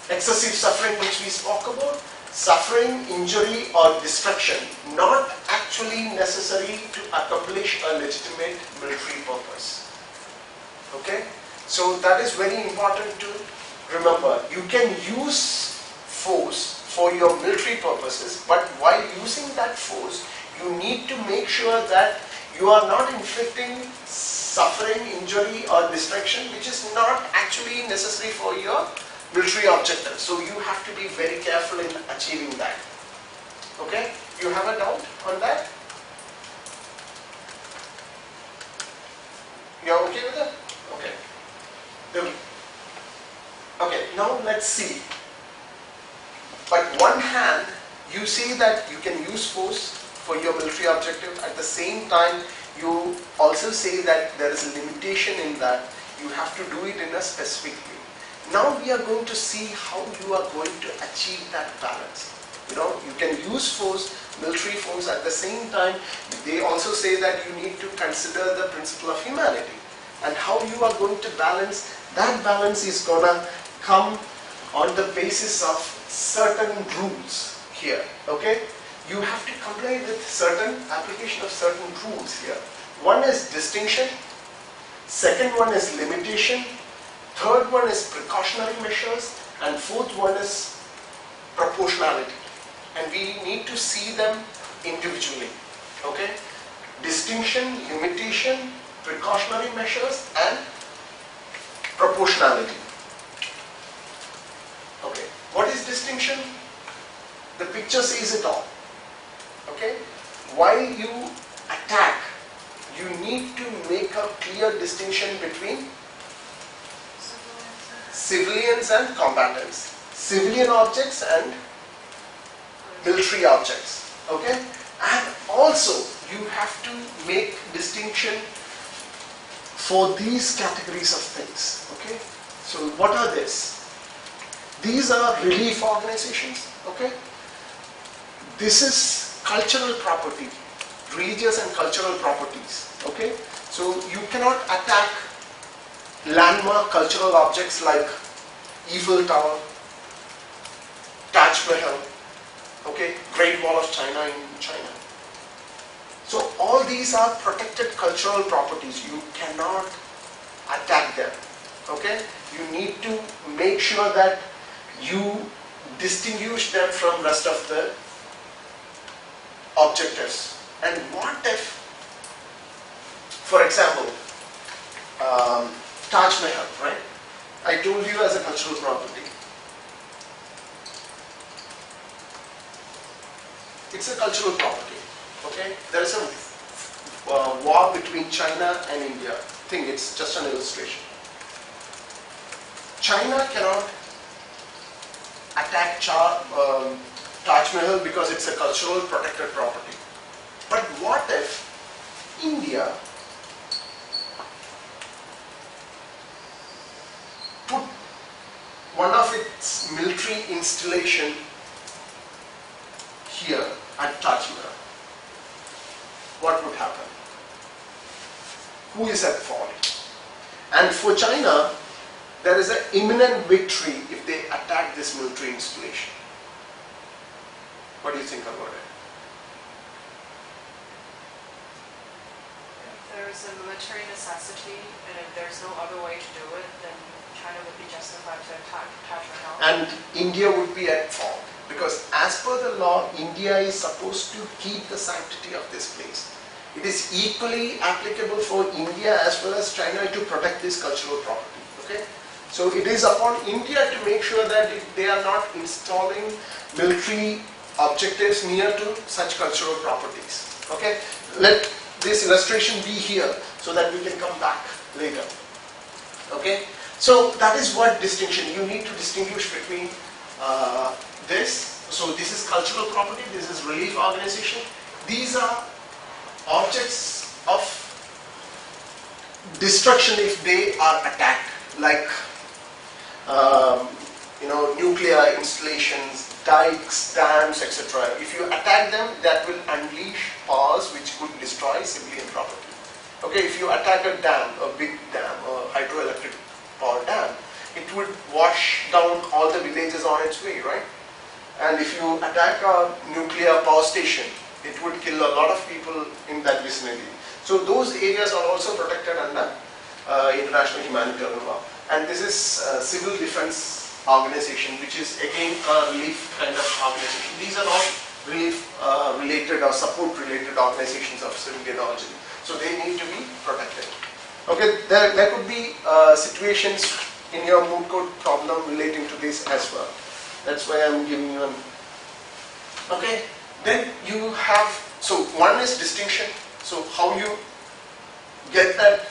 Excessive suffering which we spoke about. Suffering, injury or destruction, not actually necessary to accomplish a legitimate military purpose. Okay? So that is very important to remember. You can use force for your military purposes, but while using that force, you need to make sure that you are not inflicting suffering, injury or destruction which is not actually necessary for your military objective. So you have to be very careful in achieving that. Okay? You have a doubt on that? You are okay with that? Okay. Okay, now let's see. But one hand, you say that you can use force for your military objective. At the same time, you also say that there is a limitation in that. You have to do it in a specific way. Now we are going to see how you are going to achieve that balance. You know, you can use force, military force. At the same time, they also say that you need to consider the principle of humanity. And how you are going to balance, that balance is going to come on the basis of certain rules here. Okay? You have to comply with certain application of certain rules here. One is distinction, second one is limitation, third one is precautionary measures, and fourth one is proportionality. And we need to see them individually. Okay? Distinction, limitation, precautionary measures, and proportionality. Okay. What is distinction? The picture says it all. Okay? While you attack, you need to make a clear distinction between civilians and combatants, civilian objects and military objects. Okay? And also, you have to make distinction for these categories of things. Okay? So, what are these? These are relief organizations. Okay? This is cultural property, religious and cultural properties. Okay? So you cannot attack landmark cultural objects like Eiffel Tower, Taj Mahal, okay, Great Wall of China in China. So all these are protected cultural properties. You cannot attack them. Okay? You need to make sure that you distinguish them from rest of the objectives. And what if, for example, Taj Mahal, right? I told you as a cultural property. It's a cultural property. Okay? There is a war between China and India. I think it's just an illustration. China cannot attack Taj Mahal because it's a cultural protected property. But what if India put one of its military installation here at Taj Mahal? What would happen? Who is at fault? And for China, there is an imminent victory if they attack this military installation. What do you think about it? If there's a military necessity and if there's no other way to do it, then China would be justified to attack Taj Mahal. And India would be at fault because as per the law, India is supposed to keep the sanctity of this place. It is equally applicable for India as well as China to protect this cultural property. Okay? So it is upon India to make sure that they are not installing military objectives near to such cultural properties. Okay? Let this illustration be here so that we can come back later. Okay? So that is what distinction. You need to distinguish between this. So this is cultural property, this is relief organization. These are objects of destruction if they are attacked, like nuclear installations, dikes, dams, etc. If you attack them, that will unleash powers which could destroy civilian property. Okay, if you attack a dam, a big dam, a hydroelectric power dam, it would wash down all the villages on its way, right? And if you attack a nuclear power station, it would kill a lot of people in that vicinity. So those areas are also protected under international humanitarian law. And this is civil defense organization, which is again a relief kind of organization. These are all relief related or support related organizations of civilian origin. So they need to be protected. Okay, there could be situations in your moot court problem relating to this as well. That's why I'm giving you an. Okay. Then you have, so one is distinction, so how you get that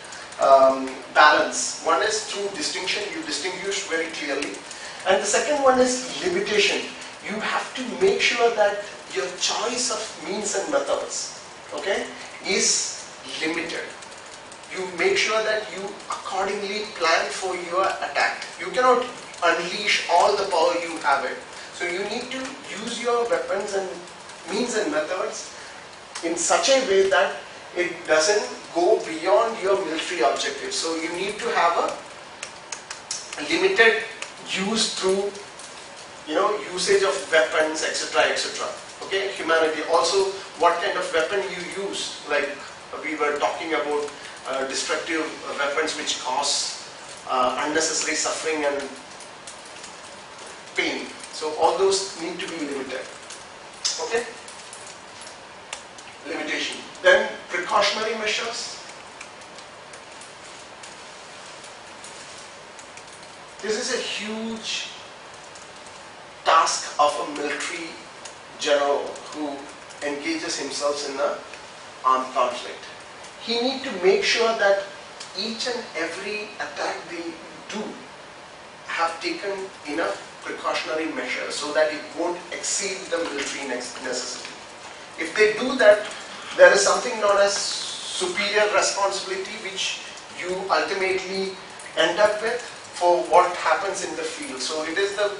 balance. One is through distinction, you distinguish very clearly. And the second one is limitation. You have to make sure that your choice of means and methods, okay, is limited. You make sure that you accordingly plan for your attack. You cannot unleash all the power you have it. So you need to use your weapons and means and methods in such a way that it doesn't go beyond your military objectives. So you need to have a limited use through, usage of weapons, etc., etc. Okay, humanity. Also, what kind of weapon you use? Like we were talking about destructive weapons which cause unnecessary suffering and pain. So all those need to be limited. Okay? Limitation. Then precautionary measures. This is a huge task of a military general who engages himself in an armed conflict. He needs to make sure that each and every attack they do have taken enough precautionary measures so that it won't exceed the military necessity. If they do that, there is something known as superior responsibility which you ultimately end up with for what happens in the field. So it is the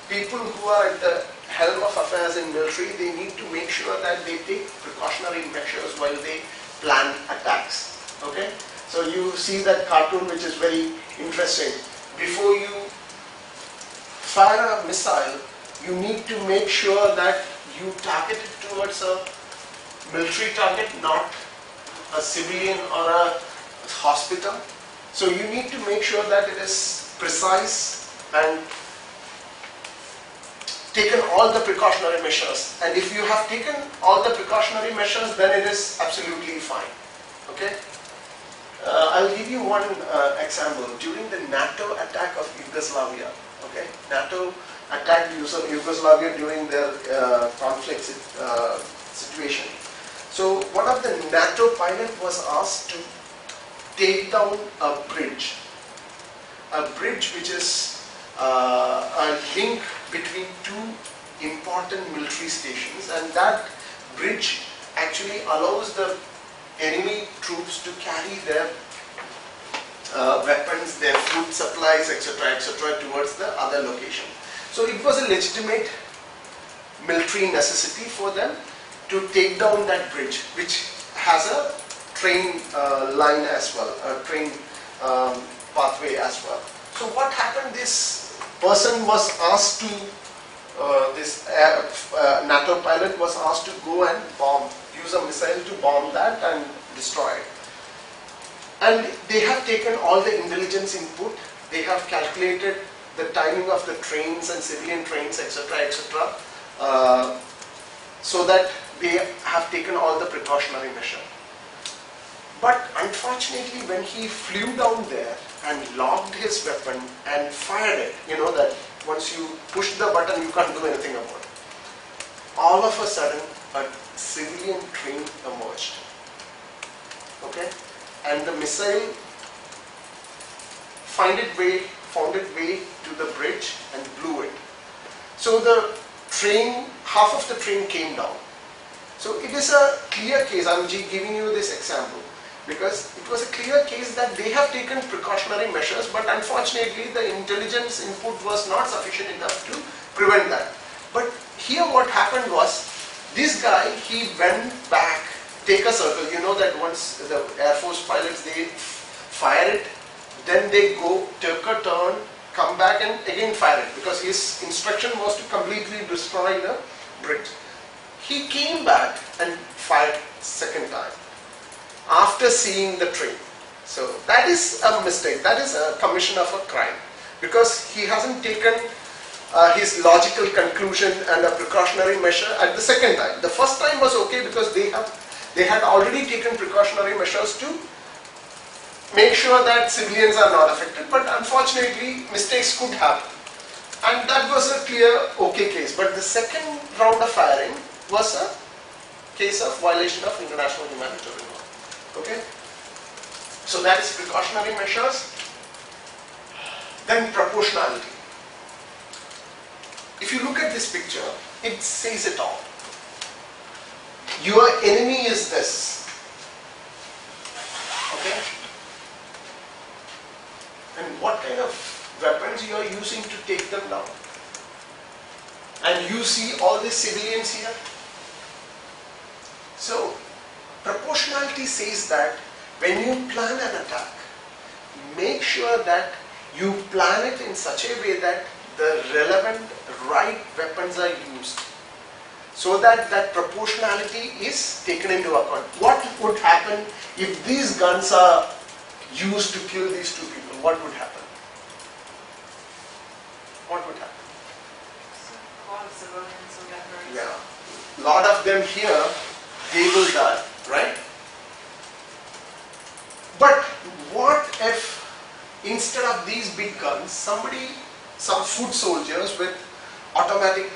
people who are at the helm of affairs in military, they need to make sure that they take precautionary measures while they plan attacks. Okay? So you see that cartoon which is very interesting. Before you fire a missile, you need to make sure that you target it towards a military target, not a civilian or a hospital. So you need to make sure that it is precise and taken all the precautionary measures. And if you have taken all the precautionary measures, then it is absolutely fine. Okay? I'll give you one example. During the NATO attack of Yugoslavia, okay, NATO attacked Yugoslavia during their conflict situation. So one of the NATO pilot was asked to take down a bridge which is a link between two important military stations, and that bridge actually allows the enemy troops to carry their weapons, their food supplies, etc., etc., towards the other location. So it was a legitimate military necessity for them to take down that bridge, which has a train line as well, a train pathway as well. So what happened? This person was asked to, this NATO pilot was asked to go and bomb, use a missile to bomb that and destroy it. And they have taken all the intelligence input, they have calculated the timing of the trains and civilian trains, etc., etc., so that they have taken all the precautionary measure. But unfortunately, when he flew down there and locked his weapon and fired it, you know that once you push the button you can't do anything about it. All of a sudden a civilian train emerged. Okay? And the missile found its way to the bridge and blew it. So the train, half of the train came down. So it is a clear case, I'm giving you this example, because it was a clear case that they have taken precautionary measures, but unfortunately the intelligence input was not sufficient enough to prevent that. But here what happened was, this guy, he went back, take a circle, you know that once the Air Force pilots, they fire it, then they go, take a turn, come back and again fire it, because his instruction was to completely destroy the bridge. He came back and fired second time after seeing the train. So that is a mistake, that is a commission of a crime, because he hasn't taken his logical conclusion and a precautionary measure at the second time. The first time was okay because they had already taken precautionary measures to make sure that civilians are not affected, but unfortunately mistakes could happen. And that was a clear okay case. But the second round of firing was a case of violation of international humanitarian law. Okay? So that is precautionary measures. Then proportionality. If you look at this picture, it says it all. Your enemy is this. Okay? And what kind of weapons you are using to take them down? And you see all the civilians here. So, proportionality says that when you plan an attack, make sure that you plan it in such a way that the relevant right weapons are used, so that that proportionality is taken into account. What would happen if these guns are used to kill these two people? What would happen? What would happen? A lot of civilians will get hurt. Yeah, a lot of them here, they will die, right? But what if instead of these big guns, some foot soldiers with automatic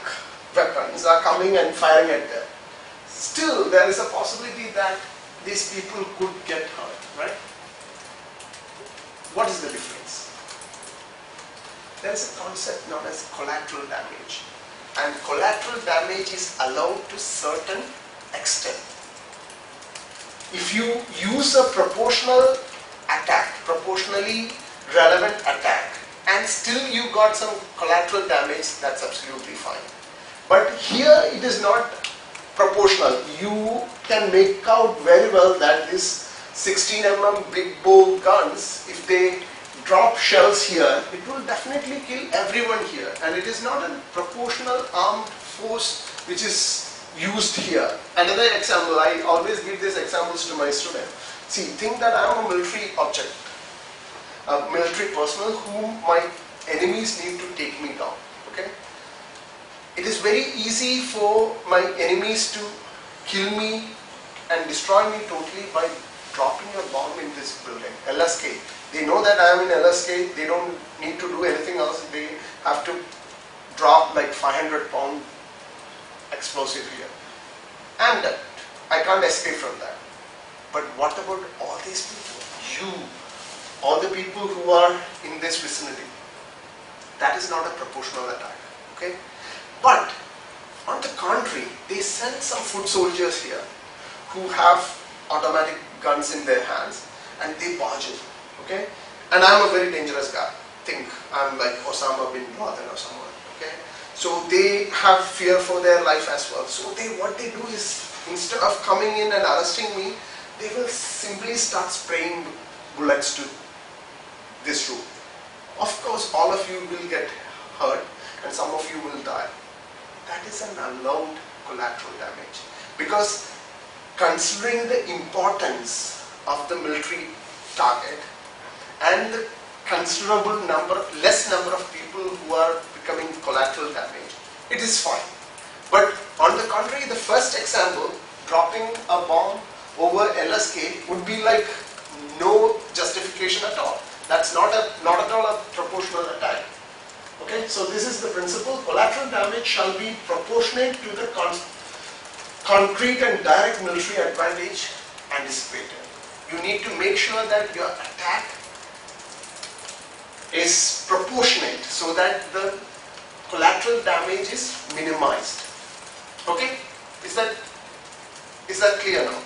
weapons are coming and firing at them? Still, there is a possibility that these people could get hurt, right? What is the difference? There is a concept known as collateral damage, and collateral damage is allowed to certain extent. If you use a proportional attack, proportionally relevant attack, and still you got some collateral damage, that's absolutely fine. But here it is not proportional. You can make out very well that this 16 mm big bow guns, if they drop shells here, it will definitely kill everyone here, and it is not a proportional armed force which is used here. Another example, I always give these examples to my students. See, think that I am a military object, a military personnel whom my enemies need to take me down. Okay? It is very easy for my enemies to kill me and destroy me totally by dropping a bomb in this building, LSK. They know that I am in LSK, they don't need to do anything else, they have to drop like 500-pound explosive here. And I can't escape from that. But what about all these people? You, all the people who are in this vicinity. That is not a proportional attack. Okay? But on the contrary, they send some foot soldiers here who have automatic guns in their hands and they barge in. Okay? And I'm a very dangerous guy. Think I'm like Osama bin Laden or someone. Okay? So they have fear for their life as well. So what they do is, instead of coming in and arresting me, they will simply start spraying bullets to this room. Of course, all of you will get hurt and some of you will die. That is an allowed collateral damage. Because considering the importance of the military target and the considerable less number of people who are becoming collateral damage, it is fine. But on the contrary, the first example, dropping a bomb over LSK would be like no justification at all. That's not at all a proportional attack. Okay, so this is the principle. Collateral damage shall be proportionate to the concrete and direct military advantage anticipated. You need to make sure that your attack is proportionate so that the collateral damage is minimized. Okay, is that clear now?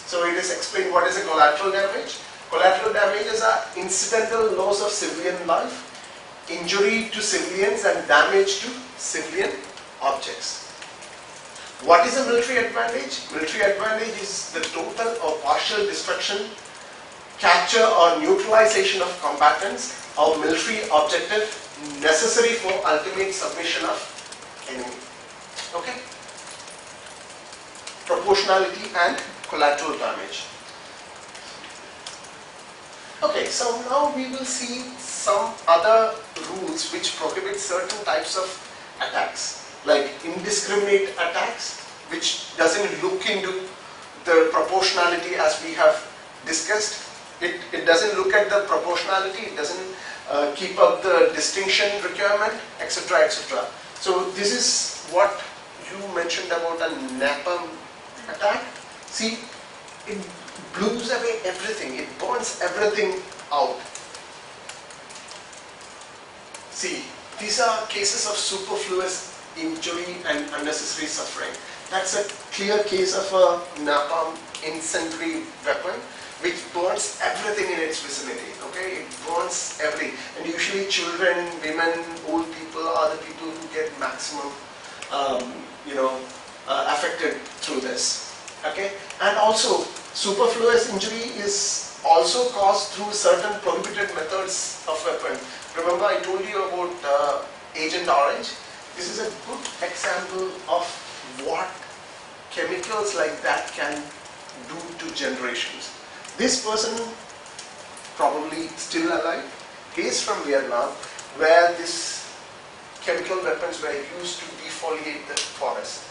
So it is explained what is a collateral damage. Collateral damages are incidental loss of civilian life, injury to civilians and damage to civilian objects. What is a military advantage? Military advantage is the total or partial destruction, capture or neutralization of combatants or military objective necessary for ultimate submission of enemy. Okay? Proportionality and collateral damage. Okay, so now we will see some other rules which prohibit certain types of attacks, like indiscriminate attacks, which doesn't look into the proportionality as we have discussed. It doesn't look at the proportionality, it doesn't keep up the distinction requirement, etc., etc. So this is what you mentioned about a napalm attack. See, it blows away everything, it burns everything out. See, these are cases of superfluous injury and unnecessary suffering. That's a clear case of a napalm incendiary weapon which burns everything in its vicinity. Okay, it burns everything, and usually children, women, old people are the people who get maximum, affected through this. Okay, and also superfluous injury is also caused through certain prohibited methods of weapon. Remember, I told you about Agent Orange. This is a good example of what chemicals like that can do to generations. This person, probably still alive, he is from Vietnam, where these chemical weapons were used to defoliate the forest.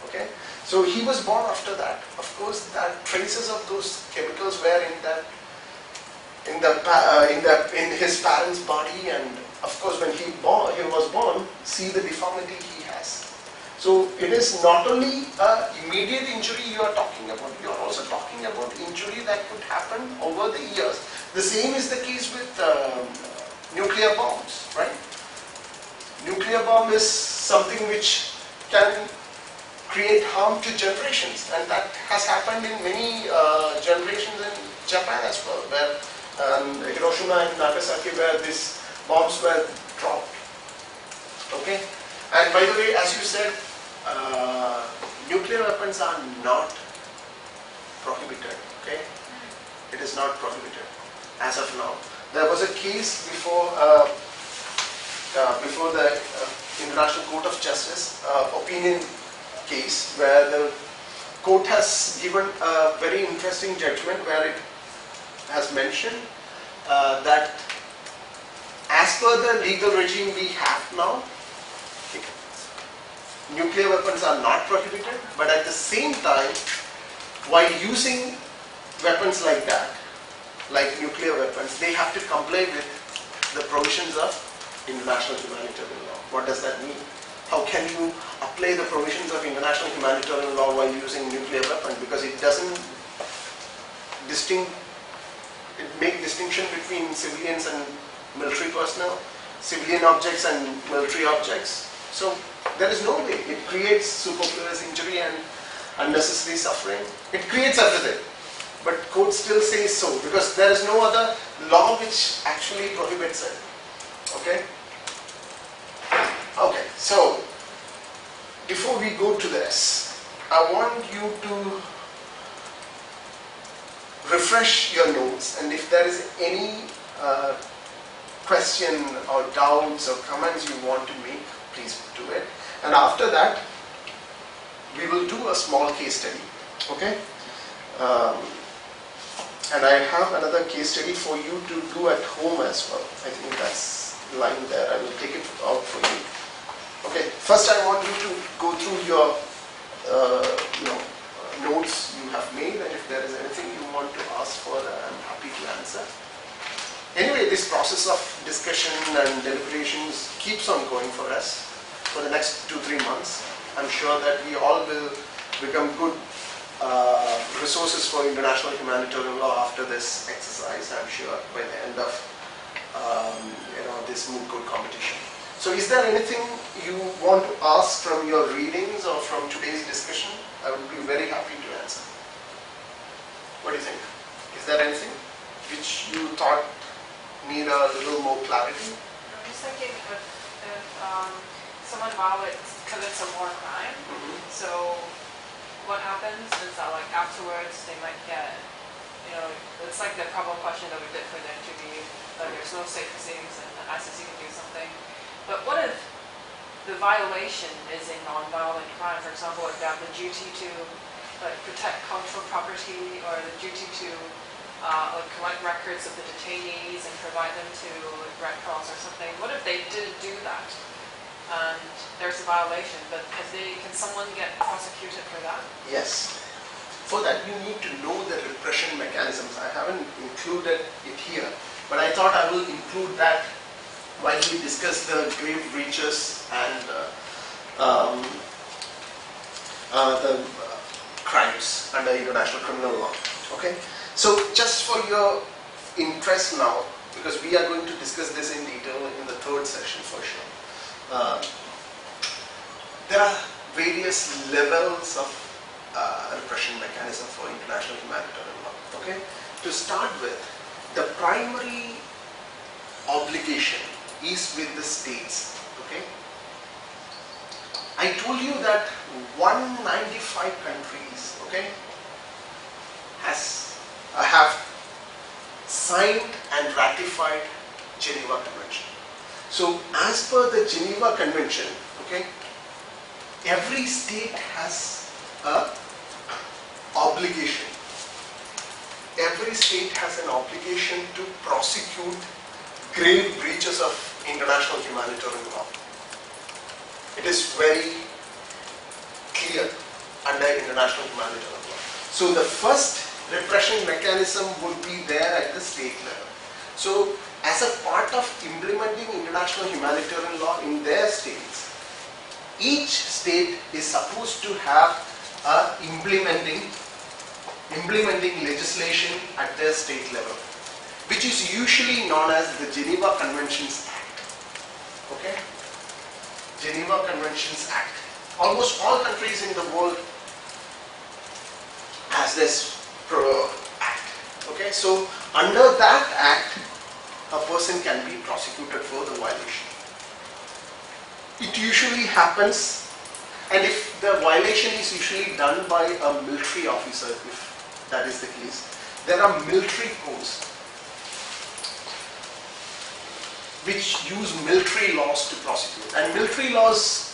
Okay, so he was born after that. Of course, that traces of those chemicals were in his parents' body, and of course, when he was born, see the deformity he has. So it is not only immediate injury you are talking about, you are also talking about injury that could happen over the years. The same is the case with nuclear bombs, right? Nuclear bomb is something which can create harm to generations, and that has happened in many generations in Japan as well, where Hiroshima and Nagasaki, where these bombs were dropped. Okay, and by the way, as you said, nuclear weapons are not prohibited. Okay, it is not prohibited as of now. There was a case before the International Court of Justice, opinion case, where the court has given a very interesting judgment where it has mentioned that as per the legal regime we have now, nuclear weapons are not prohibited, but at the same time, while using weapons like that, like nuclear weapons, they have to comply with the provisions of international humanitarian law. What does that mean? How can you apply the provisions of international humanitarian law while using nuclear weapon, because it doesn't make distinction between civilians and military personnel, civilian objects and military objects. So there is no way. It creates superfluous injury and unnecessary suffering. It creates everything. But court still says so, because there is no other law which actually prohibits it. Okay? Okay, so before we go to this, I want you to refresh your notes, and if there is any question or doubts or comments you want to make, please do it. And after that, we will do a small case study. Okay? And I have another case study for you to do at home as well. I think that's lying there. I will take it out for you. Okay. First, I want you to go through your notes you have made, and if there is anything you want to ask for, I'm happy to answer. Anyway, this process of discussion and deliberations keeps on going for us for the next 2-3 months. I'm sure that we all will become good resources for international humanitarian law after this exercise, I'm sure, by the end of this Moot Court competition. So is there anything you want to ask from your readings or from today's discussion? I would be very happy to answer. What do you think? Is there anything which you thought need a little more clarity? I'm just thinking if someone commits a war crime, so what happens is that like afterwards they might get, it's like the problem question that we did for the interview, that there's no safe proceedings and the ICRC can do something. But what if the violation is a non-violent crime? For example, if they have the duty to protect cultural property, or the duty to collect records of the detainees and provide them to Red Cross or something. What if they didn't do that and there's a violation, but can someone get prosecuted for that? Yes. For that you need to know the repression mechanisms. I haven't included it here, but I thought I will include that while we discuss the grave breaches and the crimes under international criminal law. Okay? So just for your interest now, because we are going to discuss this in detail in the third session for sure. There are various levels of repression mechanism for international humanitarian law. Okay? To start with, the primary obligation is with the states. Okay? I told you that 195 countries, okay, have signed and ratified Geneva Convention. So as per the Geneva Convention, okay, every state has an obligation. Every state has an obligation to prosecute grave breaches of international humanitarian law. It is very clear under international humanitarian law. So the first repression mechanism would be there at the state level. So as a part of implementing international humanitarian law in their states, each state is supposed to have implementing legislation at their state level, which is usually known as the Geneva Conventions Act. Okay? Geneva Conventions Act. Almost all countries in the world has this act. Okay? So under that act, a person can be prosecuted for the violation. It usually happens, and if the violation is usually done by a military officer, if that is the case, there are military codes which use military laws to prosecute. And military laws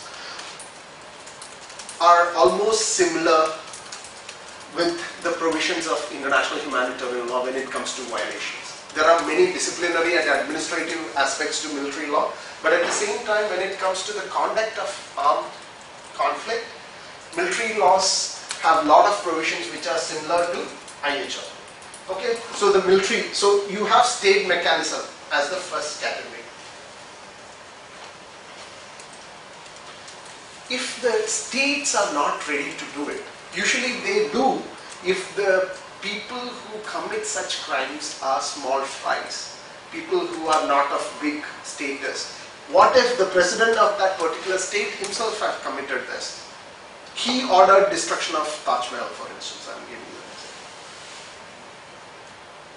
are almost similar with the provisions of international humanitarian law when it comes to violations. There are many disciplinary and administrative aspects to military law, but at the same time, when it comes to the conduct of armed conflict, military laws have a lot of provisions which are similar to IHL. Okay, so the military, so you have state mechanism as the first category. if the states are not ready to do it, usually they do if the people who commit such crimes are small fries, people who are not of big status. What if the president of that particular state himself have committed this? He ordered destruction of Taj Mahal, for instance. I'm giving you an example.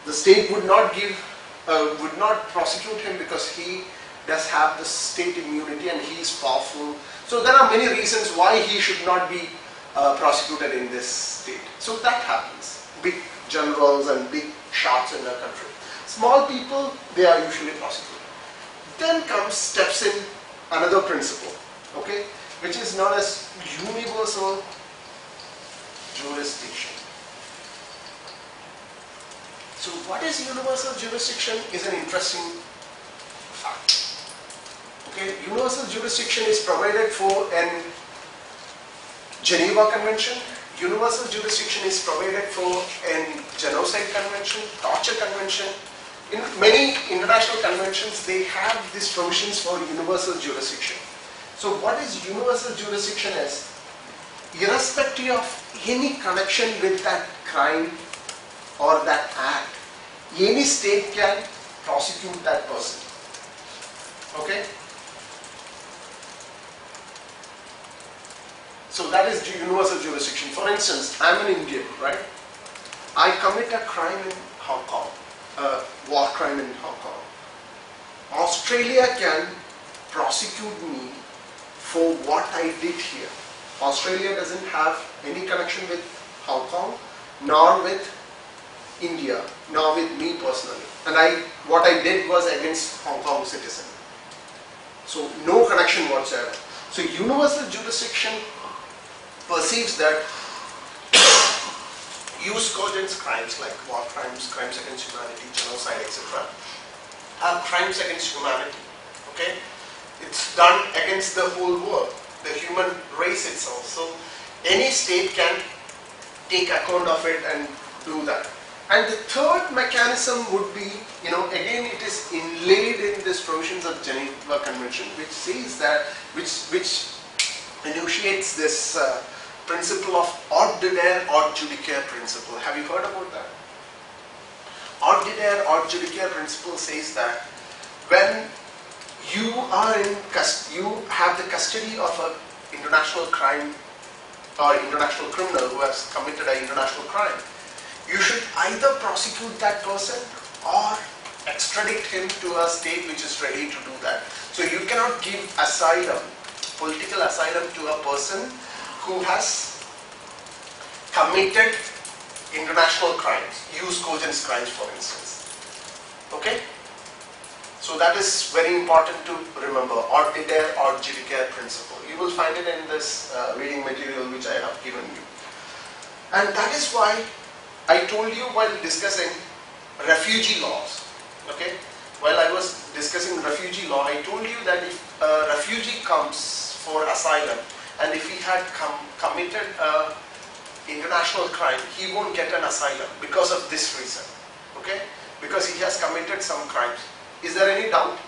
The state would not prosecute him because he does have the state immunity and he is powerful. So there are many reasons why he should not be prosecuted in this state. So that happens. Big generals and big shots in our country. Small people, they are usually prosecuted. Then steps in another principle, okay, which is known as universal jurisdiction. So what is universal jurisdiction is an interesting fact. Okay, universal jurisdiction is provided for in Geneva Convention. Universal jurisdiction is provided for in Genocide Convention, Torture Convention. In many international conventions, they have these provisions for universal jurisdiction. So what is universal jurisdiction is, irrespective of any connection with that crime or that act, any state can prosecute that person. Okay? So that is universal jurisdiction. For instance, I'm an Indian, right? I commit a crime in Hong Kong, a war crime in Hong Kong. Australia can prosecute me for what I did here. Australia doesn't have any connection with Hong Kong, nor with India, nor with me personally. And what I did was against Hong Kong citizen. So no connection whatsoever. So universal jurisdiction perceives that use cogent crimes like war crimes, crimes against humanity, genocide, etc. are crimes against humanity. Okay? It's done against the whole world, the human race itself. So any state can take account of it and do that. And the third mechanism would be, again it is inlaid in these provisions of Geneva Convention, which says that, which enunciates this principle of ordinaire or judiciaire principle. Have you heard about that? Ordinaire or judiciaire principle says that when you have the custody of an international crime or international criminal who has committed an international crime, you should either prosecute that person or extradite him to a state which is ready to do that. So you cannot give asylum, political asylum, to a person who has committed international crimes, use cogent crimes for instance. Okay? So that is very important to remember, ordinaire or judiciaire principle. You will find it in this reading material which I have given you. And that is why I told you while discussing refugee laws, okay? While I was discussing refugee law, I told you that if a refugee comes for asylum and if he had committed an international crime, he won't get an asylum because of this reason, okay? Because he has committed some crimes. Is there any doubt?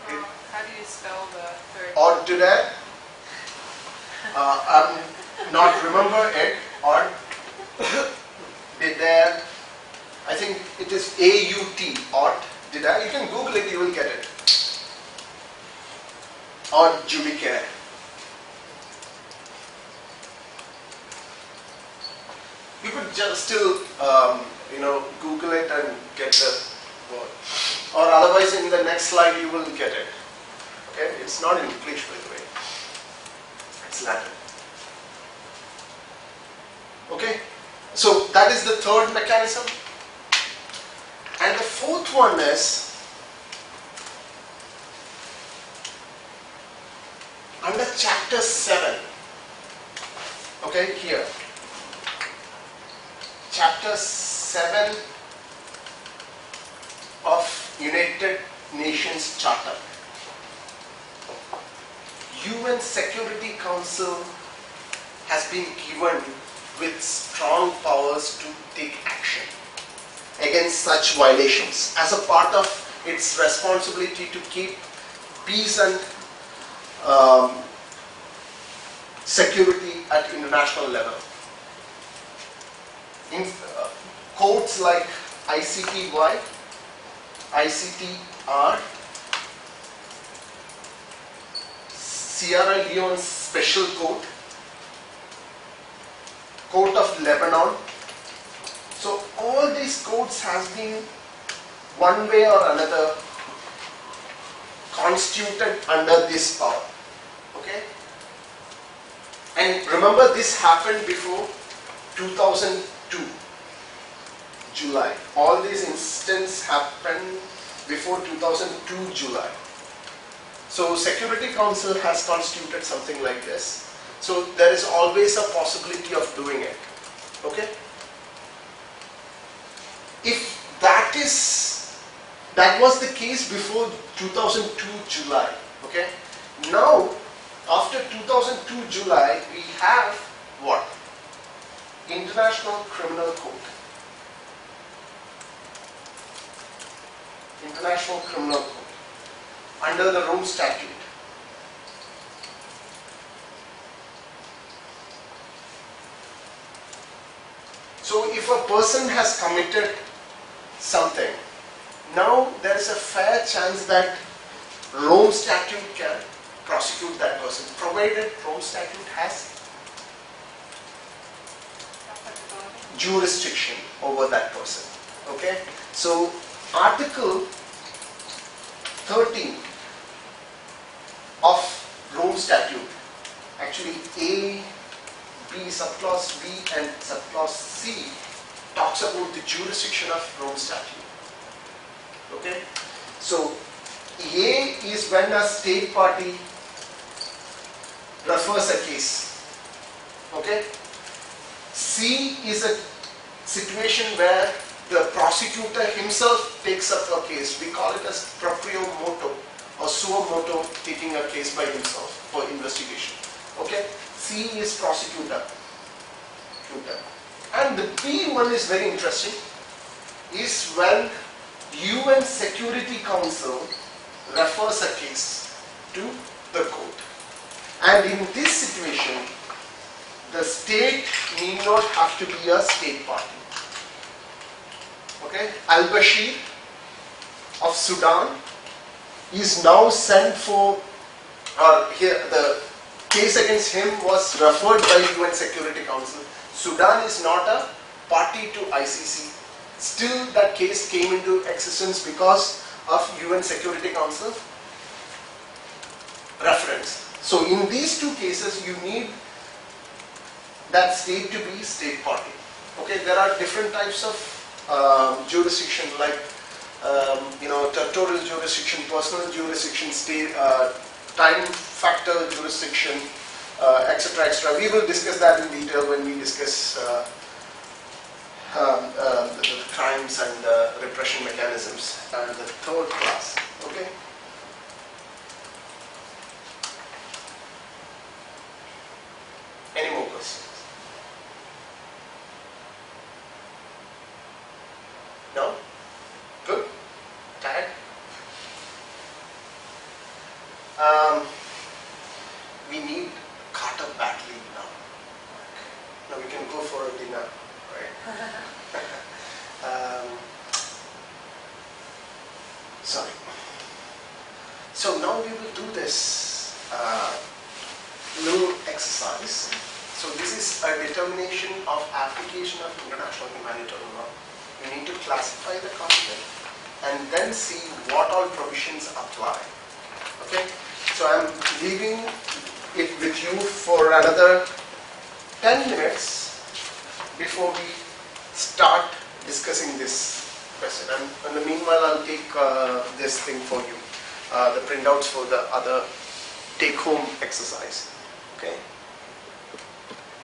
How do you spell the third? Ordinaire. I'm not remember it. Ordinaire. I think it is A-U-T. Ordinaire. You can Google it. You will get it. Or judiciaire. You could just still, Google it and get the word. Or otherwise, in the next slide, you will get it. Okay? It's not in English, by the way. It's Latin. Okay? So that is the third mechanism. And the fourth one is under chapter 7. Okay, here. Chapter 7 of United Nations Charter. UN Security Council has been given with strong powers to take action against such violations as a part of its responsibility to keep peace and security at international level. In codes like ICTY, ICTR, Sierra Leone Special Court, Court of Lebanon. So all these codes has been one way or another constituted under this power. Okay? And remember, this happened before 2002 July. All these incidents happened before 2002 July. So Security Council has constituted something like this. So there is always a possibility of doing it. Okay? If that was the case before 2002 July. Okay? Now, after 2002 July, we have what? International Criminal Court. International Criminal Court under the Rome Statute. So if a person has committed something, now there is a fair chance that Rome Statute can prosecute that person, provided Rome Statute has jurisdiction over that person. Okay? So Article 13 of Rome Statute, actually A, B, subclause B and subclause C talks about the jurisdiction of Rome Statute. Okay? So A is when a state party refers a case. Okay? C is a situation where the prosecutor himself takes up a case. We call it as proprio moto or suo moto, taking a case by himself for investigation. Okay? C is prosecutor. And the B one is very interesting, is when UN Security Council refers a case to the court. And in this situation, the state need not have to be a state party. Okay? Al-Bashir of Sudan is now sent for, here the case against him was referred by UN Security Council. Sudan is not a party to ICC. Still that case came into existence because of UN Security Council reference. So in these two cases you need that state to be state party. Okay, there are different types of jurisdiction like territorial jurisdiction, personal jurisdiction, state, time factor jurisdiction, etc., etc. We will discuss that in detail when we discuss the crimes and repression mechanisms and the third class. Okay. Any more questions? No? Good? Tired? We need Carter badly now. Now we can go for a dinner, right? Sorry. So now we will do this little exercise. So this is a determination of application of international humanitarian law. You need to classify the concept and then see what all provisions apply. Okay? So I am leaving it with you for another 10 minutes before we start discussing this question. And in the meanwhile, I'll take this thing for you, the printouts for the other take-home exercise. Okay?